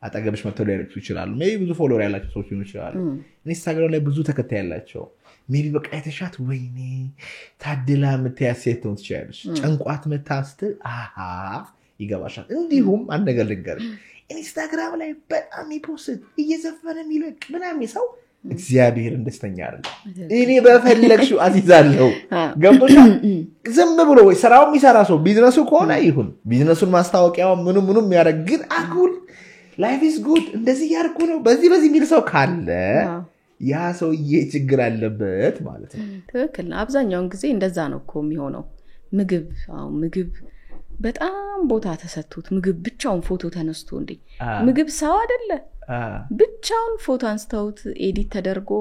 አጠገብሽ መጥተው ዳይሬክት ይችላሉ ሜቢ ብዙ ፎሎወር ያላቸው ሰዎች ይችላሉ ኢንስታግራም ላይ ብዙ ተከታይ ያላቸው ሜቢ በቃ የተሻት ወይኔ ታድላ ምትያሴት ነው ትችያለሽ ጨንቋት መታስተ አሃ ይገባሻል እንዲሁም አንድ ነገር ልንገር ኢንስታግራም ላይ በጣም ይፖስት እየዘፈነ የሚለቅ ምናምን ሰው እግዚአብሔር እንደስተኛ አይደል እኔ በፈለግሽው አዚዛለሁ ገምቶሻል ዝም ብሎ ወይ ስራው የሚሰራ ሰው ቢዝነሱ ከሆነ ይሁን ቢዝነሱን ማስታወቂያው ምኑ የሚያደርግ ግን አጉል ላይፍ ኢዝ ጉድ እንደዚህ ያርኩ ነው በዚህ የሚል ሰው ካለ ያ ሰው ችግር አለበት ማለት ነው ትክክል አብዛኛውን ጊዜ እንደዛ ነው እኮ የሚሆነው ምግብ በጣም ቦታ ተሰጥቶት ምግብ ብቻውን ፎቶ ተነስቶ እንዴ ምግብ ሰው አይደለ ብቻውን ፎቶ አንስተውት ኤዲት ተደርጎ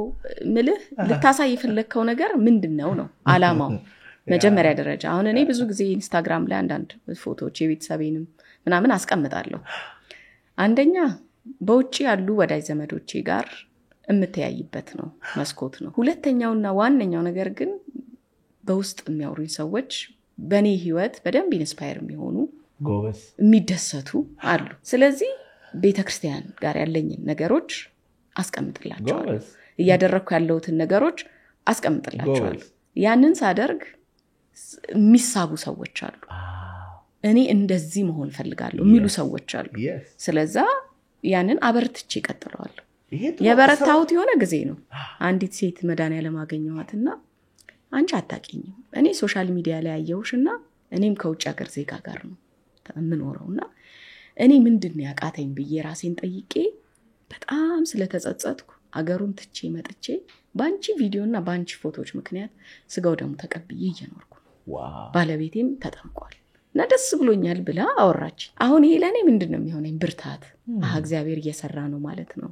ምልህ ልታሳይ የፈለከው ነገር ምንድነው ነው አላማው መጀመሪያ ደረጃ አሁን እኔ ብዙ ጊዜ ኢንስታግራም ላይ አንዳንድ ፎቶዎች የቤተሰቤንም ምናምን አስቀምጣለሁ አንደኛ በውጪ ያሉ ወዳጅ ዘመዶቼ ጋር እምተያይበት ነው መስኮት ነው ሁለተኛውና ዋነኛው ነገር ግን በውስጥ የሚያወሩኝ ሰዎች በኔ ህይወት በደንብ ኢንስፓየር የሚሆኑ ጎበስ የሚደሰቱ አሉ ስለዚህ ቤተክርስቲያን ጋር ያለኝ ነገሮች አስቀምጥላቸዋለሁ እያደረኩ ያለውትን ነገሮች አስቀምጥላቸዋለሁ ያንን ሳደርግ የሚሳቡ ሰዎች አሉ እኔ እንደዚህ መሆን ፈልጋለሁ የሚሉ ሰዎች አሉ ስለዚህ ያንን አበርትቼ ቀጥለዋለሁ የበረታውት የሆነ ጊዜ ነው አንዲት ሴት መዳንያለም አገኘኋትና አንቺ አታቂኝም እኔ ሶሻል ሚዲያ ላይ ያየውሽና እኔም ከውጭ ሀገር ዜጋ ጋር ነው ተምኖረውና እኔ ምንድነው ያቃተኝ ብዬ ራሴን ጠይቄ በጣም ስለተጸጸትኩ አገሩን ትቼ መጥቼ ባንቺ ቪዲዮና ባንቺ ፎቶዎች ምክንያት ስጋው ደሙ ተቀብዬ እየኖርኩ ባለቤቴም ተጠምቋል እና ደስ ብሎኛል ብላ አወራች አሁን ይሄ ለኔ ምንድነው የሚሆነኝ ብርታት እግዚአብሔር እየሰራ ነው ማለት ነው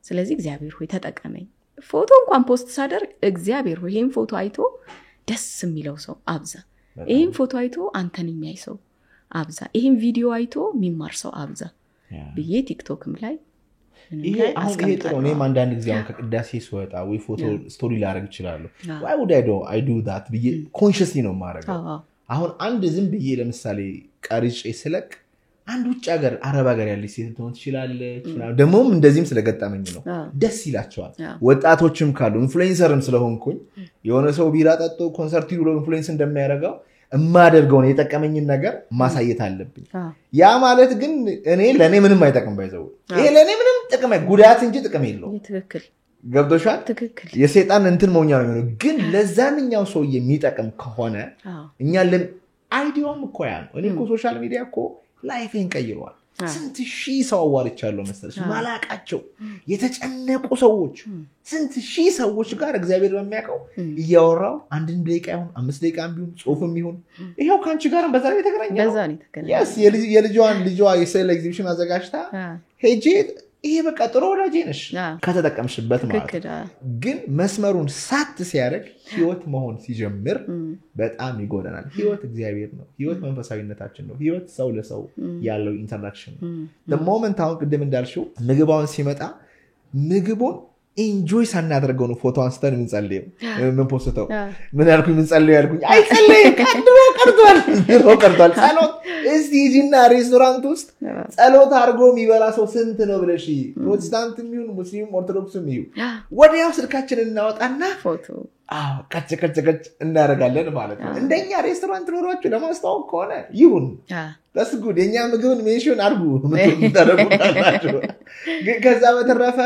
ስለዚህ እግዚአብሔር ሆይ ተጠቀመኝ ፎቶ እንኳን ፖስት ሳደርግ እግዚአብሔር ሆይ ይሄን ፎቶ አይቶ ደስ የሚለው ሰው አብዛ ይሄን ፎቶ አይቶ አንተን የሚያይ ሰው አብዛ ይሄን ቪዲዮ አይቶ የሚማር ሰው አብዛ ብዬ ቲክቶክም ላይ ይሄ ጥሩ ነው ማንዳንድ ጊዜ አሁን ከቅዳሴ ስወጣ ወይ ፎቶ ስቶሪ ላደርግ ይችላል why would I do that ብዬ ኮንሺየስሊ ነው ማረጋው አሁን አንድ ዝም ብዬ ለምሳሌ ቀርጬ ስለቅ አንድ ውጭ ሀገር አረብ ሀገር ያለች ሴት ትሆን ትችላለች ደሞም እንደዚህም ስለገጠመኝ ነው ደስ ይላቸዋል ወጣቶችም ካሉ ኢንፍሉዌንሰርም ስለሆንኩኝ የሆነ ሰው ቢራ ጠጥቶ ኮንሰርት ይውሎ ኢንፍሉዌንስ እንደማያረጋው እማደርገው ነው የጠቀመኝን ነገር ማሳየት አለብኝ ያ ማለት ግን እኔ ለኔ ምንም አይጠቅም ባይዘው ይሄ ለኔ ምንም ጥቅም ጉዳት እንጂ ጥቅም የለው ትክክል ገብቶሻል ትክክል የሰይጣን እንትን መሆኛ ነው ግን ለዛንኛው ሰው የሚጠቅም ከሆነ እኛ አይዲያውም እኮ ያ ነው እኔ እኮ ሶሻል ሚዲያ እኮ ላይፌን ቀይሯል ስንት ሺህ ሰው አዋርቻለሁ መሰለሽ ማላቃቸው የተጨነቁ ሰዎች ስንት ሺህ ሰዎች ጋር እግዚአብሔር በሚያቀው እያወራው አንድ ደቂቃ ይሁን 5 ደቂቃ ቢሆን ጽሁፍም ይሁን ይሄው ካንቺ ጋር በዛ ላይ ተገናኘው ያስ ልጇ የሴል ኤግዚቢሽን አዘጋጅታ ሄጄ ይሄ በቃ ጥሩ ወዳጄ ነሽ ከተጠቀምሽበት ማለት ግን መስመሩን ሳት ሲያደርግ ህይወት መሆን ሲጀምር በጣም ይጎዳናል ህይወት እግዚአብሔር ነው ህይወት መንፈሳዊነታችን ነው ህይወት ሰው ለሰው ያለው ኢንተራክሽን ነው the moment አሁን ቅድም እንዳልሽው ምግባውን ሲመጣ ምግቡን ኢንጆይ ሳናደርገው ነው ፎቶ አንስተን እንጸልየው ምን ፖስተው ምን ያልኩኝ ምን ጸልየው ያልኩኝ አይጸልይ ቀርቷል ጸሎት እስቲ ጂና ሬስቶራንት ውስጥ ጸሎት አድርጎ የሚበላ ሰው ስንት ነው ብለሽ ፕሮቴስታንትም ይሁን ሙስሊም ኦርቶዶክስም ይሁን ወዲያው ስልካችንን እናወጣና ፎቶ ከጭ እናደርጋለን ማለት ነው እንደኛ ሬስቶራንት ኖሯችሁ ለማስተዋወቅ ከሆነ ይሁን that's good የኛ ምግብን ሜንሽን አድርጉ ምትደረጉላችሁ ከዛ በተረፈ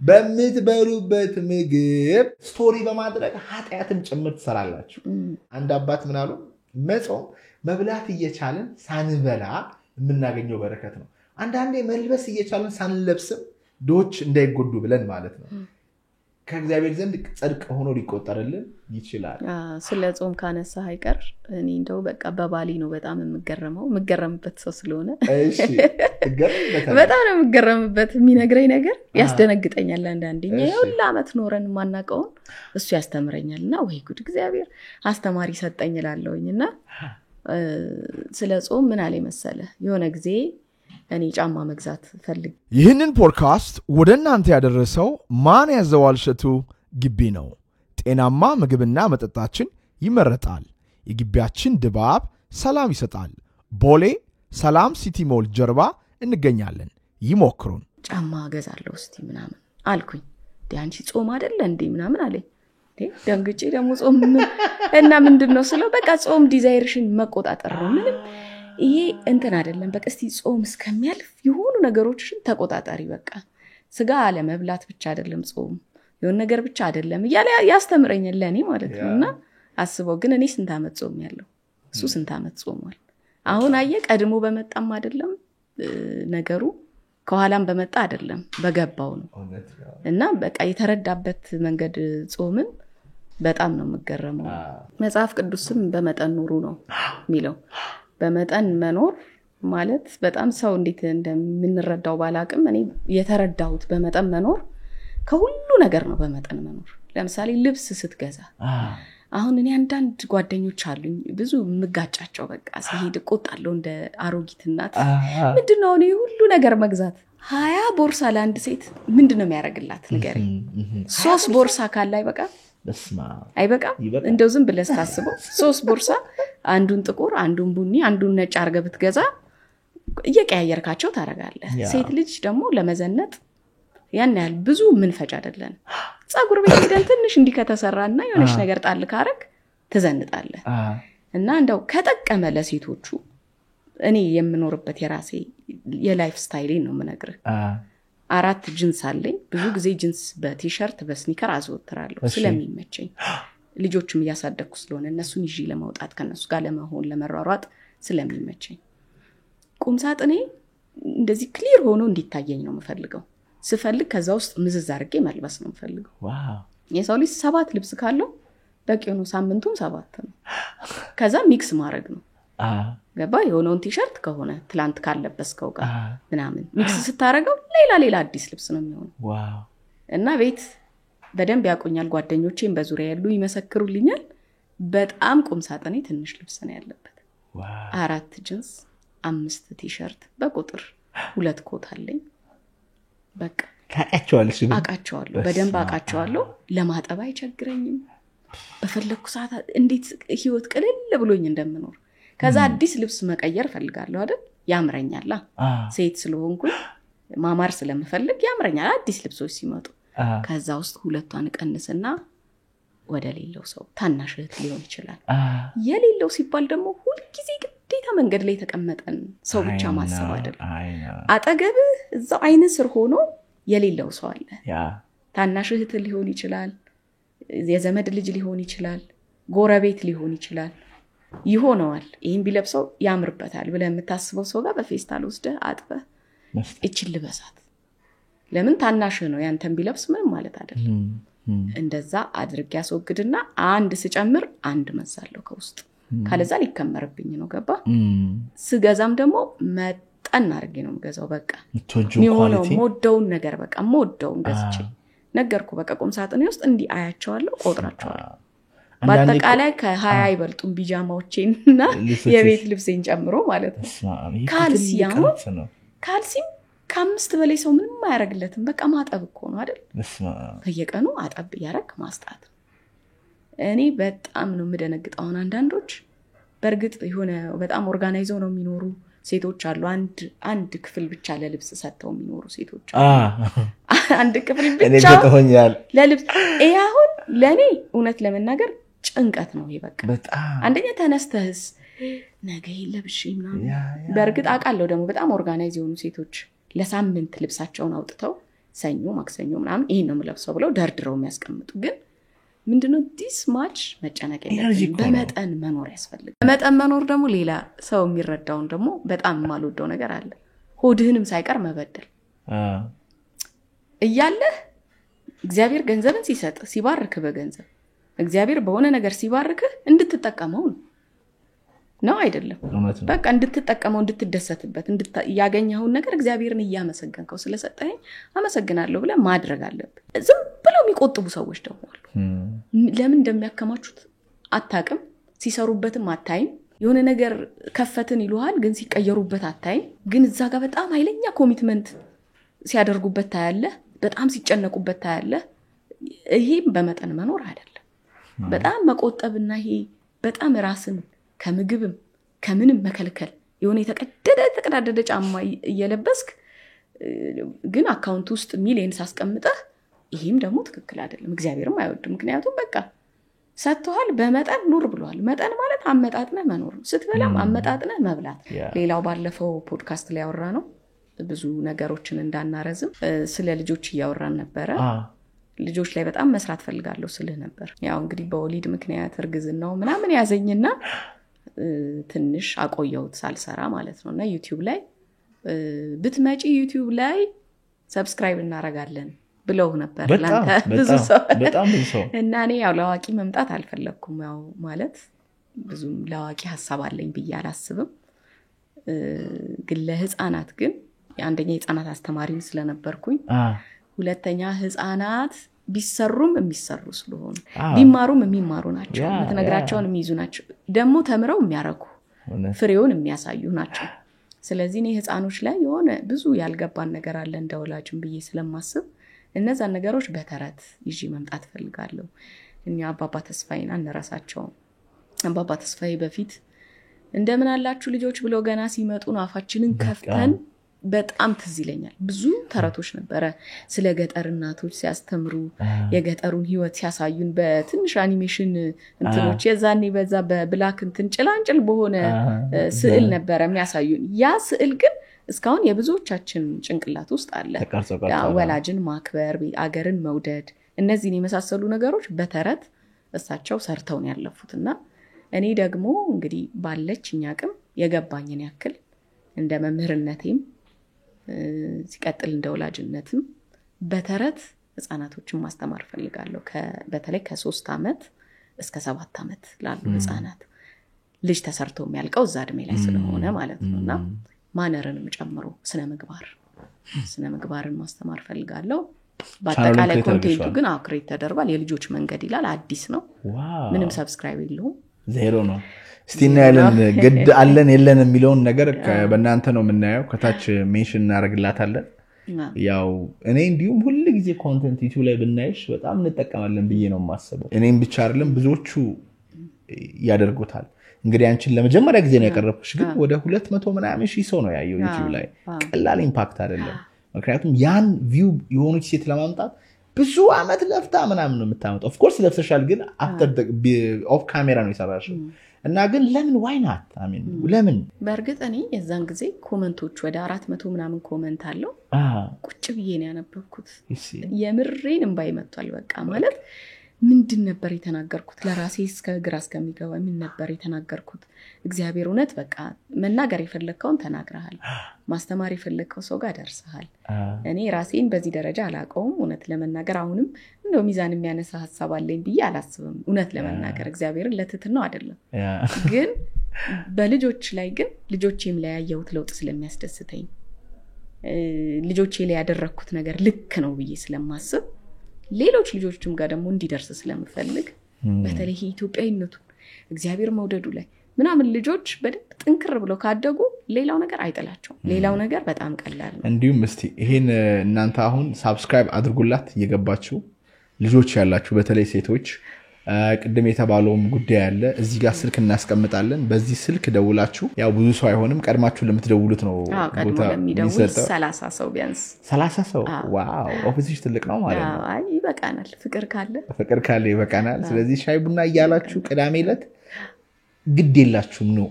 በምትበሉበት ምግብ ስቶሪ በማድረግ ኃጢያትን ጭምር ትሰራላችሁ አንድ አባት ምን አሉ መጾም መብላት እየቻለን ሳንበላ የምናገኘው በረከት ነው አንዳንዴ መልበስ እየቻለን ሳንለብስም ዶች እንዳይጎዱ ብለን ማለት ነው ከእግዚአብሔር ዘንድ ጽድቅ ሆኖ ሊቆጠርልን ይችላል ስለ ጾም ካነሳ አይቀር እኔ እንደው በቃ በባሊ ነው በጣም የምገረምበት ሰው ስለሆነ እሺ በጣም ነው የምገረምበት የሚነግረኝ ነገር ያስደነግጠኛል አንዳንዴኛ የሁሉ አመት ኖረን ማናቀው እሱ ያስተምረኛልና ወይ ጉድ እግዚአብሔር አስተማሪ ሰጠኝ እላለሁኝና ስለ ጾም ምን አለ መሰለ የሆነ ጊዜ እኔ ጫማ መግዛት ፈልግ ይህንን ፖድካስት ወደ እናንተ ያደረሰው ማን ያዘዋል እሸቱ ግቢ ነው ጤናማ ምግብና መጠጣችን ይመረጣል የግቢያችን ድባብ ሰላም ይሰጣል ቦሌ ሰላም ሲቲ ሞል ጀርባ እንገኛለን ይሞክሩን ጫማ ገዛለሁ እስቲ ምናምን አልኩኝ ዲያንቺ ጾም አይደለ እንዴ ምናምን አለኝ ደንግጬ ደሞ ጾም እና ምንድነው ስለው በቃ ጾም ዲዛይርሽን መቆጣጠር ነው ምንም ይሄ እንትን አይደለም በቃ እስቲ ጾም እስከሚያልፍ የሆኑ ነገሮችን ተቆጣጣሪ በቃ ስጋ አለ መብላት ብቻ አይደለም ጾም የሆነ ነገር ብቻ አይደለም ያስተምረኛል ለኔ ማለት ነውና አስበው ግን እኔ ስንት አመት ጾም ያለው እሱ ስንት አመት ጾሟል አሁን አየ ቀድሞ በመጣም አይደለም ነገሩ ከኋላም በመጣ አይደለም በገባው ነው እና በቃ የተረዳበት መንገድ ጾምን በጣም ነው የምገረመው መጽሐፍ ቅዱስም በመጠን ኑሩ ነው የሚለው በመጠን መኖር ማለት በጣም ሰው እንዴት እንደምንረዳው ባላቅም እኔ የተረዳሁት በመጠን መኖር ከሁሉ ነገር ነው በመጠን መኖር ለምሳሌ ልብስ ስትገዛ አሁን እኔ አንዳንድ ጓደኞች አሉኝ ብዙ ምጋጫቸው በቃ ሲሄድ ቆጣለው እንደ አሮጊት እናት ምንድነው እኔ ሁሉ ነገር መግዛት 20 ቦርሳ ለአንድ ሴት ምንድነው የሚያደርግላት ንገሪ 3 ቦርሳ ካላይ በቃ በስማ አይበቃም እንደው ዝም ብለስ ታስበው 3 ቦርሳ አንዱን ጥቁር አንዱን ቡኒ አንዱን ነጭ አርገህ ብትገዛ እየቀያየርካቸው ታረጋለህ ሴት ልጅ ደግሞ ለመዘነጥ ያን ያህል ብዙ ምን ፈጅ አይደለም ጻጉር ቤት ሄደን ትንሽ እንዲከተሰራና የሆነች ነገር ጣል ካረክ ተዘንጣለህ እና እንደው ከጠቀመ ለሴቶቹ እኔ የምኖርበት የራሴ የላይፍ ስታይሌ ነው ምነግርህ 4 ጂንስ አለኝ ብዙ ጊዜ ጂንስ በቲሸርት በስኒከር አዘወትራለሁ ስለሚመቸኝ ልጆችም ያሳደኩ ስለሆነ እነሱን ይዤ ለማውጣት ከነሱ ጋር ለመሆን ለመሯሯጥ ስለሚመቸኝ ቁምሳጥኔ እንደዚህ ክሊር ሆኖ እንዲታየኝ ነው የምፈልገው ስፈልግ ከዛ ውስጥ ምዝዝ አድርጌ መልበስ ነው የምፈልገው ዋው የሰው ልጅ 7 ልብስ ካለው በቂ ነው ሳምንቱን 7 ነው ከዛ ሚክስ ማድረግ ነው ገባ የሆነውን ቲሸርት ከሆነ ትላንት ካለበስከው ጋር ምናምን ሚክስ ስታረገው ሌላ አዲስ ልብስ ነው የሚሆነው ዋው እና ቤት በደንብ ያቆኛል ጓደኞቼም በዙሪያ ያሉ ይመሰክሩልኛል በጣም ቁምሳጥኔ ትንሽ ልብስ ነው ያለበት ዋው 4 ጂንስ 5 ቲሸርት በቁጥር 2 ኮት አለኝ በቃ አቃቸዋለሁ በደንብ አቃቸዋለሁ ለማጠብ አይቸግረኝም በፈለኩ ሰዓት እንዴት ህይወት ቀለል ብሎኝ እንደምኖር ከዛ አዲስ ልብስ መቀየር ፈልጋለሁ አይደል ያምረኛል ሴት ስለሆንኩኝ ማማር ስለምፈልግ ያምረኛል አዲስ ልብሶች ሲመጡ ከዛ ውስጥ ሁለቷን ቀንስና ወደ ሌላው ሰው ታናሽ እህት ሊሆን ይችላል የሌላው ሲባል ደግሞ ሁሉ ጊዜ ግዴታ መንገድ ላይ ተቀመጠን ሰው ብቻ ማሰብ አይደል አጠገብህ እዛው አይነ ስር ሆኖ የሌላው ሰው አለ ታናሽ እህት ሊሆን ይችላል የዘመድ ልጅ ሊሆን ይችላል ጎረቤት ሊሆን ይችላል ይሆነዋል ይሄን ቢለብሰው ያምርበታል ብለህ የምታስበው ሰው ጋር በፌስታል ወስደህ አጥበህ እቺን ልበሳት ለምን ታናሽ ነው ያንተን ቢለብስ ምንም ማለት አይደለም እንደዛ አድርግ ያስወግድና አንድ ስጨምር አንድ መዛለው ከውስጥ ካለዛ ሊከመርብኝ ነው ገባ ስገዛም ደግሞ መጠን አድርጌ ነው የምገዛው በቃ የሚሆነው ሞደውን ነገር በቃ ሞደውን ገዝቼ ነገርኩ በቃ ቁምሳጥኔ ውስጥ እንዲ አያቸዋለሁ ቆጥራቸዋለሁ በአጠቃላይ ከ20 አይበልጡም ቢጃማዎቼና የቤት ልብሴን ጨምሮ ማለት ነው ካልሲም ከ5 በላይ ሰው ምንም አያረግለትም በቃ ማጠብ እኮ ነው አይደል በየቀኑ አጠብ ያረክ ማስጣት እኔ በጣም ነው ምደነግጣው አንዳንዶች በርግጥ የሆነ በጣም ኦርጋናይዘው ነው የሚኖሩ ሴቶች አሉ አንድ ክፍል ብቻ ለልብስ ሰጥተው የሚኖሩ ሴቶች አንድ ክፍል ብቻ ለልብስ አሁን ለኔ እውነት ለመናገር ጭንቀት ነው ይበቃ አንደኛ ተነስተህስ ነገ ይለብሽ ምናምን በርግጥ አቃለው ደግሞ በጣም ኦርጋናይዝ የሆኑ ሴቶች ለሳምንት ልብሳቸውን አውጥተው ሰኞ ማክሰኞ ምናምን ይሄን ነው የምለብሰው ብለው ደርድረው የሚያስቀምጡ ግን ምንድነው ዲስ ማች መጨነቅ የለብንም በመጠን መኖር ያስፈልጋል በመጠን መኖር ደግሞ ሌላ ሰው የሚረዳውን ደግሞ በጣም ማልወደው ነገር አለ ሆድህንም ሳይቀር መበደል እያለህ እግዚአብሔር ገንዘብን ሲሰጥ ሲባርክ በገንዘብ እግዚአብሔር በሆነ ነገር ሲባርክህ እንድትጠቀመው ነው አይደለም በቃ እንድትጠቀመው እንድትደሰትበት ያገኘውን ነገር እግዚአብሔርን ያመሰግንከው ስለሰጠኝ አመሰግናለሁ ብለ ማድረግ አለብህ ዝም ብለው የሚቆጥቡ ሰዎች ደግሞ አሉ ለምን እንደሚያከማቹት አታቅም ሲሰሩበትም አታይም የሆነ ነገር ከፈትን ይሉሃል ግን ሲቀየሩበት አታይም ግን እዛ ጋር በጣም ኃይለኛ ኮሚትመንት ሲያደርጉበት ታያለ በጣም ሲጨነቁበት ታያለ ይሄም በመጠን መኖር አይደለም በጣም መቆጠብና ይሄ በጣም ራስን ከምግብም ከምንም መከልከል የሆነ የተቀዳደደ ጫማ እየለበስክ ግን አካውንት ውስጥ ሚሊየንስ አስቀምጠህ ይሄም ደግሞ ትክክል አይደለም እግዚአብሔርም አይወድም ምክንያቱም በቃ ሰጥቷል በመጠን ኑር ብሏል መጠን ማለት አመጣጥነህ መኖር ነው ስትበላም አመጣጥነህ መብላት ሌላው ባለፈው ፖድካስት ላይ ያወራ ነው ብዙ ነገሮችን እንዳናረዝም ስለ ልጆች ያወራን ነበር ልጆች ላይ በጣም መስራት ፈልጋለሁ ስልህ ነበር ያው እንግዲህ በወሊድ ምክንያት እርግዝናው ምናምን ያዘኝና ትንሽ አቆየሁት ሳልሰራ ማለት ነውና ዩቲዩብ ላይ ብትመጪ ዩቲዩብ ላይ ሰብስክራይብ እናረጋለን ብለው ነበር ላንተ ብዙ ሰው እና እኔ ያው ለዋቂ መምጣት አልፈለኩም ያው ማለት ብዙም ለዋቂ ሐሳብ አለኝ ብዬ አላስብም ግን ለህፃናት ግን አንደኛ ህፃናት አስተማሪም ስለነበርኩኝ ሁለተኛ ህፃናት ቢሰሩም የሚሰሩ ስለሆኑ ቢማሩም የሚማሩ ናቸው ምትነግራቸውን የሚይዙ ናቸው ደግሞ ተምረው የሚያረኩ ፍሬውን የሚያሳዩ ናቸው ስለዚህ እኔ ህፃኖች ላይ የሆነ ብዙ ያልገባን ነገር አለ እንደወላጅም ብዬ ስለማስብ እነዛ ነገሮች በተረት ይዤ መምጣት ፈልጋለሁ እኛ አባባ ተስፋዬን አንረሳቸው አባባ ተስፋዬ በፊት እንደምን አላችሁ ልጆች ብሎ ገና ሲመጡ አፋችንን ከፍተን በጣም ትዝ ይለኛል ብዙ ተረቶች ነበረ ስለ ገጠር እናቶች ሲያስተምሩ የገጠሩን ህይወት ሲያሳዩን በትንሽ አኒሜሽን እንትኖች የዛኔ በዛ በብላክ እንትን ጭላንጭል በሆነ ስዕል ነበረ የሚያሳዩን ያ ስዕል ግን እስካሁን የብዙዎቻችን ጭንቅላት ውስጥ አለ ወላጅን ማክበር አገርን መውደድ እነዚህን የመሳሰሉ ነገሮች በተረት እሳቸው ሰርተውን ያለፉትና እኔ ደግሞ እንግዲህ ባለችኝ አቅም የገባኝን ያክል እንደ መምህርነቴም ሲቀጥል እንደ ወላጅነትም በተረት ህፃናቶችን ማስተማር ፈልጋለሁ በተለይ ከ3 አመት እስከ 7 አመት ላሉ ህፃናት ልጅ ተሰርቶ የሚያልቀው እዛ እድሜ ላይ ስለሆነ ማለት ነውና ማነርንም ጨምሮ ስነ ምግባርን ማስተማር ፈልጋለሁ በአጠቃላይ ኮንቴንቱ ግን አክሬት ተደርጓል የልጆች መንገድ ይላል አዲስ ነው ምንም ሰብስክራይብ የለውም ዜሮ ነው እስቲና ያለን ግድ አለን የለን የሚለውን ነገር በእናንተ ነው የምናየው ከታች ሜንሽን እናደርግላታለን ያው እኔ እንዲሁም ሁሉ ጊዜ ኮንቴንት ዩቲዩብ ላይ ብናይሽ በጣም እንጠቀማለን ብዬ ነው የማስበው እኔም ብቻ አይደለም ብዙዎቹ ያደርጉታል እንግዲህ አንቺን ለመጀመሪያ ጊዜ ነው ያቀረብኩሽ ግን ወደ 200 ምናምን ሺህ ሰው ነው ያየው ዩቲዩብ ላይ ቀላል ኢምፓክት አይደለም ምክንያቱም ያን ቪው የሆነች ሴት ለማምጣት ብዙ አመት ለፍታ ምናምን ነው የምታመጣው ኦፍ ኮርስ ለፍተሻል ግን አፍተር ኦፍ ካሜራ ነው የሰራሽው እና ግን ለምን why not አሜን ለምን በርግጥ እኔ የዛን ጊዜ ኮሜንቶች ወደ 400 ምናምን ኮሜንት አለው ቁጭ ብዬ ነው ያነበብኩት የምሬን እንባይ መጥቷል በቃ ማለት ምንድን ነበር የተናገርኩት ለራሴ እስከ ግራ እስከሚገባ ምን ነበር የተናገርኩት እግዚአብሔር እውነት በቃ መናገር የፈለከውን ተናግረሃል ማስተማር የፈለከው ሰው ጋር ደርሰሃል እኔ ራሴን በዚህ ደረጃ አላቀውም እውነት ለመናገር አሁንም እንደው ሚዛን የሚያነሳ ሐሳብ አለኝ ብዬ አላስብም እውነት ለመናገር እግዚአብሔርን ለትትነው አይደለም ግን በልጆች ላይ ግን ልጆቼም ላይ ያየሁት ለውጥ ስለሚያስደስተኝ ልጆቼ ላይ ያደረኩት ነገር ልክ ነው ብዬ ስለማስብ ሌሎች ልጆችም ጋር ደግሞ እንዲደርስ ስለምፈልግ በተለይ ኢትዮጵያዊነቱ እግዚአብሔር መውደዱ ላይ ምናምን ልጆች በደንብ ጥንክር ብለው ካደጉ ሌላው ነገር አይጠላቸው ሌላው ነገር በጣም ቀላል ነው እንዲሁም እስቲ ይሄን እናንተ አሁን ሰብስክራይብ አድርጉላት እየገባችሁ ልጆች ያላችሁ በተለይ ሴቶች ቅድም የተባለውም ጉዳይ አለ እዚህ ጋር ስልክ እናስቀምጣለን በዚህ ስልክ ደውላችሁ ያው ብዙ ሰው አይሆንም ቀድማችሁ ለምትደውሉት ነው ቦታ የሚደውል 30 ሰው ቢያንስ 30 ሰው ዋው ኦፊስሽ ትልቅ ነው ማለት ነው አይ ይበቃናል ፍቅር ካለ ይበቃናል ስለዚህ ሻይ ቡና እያላችሁ ቅዳሜ ዕለት ግድ የላችሁም ነው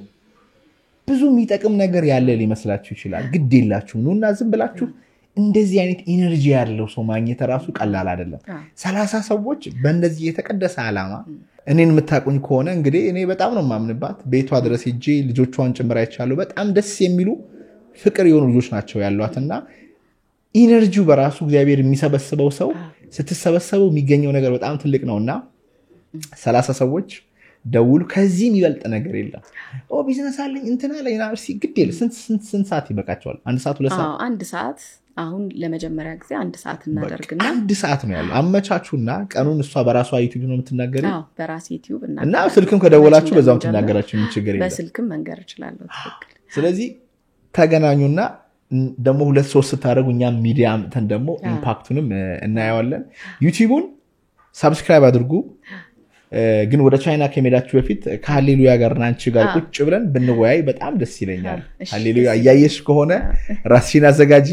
ብዙ የሚጠቅም ነገር ያለ ሊመስላችሁ ይችላል ግድ የላችሁም ነውና ዝም ብላችሁ እንደዚህ አይነት ኢነርጂ ያለው ሰው ማግኘት ራሱ ቀላል አይደለም 30 ሰዎች በእንደዚህ የተቀደሰ ዓላማ እኔን የምታቁኝ ከሆነ እንግዲህ እኔ በጣም ነው ማምንባት ቤቷ ድረስ ሄጄ ልጆቿን ጭምራ ይቻሉ በጣም ደስ የሚሉ ፍቅር የሆኑ ልጆች ናቸው ያሏትና ኢነርጂው በራሱ እግዚአብሔር የሚሰበስበው ሰው ስትሰበሰበው የሚገኘው ነገር በጣም ትልቅ ነውና 30 ሰዎች ደውሉ ከዚህ የሚበልጥ ነገር የለም ቢዝነስ አለኝ እንትና ላይ ናርሲ ግድ የለ ስንት ሰዓት ይበቃቸዋል 1 ሰዓት 2 ሰዓት 1 ሰዓት አሁን ለመጀመሪያ ጊዜ 1 ሰዓት እናደርግና 1 ሰዓት ነው ያለው አመቻቹና ቀኑን እሷ በራሷ ዩቲዩብ ነው የምትናገረው በራስ ዩቲዩብ እና ስልክም ከደወላችሁ በዛው ትናገራችሁ ምን ችግር የለም በስልክም መንገር ይችላል ትክክል ስለዚህ ተገናኙና ደሞ 2-3 ስታደርጉኛ ሚዲያ እንትን ደሞ ኢምፓክቱንም እናያዋለን ዩቲዩቡን ሰብስክራይብ አድርጉ ግን ወደ ቻይና ከመሄዳችሁ በፊት ከሃሌሉያ ጋር ናንቺ ጋር ቁጭ ብለን ብንወያይ በጣም ደስ ይለኛል ሃሌሉያ ያያየሽ ከሆነ ራስሽን አዘጋጂ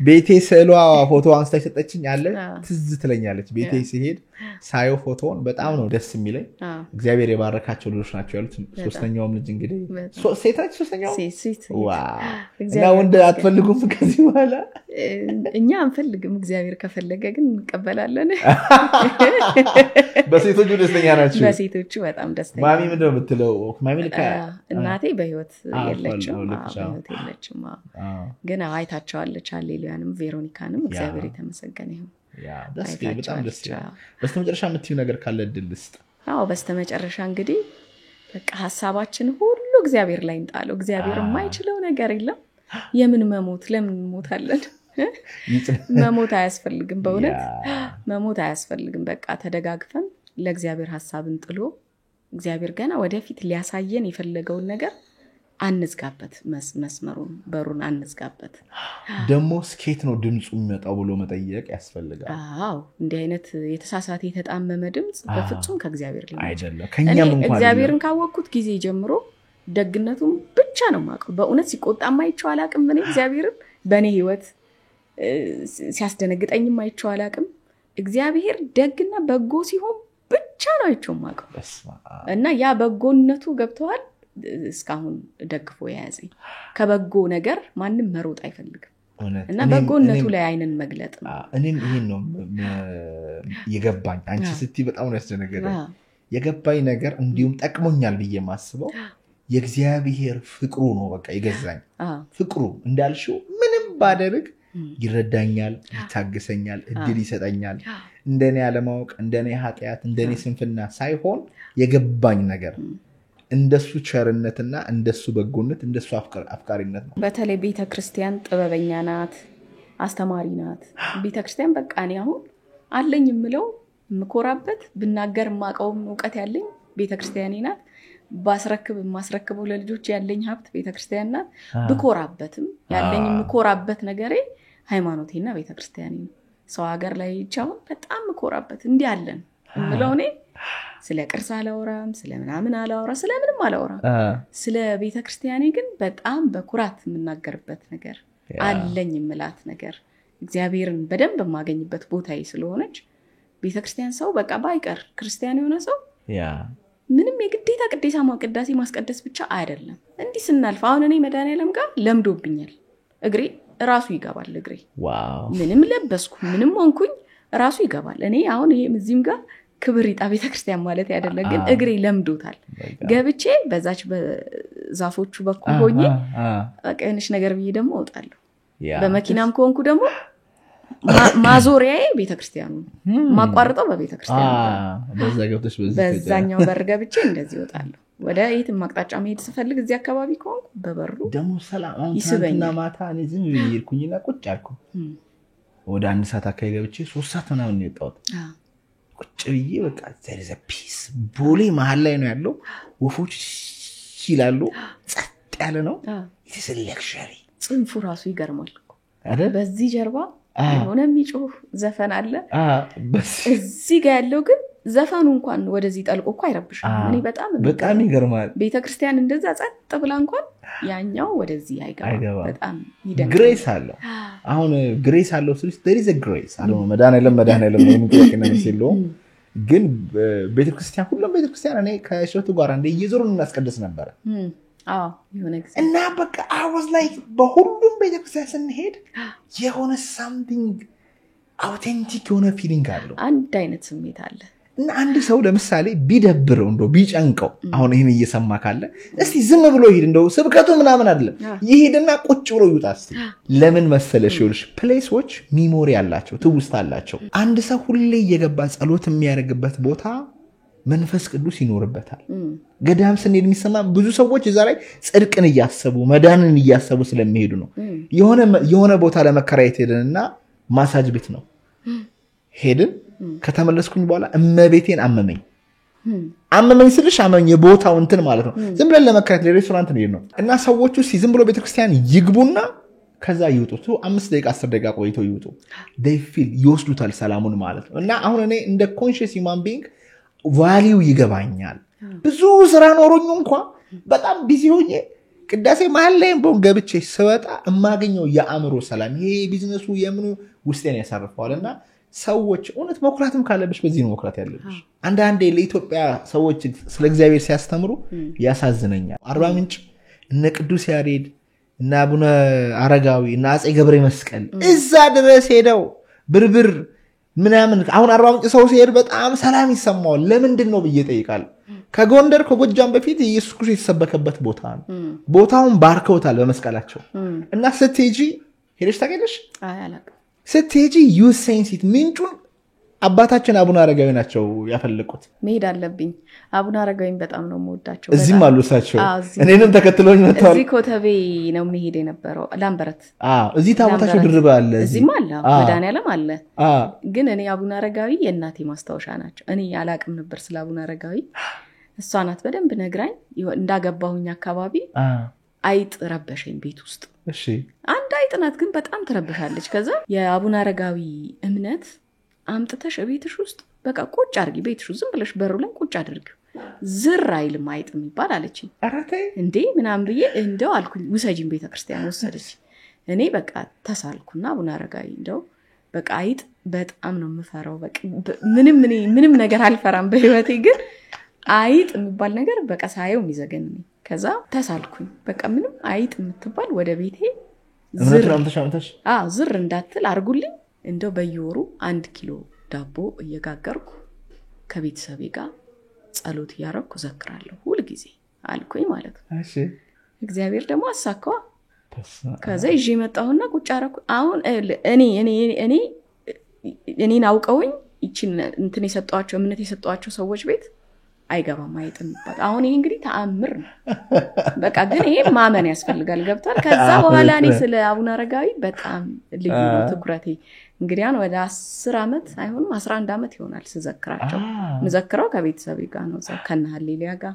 ቤቴ ስዕሏ ፎቶ አንስታ ሰጠችኝ አለ ትዝ ትለኛለች ቤቴ ሲሄድ ሳየው ፎቶውን በጣም ነው ደስ የሚለኝ እግዚአብሔር የባረካቸው ልጆች ናቸው ያሉት ሶስተኛውም ልጅ እንግዲህ ሴታች ሶስተኛው ሴት ዋው እና ወንድ አትፈልጉም ከዚህ በኋላ እኛ አንፈልግም እግዚአብሔር ከፈለገ ግን እንቀበላለን በሴቶቹ ደስተኛ ናችሁ በሴቶቹ በጣም ደስተኛ ማሚ ምንድነው የምትለው ማሚ ልካ እናቴ በህይወት የለችም ግን አይታቸዋለች ሃሌሉያንም ቬሮኒካንም እግዚአብሔር የተመሰገነ ይሁን በጣም ደስ ይላል በስተመጨረሻ የምትይው ነገር ካለ እድል ልስጥ በስተመጨረሻ እንግዲህ በቃ ሐሳባችን ሁሉ እግዚአብሔር ላይ እንጣለው እግዚአብሔር የማይችለው ነገር የለም የምን መሞት ለምን ሞታለን መሞት አያስፈልግም በእውነት መሞት አያስፈልግም በቃ ተደጋግፈን ለእግዚአብሔር ሐሳብን ጥሎ እግዚአብሔር ገና ወደፊት ሊያሳየን የፈለገውን ነገር አንዝጋበት መስመሩን በሩን አንዝጋበት ደሞ ስኬት ነው ድምጹ የሚመጣው ብሎ መጠየቅ ያስፈልጋል እንዲህ አይነት የተሳሳተ የተጣመመ ድምጽ በፍጹም ከእግዚአብሔር ሊሆን አይደለም ከኛም እንኳን እግዚአብሔርን ካወቅኩት ጊዜ ጀምሮ ደግነቱን ብቻ ነው ማቀው በእውነት ሲቆጣም አይቼው አላቅም ምን እግዚአብሔርን በኔ ህይወት ሲያስደነግጠኝም አይቼው አላቅም እግዚአብሔር ደግና በጎ ሲሆን ብቻ ነው አይቼው ማቀው እና ያ በጎነቱ ገብቷል እስካሁን ደግፎ ያያዘኝ ከበጎ ነገር ማንንም መሮጥ አይፈልግም እና በጎነቱ ላይ አይንን መግለጥ ነው እኔም ይሄን ነው የገባኝ አንቺ ስቲ በጣም ነው ያስደነገጠኝ የገባኝ ነገር እንዲሁም ጠቅሞኛል ብዬ ማስበው የእግዚአብሔር ፍቅሩ ነው በቃ ይገዛኝ ፍቅሩ እንዳልሽው ምንም ባደርግ ይረዳኛል ይታገሰኛል እድል ይሰጠኛል እንደኔ ያለማወቅ እንደኔ ኃጢያት እንደኔ ስንፍና ሳይሆን የገባኝ ነገር እንደሱ ቸርነትና እንደሱ በጎነት እንደሱ አፍቃሪነት ነው በተለይ ቤተክርስቲያን ጥበበኛ ናት አስተማሪ ናት ቤተክርስቲያን በቃ እኔ አሁን አለኝ የምለው ምኮራበት ብናገር ማቀውም ዕውቀት ያለኝ ቤተክርስቲያኔ ናት ባስረክብ ማስረክበው ለልጆች ያለኝ ሀብት ቤተክርስቲያን ናት ብኮራበትም ያለኝ ምኮራበት ነገሬ ሃይማኖቴና ቤተክርስቲያኔ ነው ሰው ሀገር ላይ ይቻው በጣም ምኮራበት እንዲህ አለን እምለው እኔ ስለ ቅርስ አላወራም ስለ ምናምን አላወራ ስለ ምንም አላወራ ስለ ቤተክርስቲያኔ ግን በጣም በኩራት የምናገርበት ነገር አለኝ የምላት ነገር እግዚአብሔርን በደንብ ማገኝበት ቦታዬ ስለሆነች ቤተክርስቲያን ሰው በቃ ባይቀር ክርስቲያን የሆነ ሰው ምንም የግዴታ ቅዴታ ማቀዳሴ ማስቀደስ ብቻ አይደለም እንዲህ ስናልፍ አሁን እኔ መድኃኒዓለም ጋር ለምዶብኛል እግሬ ራሱ ይገባል እግሬ ምንም ለበስኩ ምንም ሆንኩኝ ራሱ ይገባል እኔ አሁን ይሄ እዚህም ጋር ክብር ይጣ ቤተክርስቲያን ማለት አይደለም ግን እግሬ ለምዶታል ገብቼ በዛች በዛፎቹ በኩል ሆኜ አቀንሽ ነገር ብዬ ደግሞ ወጣለሁ በመኪናም ኮንኩ ደግሞ ማዞሪያዬ ቤተክርስቲያኑ ማቋርጠው በቤተክርስቲያኑ በዛ ገብተሽ በዛኛው በር ገብቼ እንደዚህ ወጣለሁ ወደ የትም አቅጣጫ መሄድ ስፈልግ እዚህ አካባቢ ኮንኩ በበሩ ደሞ ሰላም አንተና ማታ እኔ ዝም ብዬ ይርኩኝና ቁጭ አልኩ ወደ አንድ ሰዓት አካባቢ ገብቼ 3 ሰዓት ምናምን ነው የወጣሁት ቁጭ ብዬ በቃ there is a peace ቦሌ መሃል ላይ ነው ያለው ወፎች ይላሉ ጸጥ ያለ ነው it is a luxury ጽንፉ ራሱ ይገርማል አይደል በዚህ ጀርባ የሆነ የሚጮህ ዘፈን አለ እዚህ ጋር ያለው ግን ዘፈኑ እንኳን ወደዚህ ጠልቆ እኮ አይረብሽም እኔ በጣም ይገርማል ቤተክርስቲያን እንደዛ ጸጥ ብላ እንኳን ያኛው ወደዚህ አይገባ በጣም ይደንቃል ግሬስ አለ አሁን ግሬስ አለው ስለዚህ there is a grace አለው መድኃኒዓለም ነው የሚጠቅነው ሲለው ግን ቤተክርስቲያን ሁሉም ቤተክርስቲያን እኔ ከሸቱ ጋር እንደ እየዞሩን እናስቀድስ ነበር የሆነ ጊዜ እና በቃ I was like በሁሉም ቤተክርስቲያን ስንሄድ የሆነ something authentic የሆነ feeling አለው አንድ አይነት ስሜት አለ እና አንድ ሰው ለምሳሌ ቢደብረው እንደው ቢጨንቀው አሁን ይሄን እየሰማ ካለ እስቲ ዝም ብሎ ይሄድ እንደው ስብከቱ ምናምን አይደለም ይሄድና ቁጭ ብሎ ይውጣ እስቲ ለምን መሰለሽ ይልሽ ፕሌሶች ሚሞሪ አላቸው ትውስታ አላቸው አንድ ሰው ሁሌ እየገባ ጸሎት የሚያደርግበት ቦታ መንፈስ ቅዱስ ይኖርበታል ገዳም ስንሄድ የሚሰማ ብዙ ሰዎች እዛ ላይ ጽድቅን እያሰቡ መዳንን እያሰቡ ስለሚሄዱ ነው የሆነ ቦታ ለመከራየት ሄደንና ማሳጅ ቤት ነው ሄድን ከተመለስኩኝ በኋላ እመቤቴን አመመኝ ስልሽ አመመኝ የቦታው እንትን ማለት ነው ዝም ብለን ለመከራየት ለሬስቶራንት ነው እና ሰዎቹ ዝም ብሎ ቤተክርስቲያን ይግቡና ከዛ ይውጡ 5 ደቂቃ 10 ደቂቃ ቆይተው ይውጡ they feel ይወስዱታል ሰላሙን ማለት ነው እና አሁን እኔ እንደ conscious human being ቫልዩ ይገባኛል ብዙ ስራ ኖሮኝ እንኳን በጣም ቢዚ ሆኜ ቅዳሴ መሃል ላይ ቦን ገብቼ ስወጣ እማገኘው የአእምሮ ሰላም ይሄ ቢዝነሱ የምኑ ውስጤን ያሳርፈዋልና ሰዎች እውነት መኩራትም ካለብሽ በዚህ ነው መኩራት ያለብሽ አንዳንዴ ለኢትዮጵያ ሰዎች ስለ እግዚአብሔር ሲያስተምሩ ያሳዝነኛል አርባ ምንጭ እነ ቅዱስ ያሬድ እና አቡነ አረጋዊ እና አጼ ገብረ መስቀል እዛ ድረስ ሄደው ብርብር ምናምን አሁን አርባ ምንጭ ሰው ሲሄድ በጣም ሰላም ይሰማዋል ለምንድን ነው ብዬ ጠይቃለሁ ከጎንደር ከጎጃም በፊት ኢየሱስ ክርስቶስ የተሰበከበት ቦታ ነው ቦታውን ባርከውታል በመስቀላቸው እና ስትሄጂ ሄደሽ ታውቂያለሽ አይ አላውቅም ስትሄጂ ዩ ሴንስ ኢት ምንጩን አባታችን አቡነ አረጋዊ ናቸው ያፈልቁት መሄድ አለብኝ አቡነ አረጋዊን በጣም ነው የምወዳቸው እዚህም አሉ እሳቸው እኔንም ተከትሎኝ መጥተዋል እዚህ ኮተቤ ነው መሄድ የነበረው ላምበረት እዚህ ታቦታቸው ድርባ አለ እዚህም አለ መድኃኒዓለም አለ ግን እኔ አቡነ አረጋዊ የእናቴ ማስታወሻ ናቸው እኔ አላውቅም ነበር ስለ አቡነ አረጋዊ እሷ ናት በደንብ ነግራኝ እንዳገባሁኝ አካባቢ አይጥ ረበሸኝ ቤት ውስጥ እሺ አንድ አይጥ ናት ግን በጣም ትረብሻለች ከዛ የአቡነ አረጋዊ እምነት አምጥተሽ ቤትሽ ውስጥ በቃ ቁጭ አድርጊ ቤትሽ ዝም ብለሽ በሩ ላይ ቁጭ አድርጊ ዝር አይልም አይጥ የሚባል አለችኝ እንዴ ምናምን ብዬ እንደው አልኩኝ ውሰጂን ቤተክርስቲያን ወሰደች እኔ በቃ ተሳልኩና አቡነ አረጋዊ እንደው በቃ አይጥ በጣም ነው የምፈራው በቃ ምንም ነገር አልፈራም በህይወቴ ግን አይጥ የሚባል ነገር በቃ ሳየው የሚዘገን ከዛ ተሳልኩኝ በቃ ምንም አይጥ የምትባል ወደ ቤቴ ዝር እንዳትል አርጉልኝ እንደው በየወሩ 1 ኪሎ ዳቦ እየጋገርኩ ከቤተሰቤ ጋር ጸሎት ያረኩ ዘክራለሁ ሁሉ ጊዜ አልኩኝ ማለት ነው እሺ እግዚአብሔር ደግሞ አሳካው ከዛ ይዤ መጣሁና ቁጭ አረኩ አሁን እኔን አውቀውኝ ይቺን እንትን የሰጧቸው እምነት የሰጧቸው ሰዎች ቤት አይገባም አይጥም ይባል አሁን ይሄ እንግዲህ ተአምር ነው በቃ ግን ይሄ ማመን ያስፈልጋል ገብቷል ከዛ በኋላ እኔ ስለ አቡነ አረጋዊ በጣም ልዩ ትኩረቴ እንግዲህ አሁን ወደ 10 አመት አይሆንም 11 አመት ይሆናል ስዘክራቸው መዘክራው ከቤተሰቤ ጋር ነው ከነ ሀሌሊያ ጋር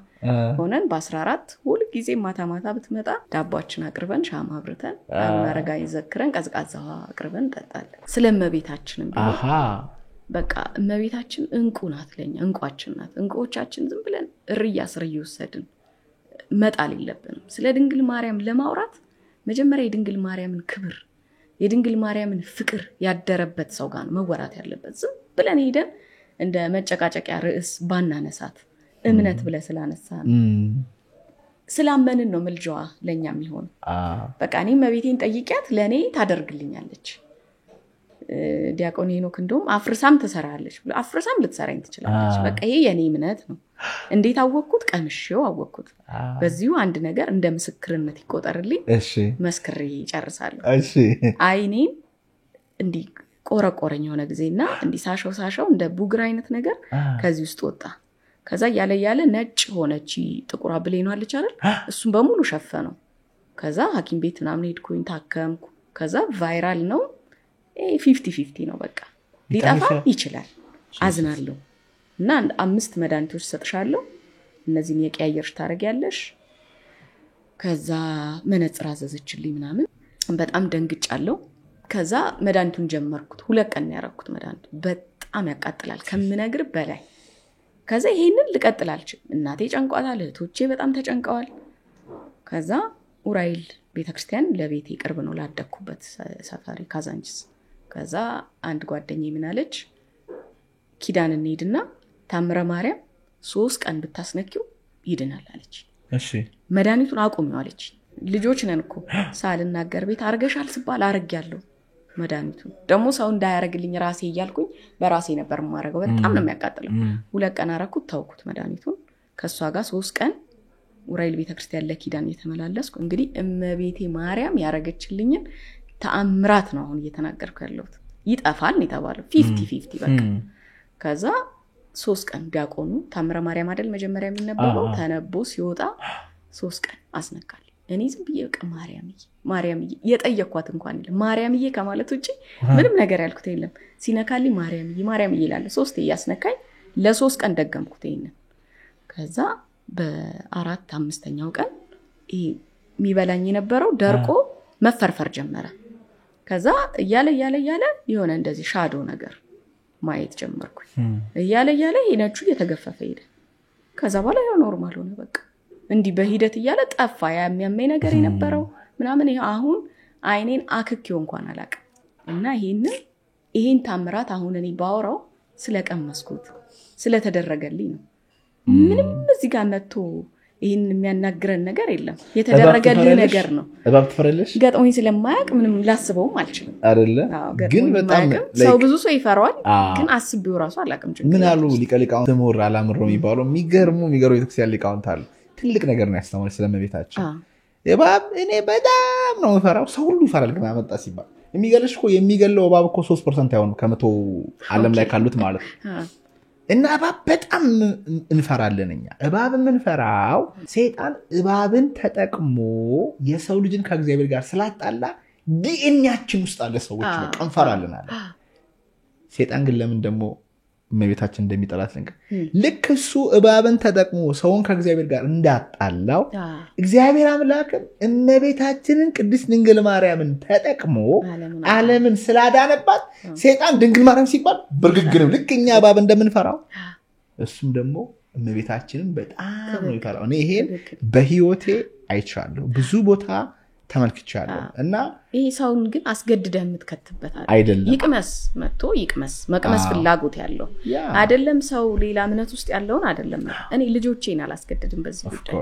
ሆነን በ14 ሁሉ ጊዜ ማታ ብትመጣ ዳቦአችን አቅርበን ሻማ አብርተን አቡነ አረጋዊ ዘክረን ቀዝቃዛው አቅርበን እንጠጣለን ስለመቤታችንም በቃ እመቤታችን እንቁ ናት ለኛ እንቋችን ናት እንቁዎቻችን ዝም ብለን እርያ ስር እየወሰድን መጣል የለብንም ስለ ድንግል ማርያም ለማውራት መጀመሪያ የድንግል ማርያምን ክብር የድንግል ማርያምን ፍቅር ያደረበት ሰው ጋር መወራት ያለበት ዝም ብለን ሄደን እንደ መጨቃጨቂያ ርዕስ ባናነሳት እምነት ብለ ስላነሳን ስላመንን ነው መልጃዋ ለኛም ይሆን በቃ እኔ እመቤቴን ጠይቂያት ለኔ ታደርግልኛለች ዲያቆን ሄኖክ እንደውም አፍርሳም ተሰራለች ብሎ አፍርሳም ልትሰራኝ ትችላለች በቃ ይሄ የኔ እምነት ነው እንዴት አወቅኩት ቀንሽው አወቅኩት በዚሁ አንድ ነገር እንደ ምስክርነት ይቆጠርልኝ እሺ መስክሬ ይጨርሳለሁ እሺ አይኔን እንዲ ቆረቆረኝ ሆነ ጊዜና እንዲ ሳሻው እንደ ቡግር አይነት ነገር ከዚህ ውስጥ ወጣ ከዛ ያለ ነጭ ሆነች ጥቁር አብሌን አለች አይደል እሱን በሙሉ ሸፈነው ከዛ ሐኪም ቤት ምናምን ሄድኩኝ ታከምኩ ከዛ ቫይራል ነው 50-50 ነው በቃ ሊጣፋ ይችላል አዝናለሁ እና 5 መድኃኒቶች ሰጥሻለሁ እነዚህን የቀያየርሽ ታረጋለሽ ከዛ መነጽር አዘዘችልኝ ምናምን በጣም ደንግጫለሁ ከዛ መድኃኒቱን ጀመርኩት 2 ቀን ያረኩት መድኃኒቱ በጣም ያቃጥላል ከምነግር በላይ ከዛ ይሄንን ልቀጥላልች እናቴ ጨንቋታል እህቶቼ በጣም ተጨንቀዋል ከዛ ኡራኤል ቤተክርስቲያን ለቤቴ ቅርብ ነው ላደኩበት ሰፈሪ ካዛንቺስ ከዛ አንድ ጓደኛዬ ምን አለች ኪዳን እንሄድና ታምረ ማርያም 3 ቀን ብታስነኪው ይድናል አለች እሺ መድኃኒቱን አቁሚው አለች ልጆች ነን እኮ ሳልናገር ቤት አርገሻል ስባል አርጋለሁ መድኃኒቱን ደግሞ ሰው እንዳያረግልኝ ራሴ እያልኩኝ በራሴ ነበር ማረገው በጣም ነው የሚያቃጥለው 2 ቀን አረኩት ታውኩት መድኃኒቱን ከሷ ጋር 3 ቀን ኡራኤል ቤተክርስቲያን ለኪዳን የተመላለስኩ እንግዲህ እመቤቴ ማርያም ያረገችልኝን ተአምራት ነው አሁን እየተናገርኩ ያለሁት ይጣፋል ነው የተባለው 50-50 በቃ ከዛ 3 ቀን ዲያቆኑ ታምረ ማርያም አይደል መጀመሪያ የሚነበበው ተነቦ ሲወጣ 3 ቀን አስነካል እኔ ዝም ብዬ በቃ ማርያምዬ የጠየኳት እንኳን ይለ ማርያምዬ ከማለት ውጪ ምንም ነገር ያልኩት የለም ሲነካልኝ ማርያምዬ ይላል 3 ያስነካኝ ለ3 ቀን ደገምኩት ይሄን ከዛ በ4-5ኛው ቀን ይሄ የሚበላኝ የነበረው ደርቆ መፈርፈር ጀመረ ከዛ እያለ የሆነ እንደዚህ ሻዶ ነገር ማየት ጀመርኩ እያለ ይነቹ እየተገፈፈ ሄደ ከዛ በኋላ ያው ኖርማል ሆነ በቃ እንዲ በሂደት እያለ ጠፋ የሚያመኝ ነገር የነበረው ምናምን አሁን አይኔን አክኪው እንኳን አላቀ እና ይሄን ታምራት አሁን እኔ ባወራው ስለቀመስኩት ስለተደረገልኝ ነው ምንም እዚህ ጋር መጥቶ ይሄን የሚያናግረን ነገር የለም የተደረገልኝ ነገር ነው እባብ ትፈራለሽ ገጥሞኝ ስለማያውቅ ምንም ላስበውም አልችልም አይደለ ግን በጣም ሰው ብዙ ሰው ይፈራዋል ግን አስቤው ራሱ አላውቅም ምን አሉ ሊቀሊቃው ተሞራ አላምሮ የሚባለው የሚገርሙ ቤተክርስቲያን ሊቃውንት አሉ ትልቅ ነገር ነው ያስተማሩ ስለመቤታችን እባብ እኔ በጣም ነው የምፈራው ሰው ሁሉ ይፈራል ግን አመጣ ሲባል የሚገልሽ እኮ የሚገለው እባብ እኮ 3% አይሆንም ከመቶ ዓለም ላይ ካሉት ማለት ነው እና እባብ በጣም እንፈራለን እኛ እባብ የምንፈራው ሰይጣን እባብን ተጠቅሞ የሰው ልጅን ከእግዚአብሔር ጋር ስላጣላ ዲኤንኤያችን ውስጥ አለ ሰዎች በቃ እንፈራለን አለ ሰይጣን ግን ለምን ደግሞ እመቤታችን እንደሚጠላት ልንገር ልክ እሱ እባብን ተጠቅሞ ሰውን ከእግዚአብሔር ጋር እንዳጣላው እግዚአብሔር አምላክ እመቤታችንን ቅድስት ድንግል ማርያምን ተጠቅሞ ዓለምን ስላዳነባት ሰይጣን ድንግል ማርያም ሲባል በርግግንም ልክ እኛ እባብ እንደምንፈራው እሱም ደግሞ እመቤታችንን በጣም ነው ይፈራው እኔ ይሄን በህይወቴ አይቻለሁ ብዙ ቦታ ተመልክቻለሁ እና ይሄ ሰውን ግን አስገድደህ የምትከትበት አይደለም ይቅመስ መጥቶ ይቅመስ መቅመስ ፍላጎት ያለው አይደለም ሰው ሌላ እምነት ውስጥ ያለውን አይደለም እኔ ልጆቼን አላስገድድም በዚህ ጉዳይ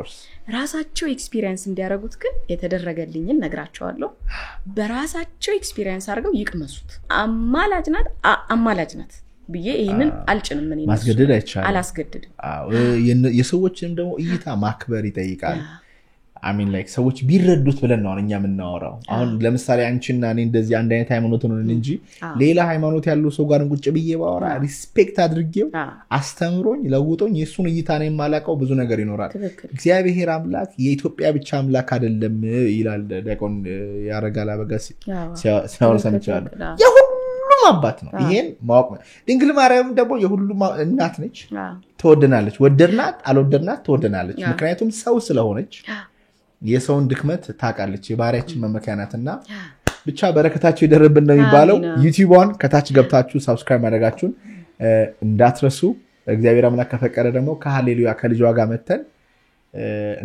ራሳቸው ኤክስፒሪየንስ እንዲያረጉት ግን የተደረገልኝን ነግራቸዋለሁ በራሳቸው ኤክስፒሪየንስ አድርገው ይቅመሱት አማላጅናት ብዬ ይሄንን አልጭንም እኔ ማስገደድ አይቻልም አላስገድድም የሰዎችንም ደግሞ እይታ ማክበር ይጠይቃል አሚን ላይክ ሰዎች ቢረዱት ብለን ነው እኛ የምናወራው አሁን ለምሳሌ አንቺና እኔ እንደዚህ አንድ አይነት ሃይማኖት ነው እንጂ ሌላ ሃይማኖት ያለው ሰው ጋር ቁጭ ብዬ ባወራ ሪስፔክት አድርጌው አስተምሮኝ ለውጦኝ የሱን እይታ ነው የማላቀው ብዙ ነገር ይኖራል እግዚአብሔር አምላክ የኢትዮጵያ ብቻ አምላክ አይደለም ይላል ዳቆን ያረጋል አበጋስ ሲያወራ ሰምቻለሁ የሁሉም አባት ነው ይሄን ማወቅ ድንግል ማርያም ደግሞ የሁሉም እናት ነች ተወደናለች ወደድናት አልወደድናት ተወደናለች ምክንያቱም ሰው ስለሆነች የሰውን ድክመት ታቃለች የባሪያችን መመካናትና ብቻ በረከታችሁ ይደርብን ነው የሚባለው ዩቲዩብን ከታች ገብታችሁ ሰብስክራይብ ማድረጋችሁን እንዳትረሱ እግዚአብሔር አምላክ ከፈቀደ ደግሞ ከሃሌሉያ ከልጇ ጋር መተን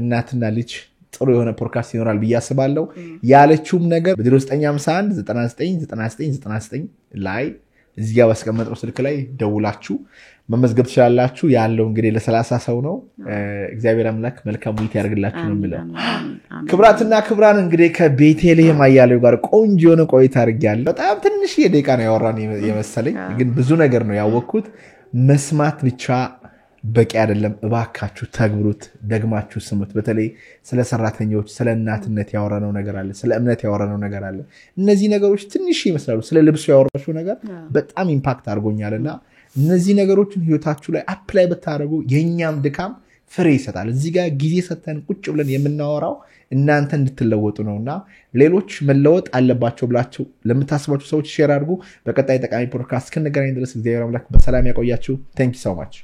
እናትና ልጅ ጥሩ የሆነ ፖድካስት ይኖራል በያስባለው ያለችውም ነገር በ0951 999999 ላይ እዚህ ጋር ባስቀመጥነው ስልክ ላይ ደውላችሁ መመዝገብ ትችላላችሁ ያለው እንግዲህ ለ30 ሰው ነው እግዚአብሔር አምላክ መልካም ውይይት ያርግላችሁ ነው የሚለው ክብራትና ክብራን እንግዲህ ከቤተልሔም አያሌው ጋር ቆንጆ የሆነ ቆይታ አድርጌያለሁ በጣም ትንሽ የደቂቃ ነው ያወራን የመሰለኝ ግን ብዙ ነገር ነው ያወቅኩት መስማት ብቻ በቂ አይደለም እባካችሁ ተግብሩት ደግማችሁ ስሙት በተለይ ስለ ሰራተኞች ስለ እናትነት ያወራነው ነገር አለ ስለ እምነት ያወራነው ነገር አለ እነዚህ ነገሮች ትንሽ ይመስላሉ ስለ ልብሱ ያወራሽው ነገር በጣም ኢምፓክት አድርጎኛልና እነዚህ ነገሮችን ህይወታችሁ ላይ አፕላይ ብታደርጉ የኛም ድካም ፍሬ ይሰጣል እዚህ ጋር ጊዜ ሰተን ቁጭ ብለን የምናወራው እናንተ እንድትለወጡ ነውና ሌሎች መለወጥ አለባቸው ብላችሁ ለምታስባችሁ ሰዎች ሼር አድርጉ በቀጣይ ጠቃሚ ፖድካስት እስክንገናኝ ድረስ እግዚአብሔር አምላክ በሰላም ያቆያችሁ Thank you so much